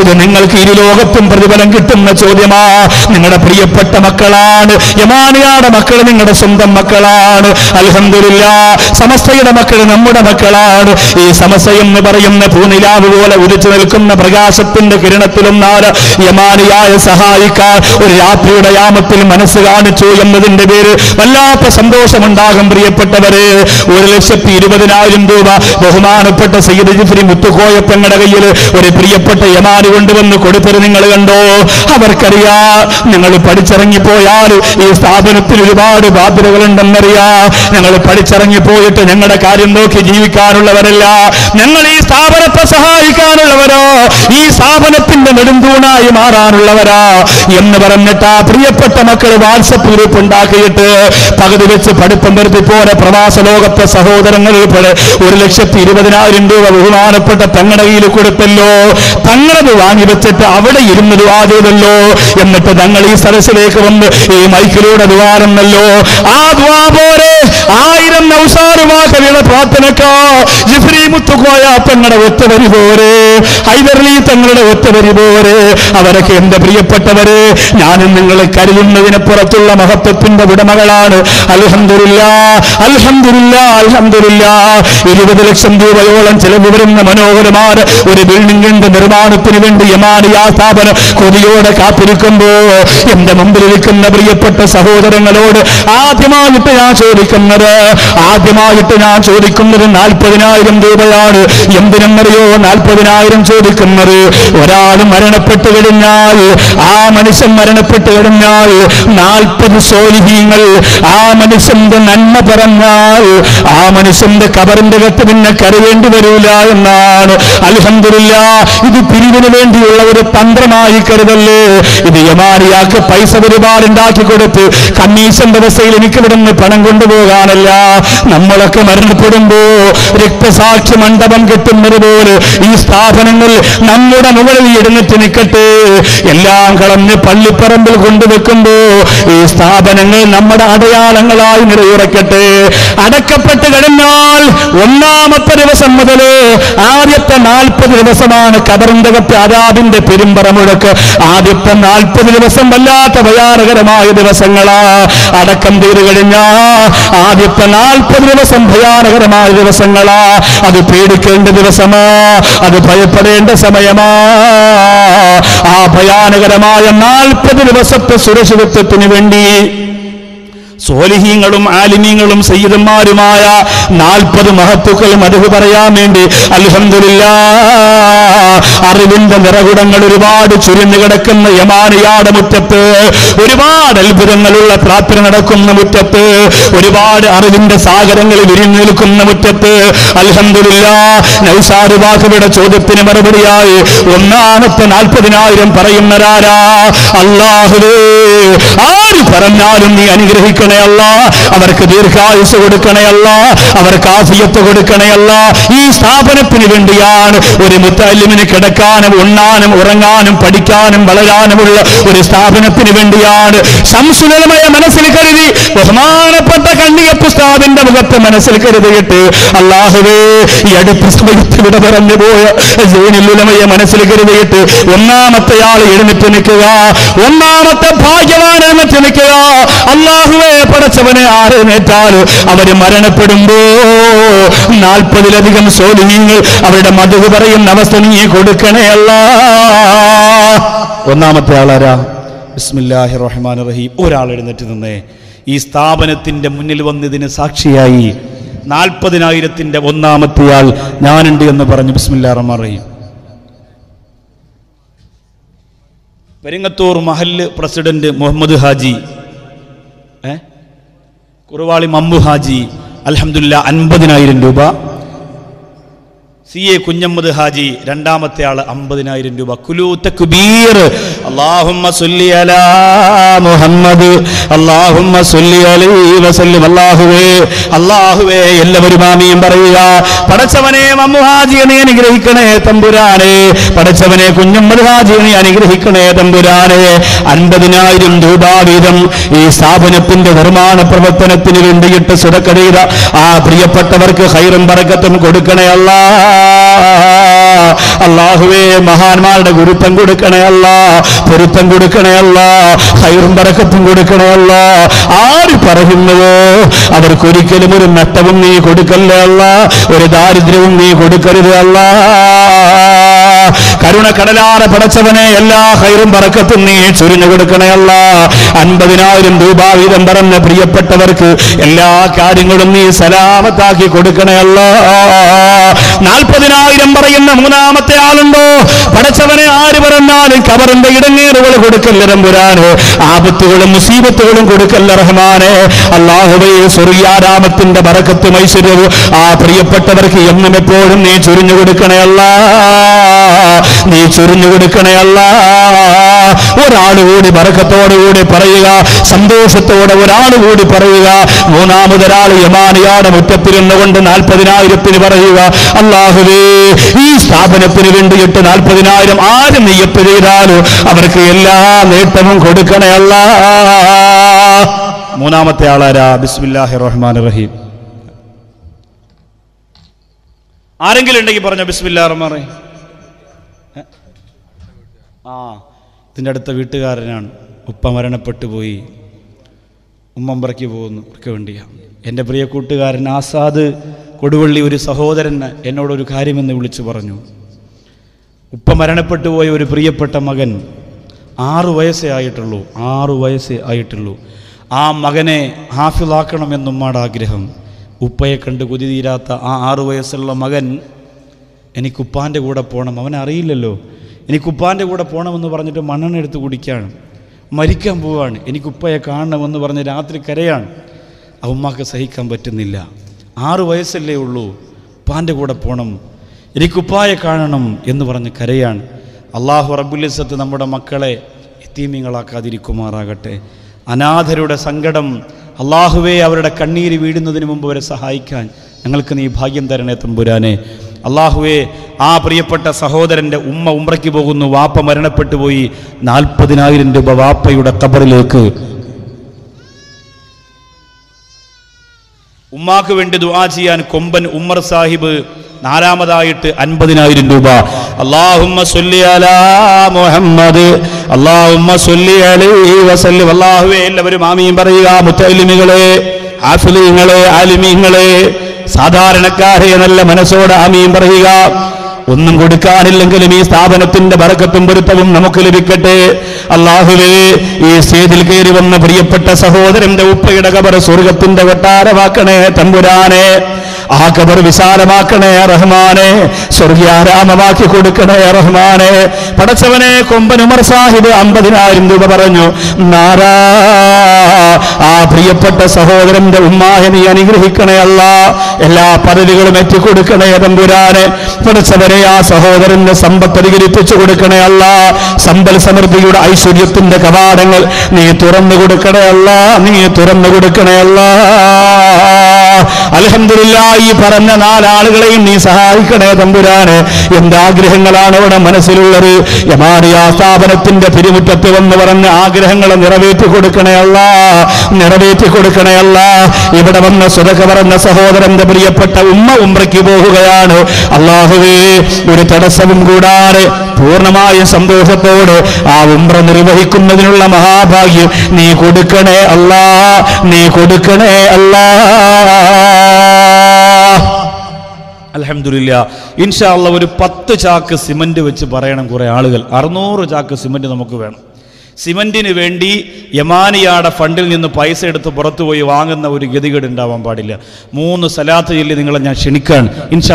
ഇത് നിങ്ങൾക്ക് ഇരുലോകത്തും പ്രതിഫലം കിട്ടുന്ന ചോദ്യമാ. നിങ്ങളുടെ പ്രിയപ്പെട്ട മക്കളാണ് യമാനിയുടെ മക്കൾ, നിങ്ങളുടെ സ്വന്തം മക്കളാണ്. അൽഹംദുലില്ലാഹ്, സമസ്തയുടെ മക്കൾ നമ്മുടെ മക്കളാണ്. ഈ സമസ്ത എന്ന് പറയുന്ന പൂനിലാവ് പോലെ ഉദിച്ചു നിൽക്കുന്ന പ്രകാശത്തിന്റെ കിരണത്തിലൊന്നാണ് യമാനിയായ സഹായിക്കാൻ ഒരു രാത്രിയുടെ യാമത്തിൽ മനസ്സ് കാണിച്ചു എന്നതിന്റെ പേര് വല്ലാത്ത സന്തോഷമുണ്ടാകും. പ്രിയപ്പെട്ടവരെ, 1,20,000 രൂപ ബഹുമാനപ്പെട്ട സയ്യിദ് ജിഫ്രി മുത്തുക്കോയപ്പങ്ങളുടെ കയ്യിൽ ഒരു പ്രിയപ്പെട്ട യമാനി കൊണ്ടുവന്ന് കൊടുത്തത് നിങ്ങൾ കണ്ടോ? അവർക്കറിയാ, നിങ്ങൾ പഠിച്ചിറങ്ങിപ്പോയാൽ ഈ സ്ഥാപനത്തിൽ ഒരുപാട് ബാധ്യതകളുണ്ടെന്നറിയാ. ഞങ്ങൾ പഠിച്ചിറങ്ങിപ്പോയിട്ട് ഞങ്ങളുടെ കാര്യം നോക്കി ജീവിക്കാനുള്ളവരല്ല, ഞങ്ങൾ ഈ സ്ഥാപനത്തെ സഹായിക്കാനുള്ളവരോ, ഈ സ്ഥാപനത്തിന്റെ നെടുന്തൂണായി മാറാനുള്ളവരാ എന്ന് പറഞ്ഞിട്ടാ പ്രിയപ്പെട്ട മക്കൾ വാട്സപ്പ് ഗ്രൂപ്പ് ഉണ്ടാക്കിയിട്ട് പകുതി വെച്ച് പഠിത്തം വരുത്തി പോലെ പ്രവാസ ലോകത്തെ സഹോദരങ്ങൾ ഉൾപ്പെടെ 1,20,000 രൂപ ബഹുമാനപ്പെട്ട തങ്ങളുടെ കയ്യിൽ കൊടുത്തല്ലോ. തങ്ങളത് വാങ്ങി വെച്ചിട്ട് അവിടെ ഇരുന്ന് ദുആ ചെയ്തല്ലോ. എന്നിട്ട് തങ്ങൾ ഈ സദസ്സിലേക്ക് വന്ന് ഈ മൈക്കിലൂടെ ദുആറുന്നല്ലോ. ആ ദുആ പോലെ 1000 നൗസാറുമാക്കളുടെ പ്രാർത്ഥനക്കോ, ജിഫ്രി മുത്തുക്കോയ തങ്ങളുടെ ഒറ്റവരി പോരെ, ഹൈദർലി തങ്ങളുടെ ഒറ്റവരി പോരെ. അവരൊക്കെ എന്റെ പ്രിയപ്പെട്ടവരെ, ഞാനും നിങ്ങളെ കരുതുന്നതിന് പുറത്തുള്ള മഹത്വത്തിന്റെ ഉടമകളാണ്. അൽഹംദുലില്ലാഹ്, അൽഹംദുലില്ലാഹ്, അൽഹംദുലില്ലാഹ്. 20 ലക്ഷം രൂപയോളം ചെലവ് വരുന്ന മനോഹരമായ ഒരു ബിൽഡിംഗിന്റെ നിർമ്മാണത്തിന് വേണ്ടി യമാനിയാ സ്ഥാപനം കൊതിയോടെ കാത്തിരിക്കുമ്പോ എന്റെ മുമ്പിലിരിക്കുന്ന പ്രിയപ്പെട്ട സഹോദരങ്ങളോട് ആദ്യമായിട്ട് ഞാൻ ചോദിക്കുന്നത് 40,000 രൂപയാണ്. എന്തിനെന്നറിയോ 40,000 ചോദിക്കുന്നത്? ഒരാൾ മരണപ്പെട്ടു കഴിഞ്ഞാൽ, ആ മനുഷ്യൻ മരണപ്പെട്ടു കഴിഞ്ഞാൽ 40 സ്വാലിഹീങ്ങൾ ആ മനുഷ്യന്റെ നന്മ പറഞ്ഞാൽ ആ മനുഷ്യന്റെ ഖബറിന്റെ അകത്ത് പിന്നെ കരവേണ്ടി വരൂല എന്നാണ്. അൽഹംദുലില്ലാഹ്, ഇത് പിരിവിന് വേണ്ടിയുള്ള ഒരു തന്ത്രമായി കരുതല്ലേ. ഇത് യമാനിയാക്ക് പൈസ ഒരുപാട് ഉണ്ടാക്കി കൊടുത്ത് കമ്മീഷൻ വ്യവസ്ഥയിൽ എനിക്ക് ഇവിടുന്ന് പണം കൊണ്ടുപോകാനല്ല. നമ്മളൊക്കെ മരണപ്പെടുമ്പോ രക്തസാക്ഷി മണ്ഡപം കിട്ടുന്നത് പോലെ ഈ സ്ഥാപനങ്ങൾ നമ്മുടെ മുകളിൽ എഴുന്നേറ്റ് നിൽക്കട്ടെ. എല്ലാം കളഞ്ഞ് പള്ളിപ്പറമ്പിൽ കൊണ്ടുവെക്കുമ്പോ ഈ സ്ഥാപനങ്ങൾ നമ്മുടെ അടയാളങ്ങളായി നിലയുറക്കട്ടെ. അടക്കപ്പെട്ട് കഴിഞ്ഞാൽ 1-ാമത്തെ ദിവസം മുതൽ ആദ്യത്തെ 40 ദിവസമാണ് ഖബറിന്റെ അകത്ത് അദാബിന്റെ പെരുമ്പറ മുഴക്ക്. ആദ്യത്തെ 40 ദിവസം വല്ലാത്ത ഭയാനകരമായ ദിവസങ്ങളാ. അടക്കം ചെയ്തു കഴിഞ്ഞാൽ ആദ്യത്തെ 40 ദിവസം ഭയാനകരമായ ദിവസങ്ങളാ. അത് പേടിക്കേണ്ട ദിവസമാ, അത് ഭയപ്പെടേണ്ട സമയമാ. ആ ഭയാനകരമായ 40 ദിവസത്തെ സുരക്ഷിതത്വത്തിന് വേണ്ടി സ്വാലിഹീങ്ങളും ആലിമീങ്ങളും സയ്യിദന്മാരുമായ 40 മഹത്തുക്കൾ മദ്ഹ് പറയാൻ വേണ്ടി അൽഹംദുലില്ലാഹ് അറിവിന്റെ നിറകുടങ്ങൾ ഒരുപാട് ചുരുന്നു കിടക്കുന്ന യമാനിയാട് മുറ്റത്ത്, ഒരുപാട് അത്ഭുതങ്ങളുള്ള പ്രാർത്ഥന നടക്കുന്ന മുറ്റത്ത്, ഒരുപാട് അറിവിന്റെ സാഗരങ്ങൾ വിരിഞ്ഞു നിൽക്കുന്ന മുറ്റത്ത് അൽഹംദുലില്ലാഹ് നൗസാദ് ബാഖവിയുടെ ചോദ്യത്തിന് മറുപടിയായി 1-ാമത്തെ 40,000 പറയുന്നവരാരാ? അല്ലാഹുവേ, ആര് പറഞ്ഞാലും നീ അനുഗ്രഹിക്കണം അല്ലാഹ്, അവർക്ക് ദീർഘായുസ് കൊടുക്കണേ അല്ലാഹ്, അവർക്ക് ആഫിയത്ത് കൊടുക്കണേ അല്ലാഹ്. ഈ സ്ഥാപനത്തിന് വേണ്ടിയാണ് ഒരു മുത്തഅല്ലിമിന് കിടക്കാനും ഉണ്ണാനും ഉറങ്ങാനും പഠിക്കാനും വളരാനുമുള്ള ഒരു സ്ഥാപനത്തിന് വേണ്ടിയാണ്. ശംസുൽ ഉലമയെ മനസ്സിൽ കരുതി ബഹുമാനപ്പെട്ട കണ്ണിയത്ത് ഉസ്താദിന്റെ മുഖത്ത് മനസ്സിൽ കരുതിയിട്ട് അല്ലാഹുവേ, ഈ അടുത്ത സമയത്ത് വിട പറഞ്ഞു പോയ സൈനുൽ ഉലമയെ മനസ്സിൽ കരുതിയിട്ട് 1-ാമത്തെ ആൾ എഴുന്നേറ്റ് നിൽക്കുക, 1-ാമത്തെ ഭാഗ്യവാൻ എഴുന്നേറ്റ് നിൽക്കുക. അല്ലാഹുവേ, പടച്ചവനെ ആരെന്നേറ്റാൽ അവര് മരണപ്പെടുമ്പോ 40-ലധികം സ്വാലിഹീങ്ങൾ അവരുടെ മദ്ഹ് പറയുന്ന അവസ്ഥ നീ കൊടുക്കണേ അല്ലാഹ്. 1-ാമത്തെ ആളാരാ? ബിസ്മില്ലാഹിർ റഹ്മാനിർ റഹീം. ഒരാൾ എഴുന്നേറ്റ് നിന്നേ. ഈ സ്ഥാപനത്തിന്റെ മുന്നിൽ വന്നതിന് സാക്ഷിയായി 40,000-ന്റെ 1-ാമത്തെ ആൾ ഞാനുണ്ട് എന്ന് പറഞ്ഞു. ബിസ്മില്ലാഹിർ റഹ്മാനിർ റഹീം. പെരിങ്ങത്തൂർ മഹല്ല് പ്രസിഡന്റ് മുഹമ്മദ് ഹാജി, കുറുവാളി മമ്മു ഹാജി അൽഹംദുലില്ലാഹ് 50,000 രൂപ. CA കുഞ്ഞമ്മദ് ഹാജി 2-ാമത്തെ ആള് 50,000 രൂപ. കുലൂ തക്ബീർ. അല്ലാഹുമ്മ സ്വല്ലി അലാ മുഹമ്മദ്, അല്ലാഹുമ്മ സ്വല്ലി അലൈഹി വസല്ലം. അല്ലാഹുവേ, എല്ലാവരും ആമീൻ പറയുക. പടച്ചവനെ മമ്മു ഹാജിയെ നീ അനുഗ്രഹിക്കണേ തമ്പുരാനെ, പടച്ചവനെ കുഞ്ഞമ്മദ് ഹാജിയെ നീ അനുഗ്രഹിക്കണേ തമ്പുരാനെ. 50,000 രൂപ വീതം ഈ സ്ഥാപനത്തിന്റെ നിർമ്മാണ പ്രവർത്തനത്തിന് വേണ്ടിയിട്ട് സദഖ ചെയ്ത ആ പ്രിയപ്പെട്ടവർക്ക് ഖൈറും ബറക്കത്തും കൊടുക്കണേ അല്ലാഹ്. അല്ലാഹുവേ, മഹാന്മാരുടെ ഗുരുത്വം കൊടുക്കണേ അല്ലാഹ്, പൊരുത്തം കൊടുക്കണേ അല്ലാഹ്, ഖൈറും ബറക്കത്തും കൊടുക്കണേ അല്ലാഹ്. ആര് പറയുന്നുവോ അവർക്കൊരിക്കലും ഒരു നഷ്ടവും നീ കൊടുക്കല്ലേ അല്ലാഹ്, ഒരു ദാരിദ്ര്യവും നീ കൊടുക്കരുത് അല്ലാഹ്. കരുണ കടലാറെ പടച്ചവനെ എല്ലാ ഖൈറും ബറക്കത്തും നീ ചൊരിഞ്ഞു കൊടുക്കണേ അല്ലാഹ്. 50,000 രൂപ വീതം പറഞ്ഞ പ്രിയപ്പെട്ടവർക്ക് എല്ലാ കാര്യങ്ങളും നീ സലാമത്താക്കി കൊടുക്കണേ അല്ലാഹ്. 40,000 പറയുന്ന 3-ാമത്തെ ആളുണ്ടോ? പടച്ചവനെ, ആര് പറഞ്ഞാലും ഖബറിന്റെ ഇടങ്ങേറുകൾ കൊടുക്കല്ല തമ്പുരാനെ, ആപത്തുകളും മുസീബത്തുകളും കൊടുക്കല്ല റഹ്മാനെ. അല്ലാഹുവേ, സ്വർഗ്ഗാരാമത്തിന്റെ ബറക്കത്തും ഐശ്വര്യവും ആ പ്രിയപ്പെട്ടവർക്ക് എന്നും എപ്പോഴും നീ ചൊരിഞ്ഞു കൊടുക്കണേ അല്ലാഹ്, നീ ചൊരിഞ്ഞു കൊടുക്കണേ അല്ലാഹ്. ഒരാളുകൂടി ബറക്കത്തോടുകൂടി പറയുക, സന്തോഷത്തോടെ ഒരാളുകൂടി പറയുക. 3-ാമതൊരാൾ യമാനിയാട് മുറ്റത്തിരുന്നുകൊണ്ട് 40,000 പറയുക, അല്ലാഹുവേ, ഈ സ്ഥാപനത്തിന് വേണ്ടിയിട്ട് 40,000 ആര് നിയ്യത്ത് ചെയ്താലും അവർക്ക് എല്ലാ നേട്ടവും കൊടുക്കണേ അല്ലാഹ്. 3-ാമത്തെ ആളാരാ? ബിസ്മില്ലാഹിർ റഹ്മാനിർ റഹീം. ആരെങ്കിലും ഉണ്ടെങ്കിൽ പറഞ്ഞോ ബിസ്മില്ലാഹിർ റഹ്മാനിർ റഹീം. ഇതിൻ്റെ അടുത്ത വീട്ടുകാരനാണ്. ഉപ്പ മരണപ്പെട്ടു പോയി, ഉമ്മമ്പറയ്ക്ക് പോകുന്നു. അവർക്ക് വേണ്ടിയാണ്. എൻ്റെ പ്രിയ കൂട്ടുകാരൻ ആസാദ് കൊടുവള്ളി ഒരു സഹോദരൻ എന്നോടൊരു കാര്യമെന്ന് വിളിച്ചു പറഞ്ഞു. ഉപ്പ മരണപ്പെട്ടു പോയ ഒരു പ്രിയപ്പെട്ട മകൻ 6 വയസ്സേ ആയിട്ടുള്ളൂ, 6 വയസ്സേ ആയിട്ടുള്ളൂ. ആ മകനെ ഹാഫിളാക്കണമെന്നും ഉമ്മയുടെ ആഗ്രഹം. ഉപ്പയെ കണ്ട് കൊതി തീരാത്ത ആ 6 വയസ്സുള്ള മകൻ എനിക്ക് ഉപ്പാൻ്റെ കൂടെ പോകണം. അവനറിയില്ലല്ലോ എനിക്ക് ഉപ്പാൻ്റെ കൂടെ പോകണമെന്ന് പറഞ്ഞിട്ട് മണ്ണെണ്ണ എടുത്ത് കുടിക്കുകയാണ്. മരിക്കാൻ പോവുകയാണ്. എനിക്ക് ഉപ്പയെ കാണണമെന്ന് പറഞ്ഞ് രാത്രി കരയാണ്. ആ ഉമ്മാക്ക് സഹിക്കാൻ പറ്റുന്നില്ല. 6 വയസ്സല്ലേ ഉള്ളൂ, ഉപ്പാൻ്റെ കൂടെ പോകണം, എനിക്ക് ഉപ്പായെ കാണണം എന്ന് പറഞ്ഞ് കരയാണ്. അള്ളാഹു റബ്ബുൽ ഇസ്സത്ത് നമ്മുടെ മക്കളെ യതീമീങ്ങളാക്കാതിരിക്കുമാറാകട്ടെ. അനാഥരുടെ സങ്കടം അള്ളാഹുവേ അവരുടെ കണ്ണീര് വീഴുന്നതിന് മുമ്പ് അവരെ സഹായിക്കാൻ ഞങ്ങൾക്ക് നീ ഭാഗ്യം തരണേ തമ്പുരാനെ. അള്ളാഹുവേ, ആ പ്രിയപ്പെട്ട സഹോദരൻ്റെ ഉമ്മ ഉംറയ്ക്ക് പോകുന്നു, വാപ്പ മരണപ്പെട്ടു പോയി. 40,000 രൂപ വാപ്പയുടെ ഖബറിലേക്ക് ഉമ്മാക്ക് വേണ്ടി ദുആ ചെയ്യാൻ കൊമ്പൻ ഉമ്മർ സാഹിബ് 4ാമതായിട്ട് 50,000 രൂപ. അല്ലാഹുമ്മ സ്വല്ലി അലാ മുഹമ്മദ്, അല്ലാഹുമ്മ സ്വല്ലി അലൈഹി വസല്ലം. അല്ലാഹുവേ, എല്ലാവരും ആമീൻ പറയുക. മുത്തഅല്ലിമികളെ, ഹാഫിളീങ്ങളെ, ആലിമീങ്ങളെ, സാധാരണക്കാരെ നല്ല മനസ്സോടെ ആമീൻ പറയുക. ഒന്നും കൊടുക്കാനില്ലെങ്കിലും ഈ സ്ഥാപനത്തിന്റെ ബറക്കത്തും പൊരുത്തവും നമുക്ക് ലഭിക്കട്ടെ. അല്ലാഹുവേ, ഈ സ്റ്റേജിൽ കയറി വന്ന പ്രിയപ്പെട്ട സഹോദരന്റെ ഉപ്പയുടെ ഖബർ സ്വർഗത്തിന്റെ കൊട്ടാരമാക്കണേ തമ്പുരാനെ. ആ ഖബർ വിശാലമാക്കണേ റഹ്മാനെ, സ്വർഗീയാരാമമാക്കി കൊടുക്കണേ റഹ്മാനെ. പടച്ചവനെ, കൊമ്പൻ ഉമർ സാഹിബ് 50,000 രൂപ പറഞ്ഞു. നാരാ, ആ പ്രിയപ്പെട്ട സഹോദരന്റെ ഉമ്മായെ നീ അനുഗ്രഹിക്കണേ അല്ലാ. എല്ലാ പദവികളും എത്തിക്കൊടുക്കണേ തമ്പുരാനെ. പടച്ചവനെ, ആ സഹോദരന്റെ സമ്പത്ത് അധികരിപ്പിച്ചു കൊടുക്കണേ അല്ലാ. സമ്പൽ സമൃദ്ധിയുടെ ഐശ്വര്യത്തിന്റെ കവാടങ്ങൾ നീ തുറന്നു കൊടുക്കണേ അല്ലാ, നീ തുറന്നു കൊടുക്കണേ അല്ലാ. അൽഹംദുലില്ലാഹ്, ഈ പറഞ്ഞ 4 ആളുകളെയും നീ സഹായിക്കണേ തമ്പുരാനെ. എന്താഗ്രഹങ്ങളാണ് ഇവിടെ മനസ്സിലുള്ളത്? യമാനിയ സ്ഥാപനത്തിന്റെ പിരിമുറ്റത്ത് വന്ന് പറഞ്ഞ ആഗ്രഹങ്ങളെ നിറവേറ്റി കൊടുക്കണേ അല്ലാ, നിറവേറ്റി കൊടുക്കണേ അല്ലാ. ഇവിടെ വന്ന സ്വതക പറഞ്ഞ സഹോദരന്റെ പ്രിയപ്പെട്ട ഉമ്മ ഉംറയ്ക്ക് പോകുകയാണ്. അല്ലാഹുവേ, ഒരു തടസ്സവും കൂടാതെ പൂർണ്ണമായ സന്തോഷത്തോട് ആ ഉംറ നിർവഹിക്കുന്നതിനുള്ള മഹാഭാഗ്യം നീ കൊടുക്കണേ അല്ലാ, നീ കൊടുക്കണേ അല്ലാ. അൽഹംദുലില്ലാ, ഇൻഷാ അല്ലാഹ് ഒരു 10 ചാക്ക് സിമന്റ് വെച്ച് പറയണം കുറെ ആളുകൾ. 600 ചാക്ക് സിമന്റ് നമുക്ക് വേണം. സിമന്റിന് വേണ്ടി യമാനിയാടെ ഫണ്ടിൽ നിന്ന് പൈസ എടുത്ത് പുറത്തുപോയി വാങ്ങുന്ന ഒരു ഗതികേട് ഉണ്ടാവാൻ പാടില്ല. 3 സലാത്ത് ചൊല്ലി നിങ്ങളെ ഞാൻ ക്ഷണിക്കുകയാണ്. ഇൻഷാ